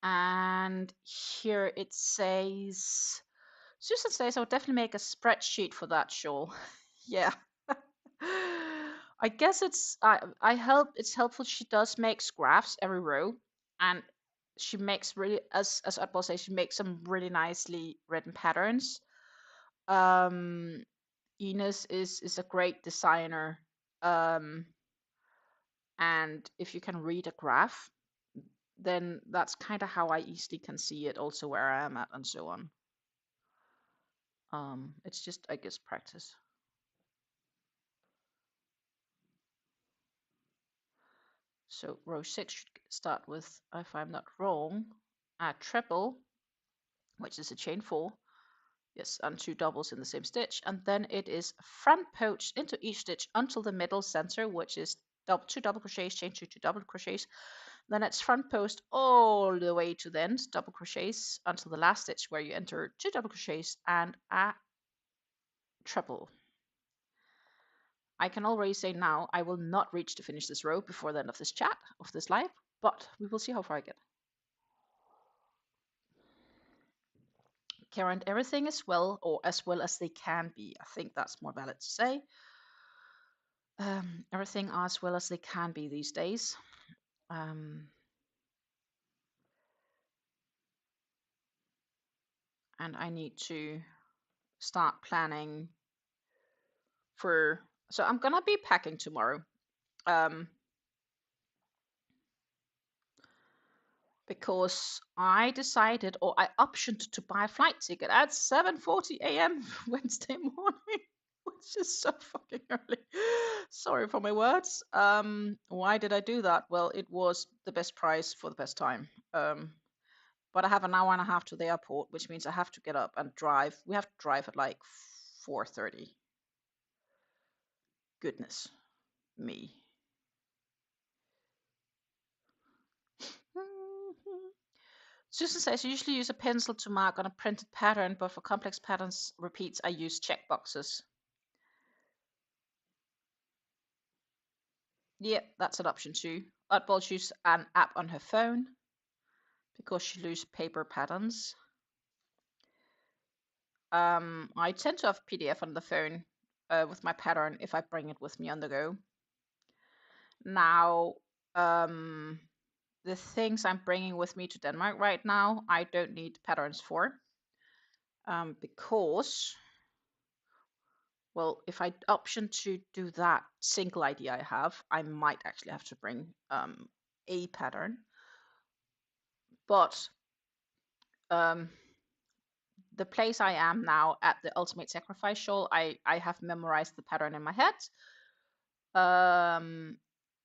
And here it says, Susan says, I'll definitely make a spreadsheet for that shawl. Yeah. I guess it's it's helpful. She does make graphs every row, and she makes really, as Utball says, she makes some really nicely written patterns. Ines is a great designer, and if you can read a graph, then that's kind of how I easily can see it, also where I am at and so on. It's just, I guess, practice. So row 6 should start with, if I'm not wrong, a treble, which is a chain 4. Yes, and 2 doubles in the same stitch. And then it is front post into each stitch until the middle center, which is 2 double crochets, chain 2 double crochets. Then it's front post all the way to the end, double crochets until the last stitch where you enter 2 double crochets and a treble. I can already say now I will not reach to finish this row before the end of this chat, of this live, but we will see how far I get. Karen, everything is well, or as well as they can be. I think that's more valid to say. Everything as well as they can be these days. And I need to start planning for, so I'm gonna be packing tomorrow. Because I decided, or I optioned to buy a flight ticket at 7:40 a.m. Wednesday morning, which is so fucking early. Sorry for my words. Why did I do that? Well, it was the best price for the best time. But I have an hour and a half to the airport, which means I have to get up and drive. We have to drive at like 4:30. Goodness me. Susan says, I usually use a pencil to mark on a printed pattern, but for complex patterns repeats, I use checkboxes. Yep, that's an option too. Oddball uses an app on her phone because she loves paper patterns. I tend to have PDF on the phone with my pattern if I bring it with me on the go. Now, the things I'm bringing with me to Denmark right now, I don't need patterns for because, well, if I option to do that single idea I have, I might actually have to bring a pattern. But the place I am now at the Ultimate Sacrifice Shawl, I have memorized the pattern in my head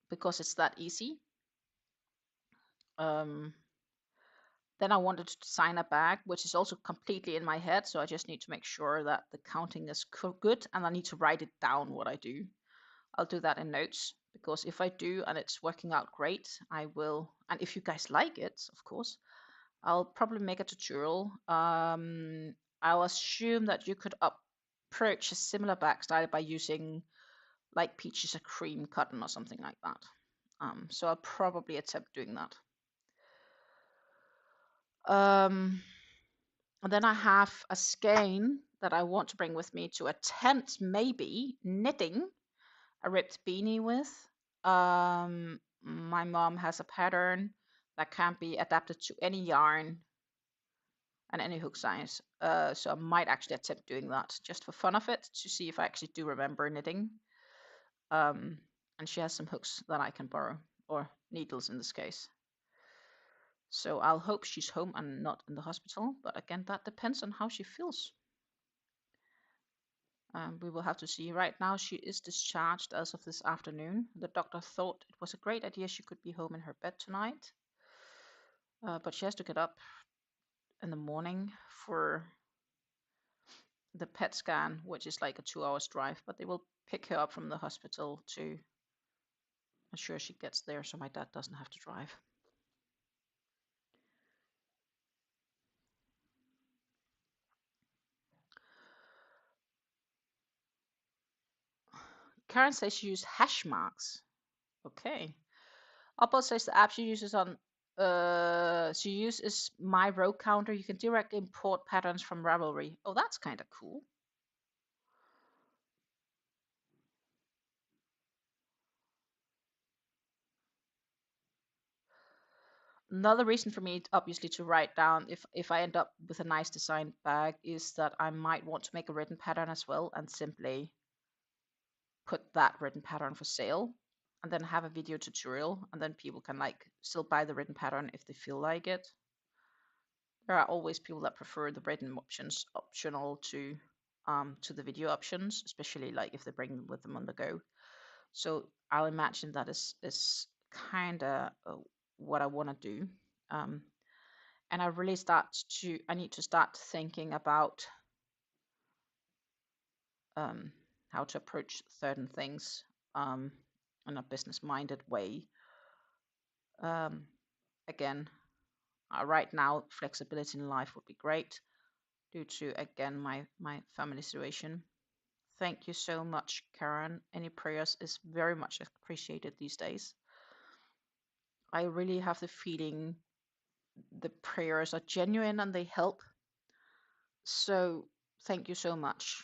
because it's that easy. Then I wanted to design a bag, which is also completely in my head, so I just need to make sure that the counting is good, and I need to write it down what I do. I'll do that in notes, because if I do and it's working out great, I will, and if you guys like it, of course, I'll probably make a tutorial. I'll assume that you could approach a similar bag style by using like peaches or cream cotton or something like that. So I'll probably attempt doing that. And then I have a skein that I want to bring with me to a tent, maybe knitting a ribbed beanie with. My mom has a pattern that can be adapted to any yarn and any hook size. So I might actually attempt doing that just for fun of it to see if I actually do remember knitting. And she has some hooks that I can borrow, or needles in this case. So I'll hope she's home and not in the hospital. But again, that depends on how she feels. We will have to see. Right now, she is discharged as of this afternoon. The doctor thought it was a great idea she could be home in her bed tonight. But she has to get up in the morning for the PET scan, which is like a 2 hours drive. But they will pick her up from the hospital to ensure she gets there so my dad doesn't have to drive. Karen says she used hash marks. Okay. Opal says the app she uses My Row Counter. You can directly import patterns from Ravelry. Oh, that's kind of cool. Another reason for me, obviously, to write down if I end up with a nice design bag is that I might want to make a written pattern as well and simply put that written pattern for sale and then have a video tutorial, and then people can like still buy the written pattern if they feel like it. There are always people that prefer the written options optional to the video options, especially like if they bring them with them on the go. So I'll imagine that is kind of what I want to do. And I need to start thinking about how to approach certain things in a business minded way. Again, right now, flexibility in life would be great due to, again, my family situation. Thank you so much, Karen. Any prayers is very much appreciated these days. I really have the feeling the prayers are genuine and they help. So thank you so much.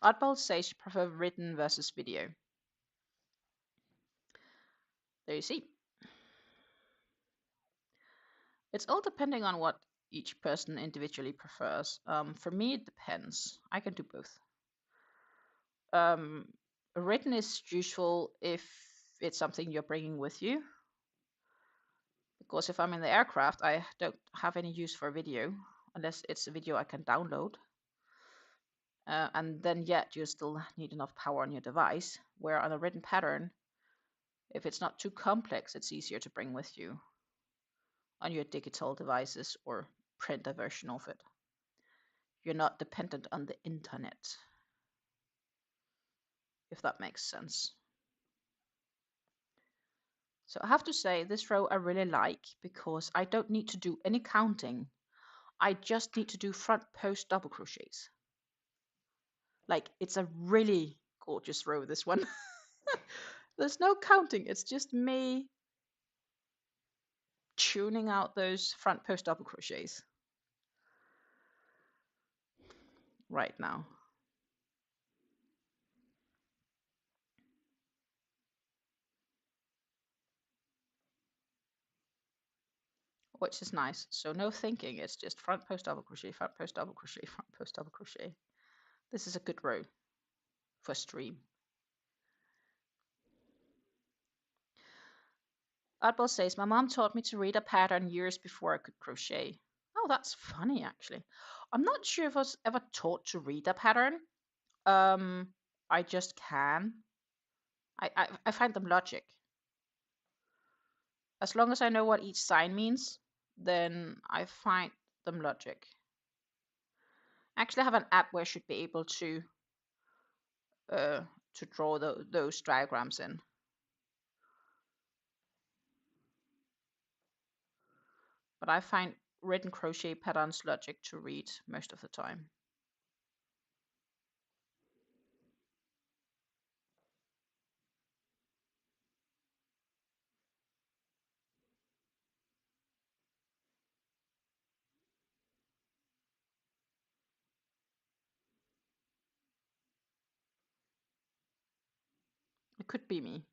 Oddball says you prefer written versus video. There you see. It's all depending on what each person individually prefers. For me, it depends. I can do both. Written is useful if it's something you're bringing with you. Because if I'm in the aircraft, I don't have any use for video unless it's a video I can download. And then yet you still need enough power on your device, where on a written pattern, if it's not too complex, it's easier to bring with you on your digital devices or print a version of it. You're not dependent on the internet, if that makes sense. So I have to say, this row I really like because I don't need to do any counting. I just need to do front post double crochets. Like, it's a really gorgeous row, this one. There's no counting. It's just me tuning out those front post double crochets right now. Which is nice. So no thinking. It's just front post double crochet, front post double crochet, front post double crochet. This is a good row for stream. Oddball says, my mom taught me to read a pattern years before I could crochet. Oh, that's funny, actually. I'm not sure if I was ever taught to read a pattern. I just can. I find them logic. As long as I know what each sign means, then I find them logic. I actually have an app where I should be able to draw those diagrams in. But I find written crochet patterns logic to read most of the time. Could be me.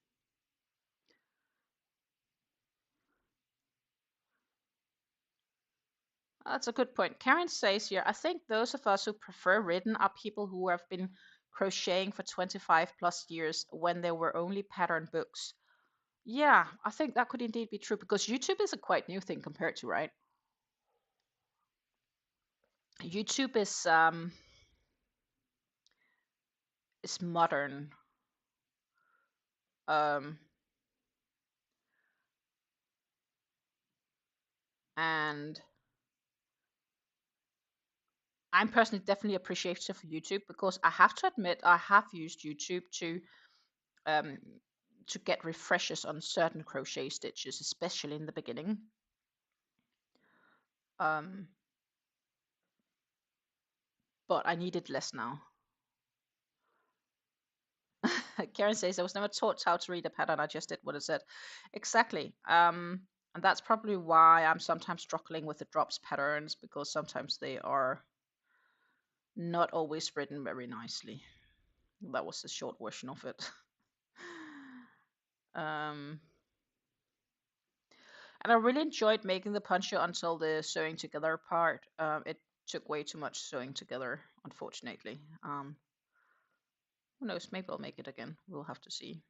That's a good point. Karen says here, I think those of us who prefer written are people who have been crocheting for 25 plus years when there were only pattern books. Yeah, I think that could indeed be true because YouTube is a quite new thing compared to, right? YouTube is modern. Um, and I'm personally definitely appreciative of YouTube because I have to admit I have used YouTube um, to get refreshers on certain crochet stitches, especially in the beginning. Um, but I need it less now. Karen says I was never taught how to read a pattern. I just did what it said. Exactly. And that's probably why I'm sometimes struggling with the drops patterns because sometimes they are not always written very nicely. That was the short version of it. um, and I really enjoyed making the puncher until the sewing together part. It took way too much sewing together, unfortunately. Who knows? Maybe I'll make it again. We'll have to see.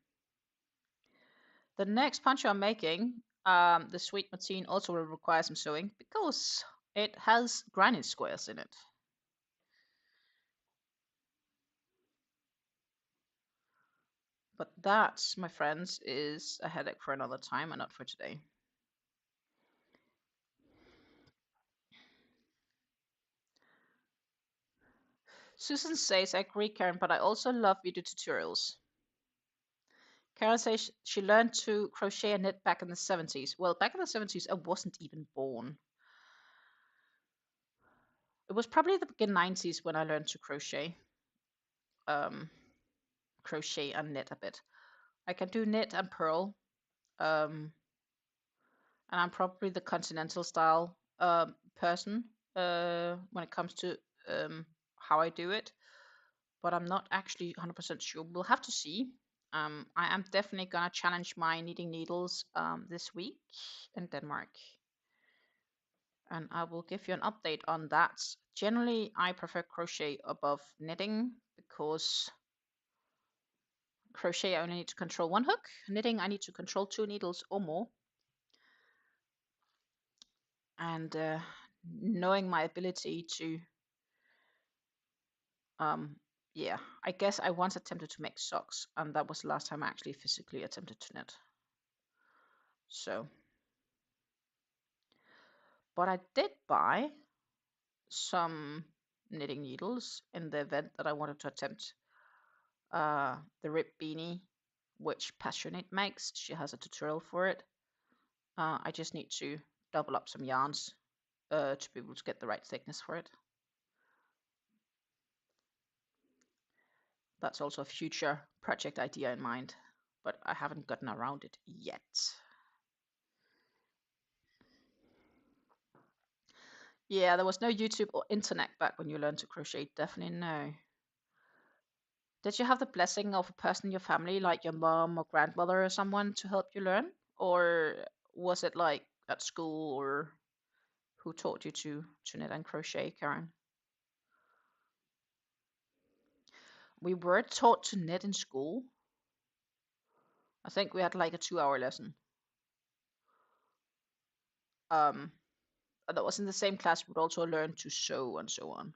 The next puncher I'm making, the Sweet Martine, also will require some sewing because it has granite squares in it. But that, my friends, is a headache for another time and not for today. Susan says, I agree, Karen, but I also love video tutorials. Karen says she learned to crochet and knit back in the 70s. Well, back in the 70s, I wasn't even born. It was probably the beginning 90s when I learned to crochet. Crochet and knit a bit. I can do knit and purl. And I'm probably the continental style person when it comes to how I do it. But I'm not actually 100% sure. We'll have to see. I am definitely gonna challenge my knitting needles this week in Denmark, and I will give you an update on that. Generally, I prefer crochet above knitting because crochet I only need to control one hook. Knitting I need to control 2 needles or more. And knowing my ability to yeah, I guess I once attempted to make socks, and that was the last time I actually physically attempted to knit. So, but I did buy some knitting needles in the event that I wanted to attempt the rib beanie, which Passionate makes. She has a tutorial for it. I just need to double up some yarns to be able to get the right thickness for it. That's also a future project idea in mind, but I haven't gotten around it yet. Yeah, there was no YouTube or internet back when you learned to crochet. Definitely no. Did you have the blessing of a person in your family, like your mom or grandmother or someone, to help you learn? Or was it like at school, or who taught you to knit and crochet, Karen? We were taught to knit in school. I think we had like a 2-hour lesson. Um, that was in the same class. We'd also learn to sew and so on.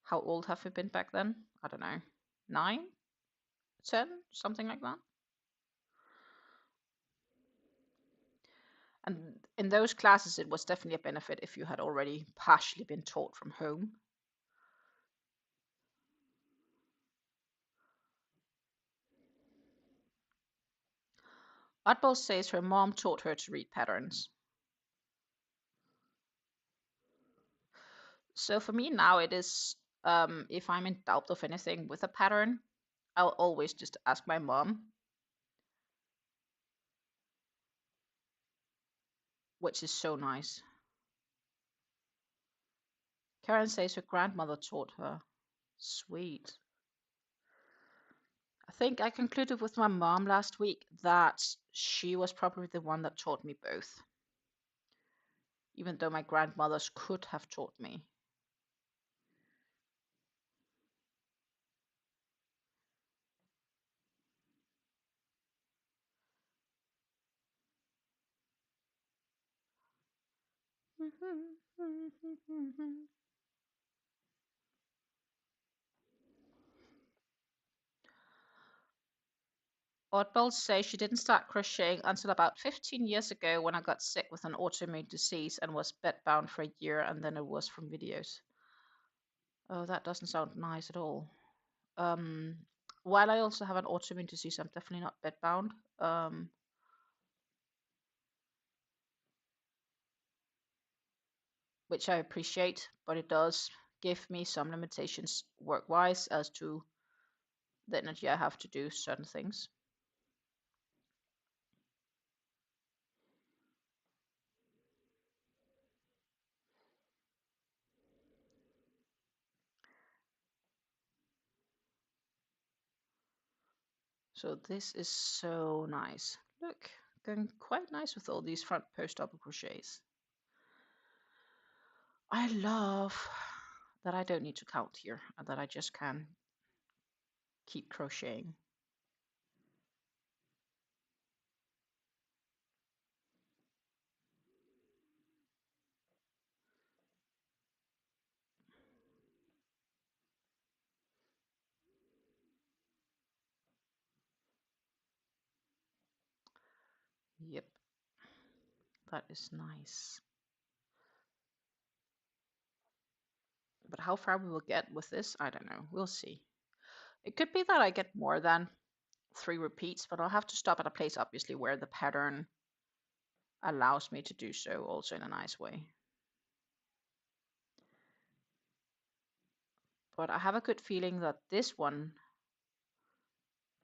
How old have we been back then? I don't know. 9, 10, something like that. And in those classes, it was definitely a benefit if you had already partially been taught from home. Oddball says her mom taught her to read patterns. So for me now, it is if I'm in doubt of anything with a pattern, I'll always just ask my mom, which is so nice. Karen says her grandmother taught her. Sweet. I think I concluded with my mom last week that she was probably the one that taught me both, even though my grandmothers could have taught me. Oddballs say she didn't start crocheting until about 15 years ago when I got sick with an autoimmune disease and was bedbound for a year, and then it was from videos. Oh, that doesn't sound nice at all. While I also have an autoimmune disease, I'm definitely not bedbound. Which I appreciate, but it does give me some limitations work-wise as to the energy I have to do certain things. So this is so nice. Look, going quite nice with all these front post double crochets. I love that I don't need to count here and that I just can keep crocheting. Yep, that is nice. But how far we will get with this, I don't know. We'll see. It could be that I get more than 3 repeats, but I'll have to stop at a place, obviously, where the pattern allows me to do so also in a nice way. But I have a good feeling that this one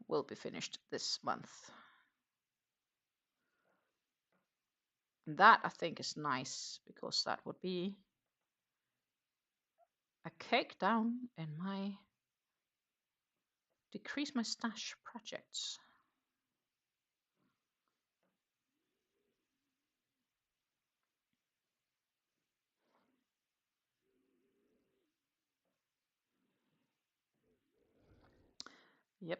will be finished this month. And that I think is nice because that would be a cake down in my decrease my stash projects. Yep.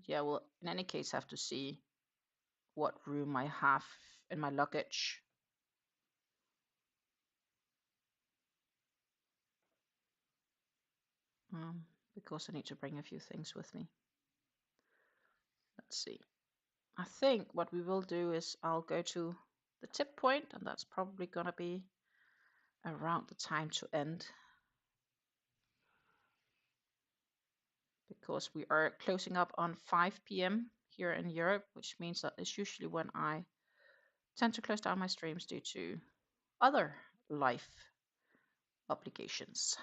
Yeah, well, in any case, I have to see what room I have in my luggage. Because I need to bring a few things with me. Let's see. I think what we will do is I'll go to the tip point, and that's probably going to be around the time to end. Because we are closing up on 5 p.m. here in Europe, which means that it's usually when I tend to close down my streams due to other life obligations,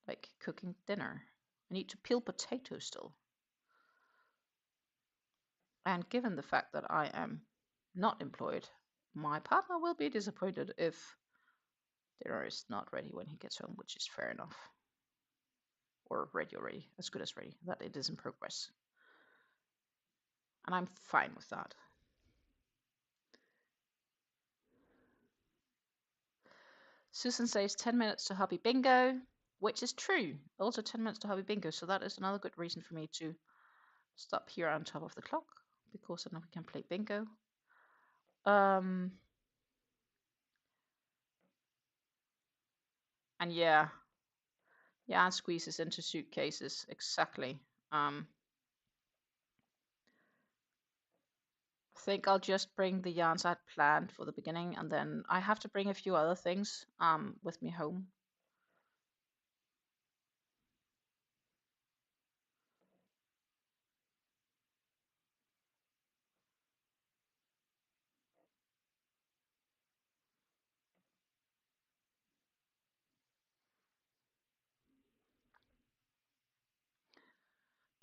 like cooking dinner. I need to peel potatoes still. And given the fact that I am not employed, my partner will be disappointed if dinner is not ready when he gets home, which is fair enough. Or ready already, as good as ready, that it is in progress. And I'm fine with that. Susan says 10 minutes to hobby bingo, which is true. Also 10 minutes to hobby bingo, so that is another good reason for me to stop here on top of the clock, because then we can play bingo. And yeah, yarn squeezes into suitcases, exactly. I think I'll just bring the yarns I had planned for the beginning, and then I have to bring a few other things with me home.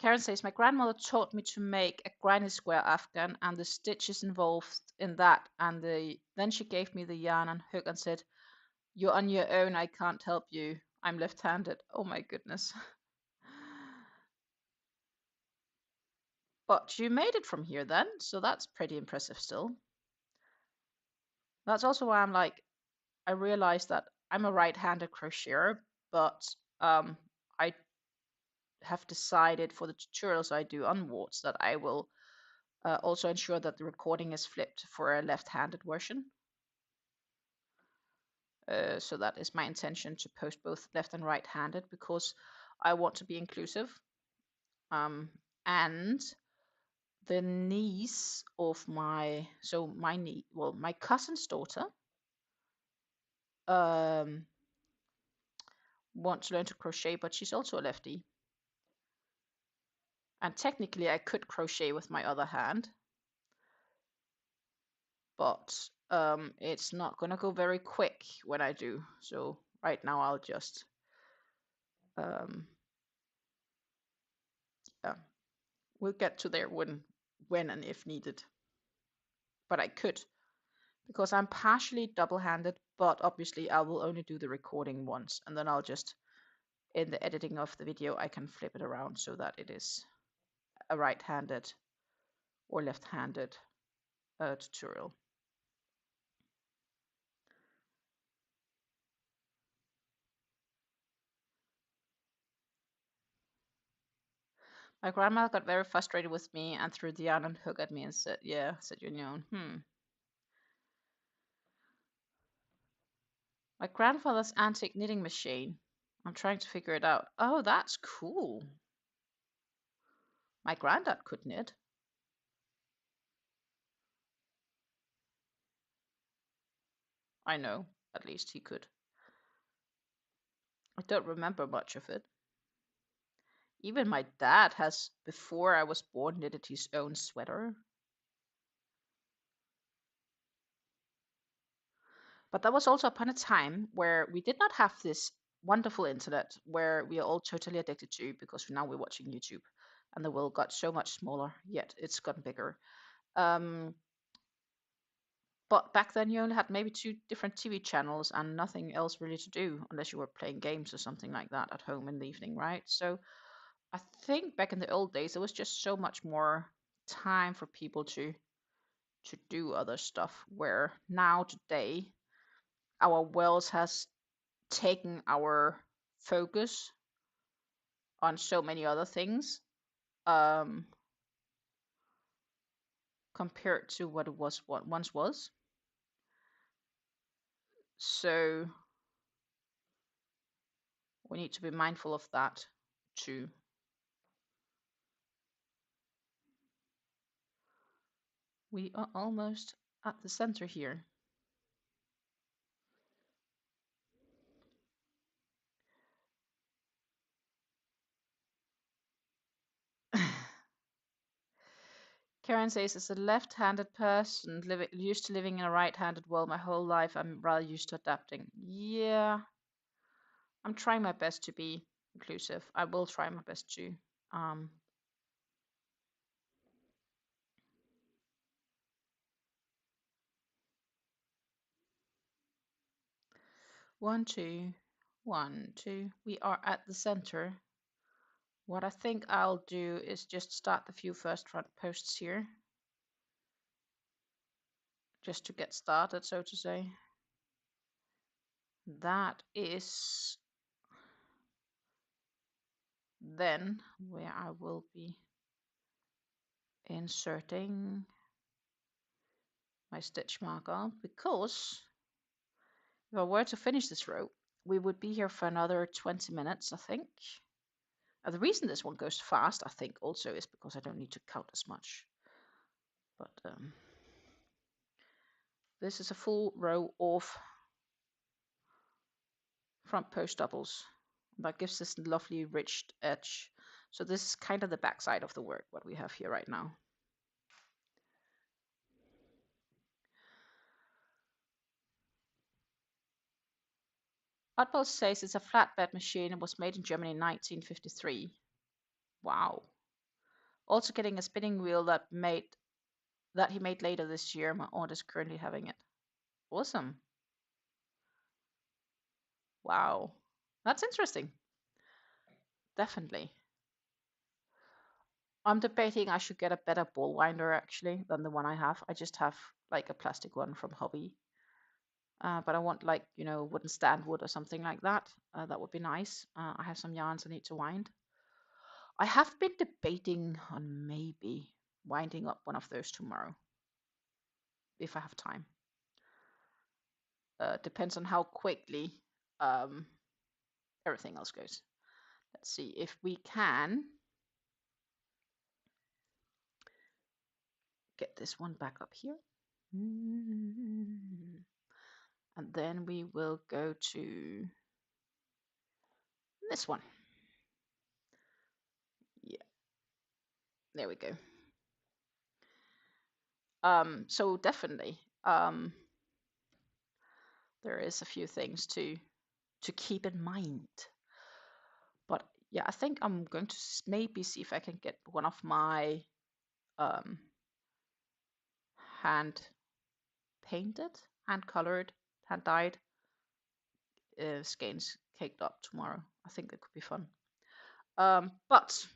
Karen says, my grandmother taught me to make a granny square afghan and the stitches involved in that. And then she gave me the yarn and hook and said, you're on your own. I can't help you. I'm left-handed. Oh my goodness. But you made it from here then, so that's pretty impressive still. That's also why I'm like, I realized that I'm a right-handed crocheter, but I have decided for the tutorials I do on Warts that I will also ensure that the recording is flipped for a left-handed version. So that is my intention, to post both left and right-handed, because I want to be inclusive. And the niece of my cousin's daughter wants to learn to crochet, but she's also a lefty. And technically I could crochet with my other hand, but it's not gonna go very quick when I do. So right now I'll just yeah, we'll get to there when and if needed. But I could, because I'm partially double-handed, but obviously I will only do the recording once, and then I'll just, in the editing of the video, I can flip it around so that it is a right-handed or left-handed tutorial. My grandma got very frustrated with me and threw the yarn and hook at me and said, yeah, said you're on your own. My grandfather's antique knitting machine. I'm trying to figure it out. Oh, that's cool. My granddad could knit. I know, at least he could. I don't remember much of it. Even my dad has, before I was born, knitted his own sweater. But that was also upon a time where we did not have this wonderful internet where we are all totally addicted to, because now we're watching YouTube and the world got so much smaller, yet it's gotten bigger. But back then you only had maybe 2 different TV channels and nothing else really to do, unless you were playing games or something like that at home in the evening, right? So I think back in the old days, there was just so much more time for people to do other stuff, where now today our world has taken our focus on so many other things, compared to what it was, what once was. So we need to be mindful of that too. We are almost at the center here. Karen says, as a left-handed person used to living in a right-handed world my whole life, I'm rather used to adapting. Yeah, I'm trying my best to be inclusive. I will try my best to. 1, 2, 1, 2. We are at the center. What I think I'll do is just start the few first front posts here, just to get started, so to say. That is then where I will be inserting my stitch marker, because if I were to finish this row, we would be here for another 20 minutes, I think. The reason this one goes fast, I think, also is because I don't need to count as much. But this is a full row of front post doubles. That gives this lovely rich edge. So this is kind of the back side of the work, what we have here right now. Oddball says it's a flatbed machine and was made in Germany in 1953. Wow. Also getting a spinning wheel that he made later this year. My aunt is currently having it. Awesome. Wow. That's interesting. Definitely. I'm debating I should get a better ball winder actually than the one I have. I just have like a plastic one from Hobby. But I want like, wooden stand wood or something like that. That would be nice. I have some yarns I need to wind. I have been debating on maybe winding up one of those tomorrow, if I have time. Depends on how quickly um, everything else goes. Let's see if we can get this one back up here. And then we will go to this one. Yeah, there we go. So definitely, there is a few things to keep in mind. But yeah, I think I'm going to maybe see if I can get one of my hand painted, hand colored, hand dyed skeins caked up tomorrow. I think that could be fun. But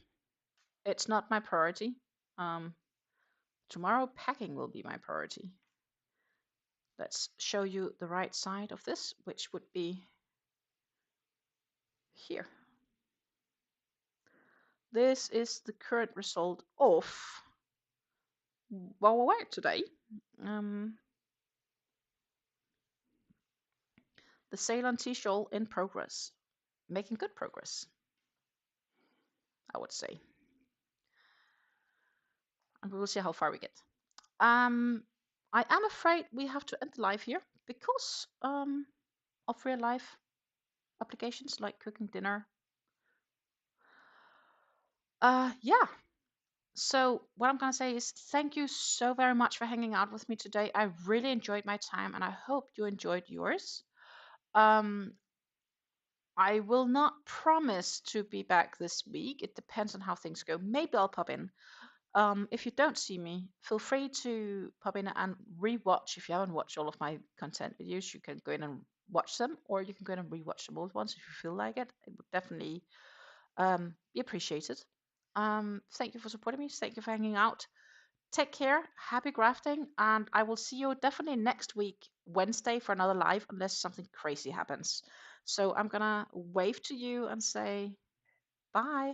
it's not my priority. Tomorrow packing will be my priority. Let's show you the right side of this, which would be here. This is the current result of our work today. The Ceylon Tea Shawl in progress. Making good progress, I would say. And we will see how far we get. I am afraid we have to end the live here because of real life applications like cooking dinner. Yeah. So what I'm going to say is thank you so very much for hanging out with me today. I really enjoyed my time and I hope you enjoyed yours. I will not promise to be back this week. It depends on how things go. Maybe I'll pop in. If you don't see me, feel free to pop in and rewatch. If you haven't watched all of my content videos, you can go in and watch them, or you can go in and rewatch them all at once if you feel like it. It would definitely be appreciated. Thank you for supporting me. Thank you for hanging out. Take care. Happy grafting, and I will see you definitely next week, Wednesday, for another live, unless something crazy happens. So I'm gonna wave to you and say bye.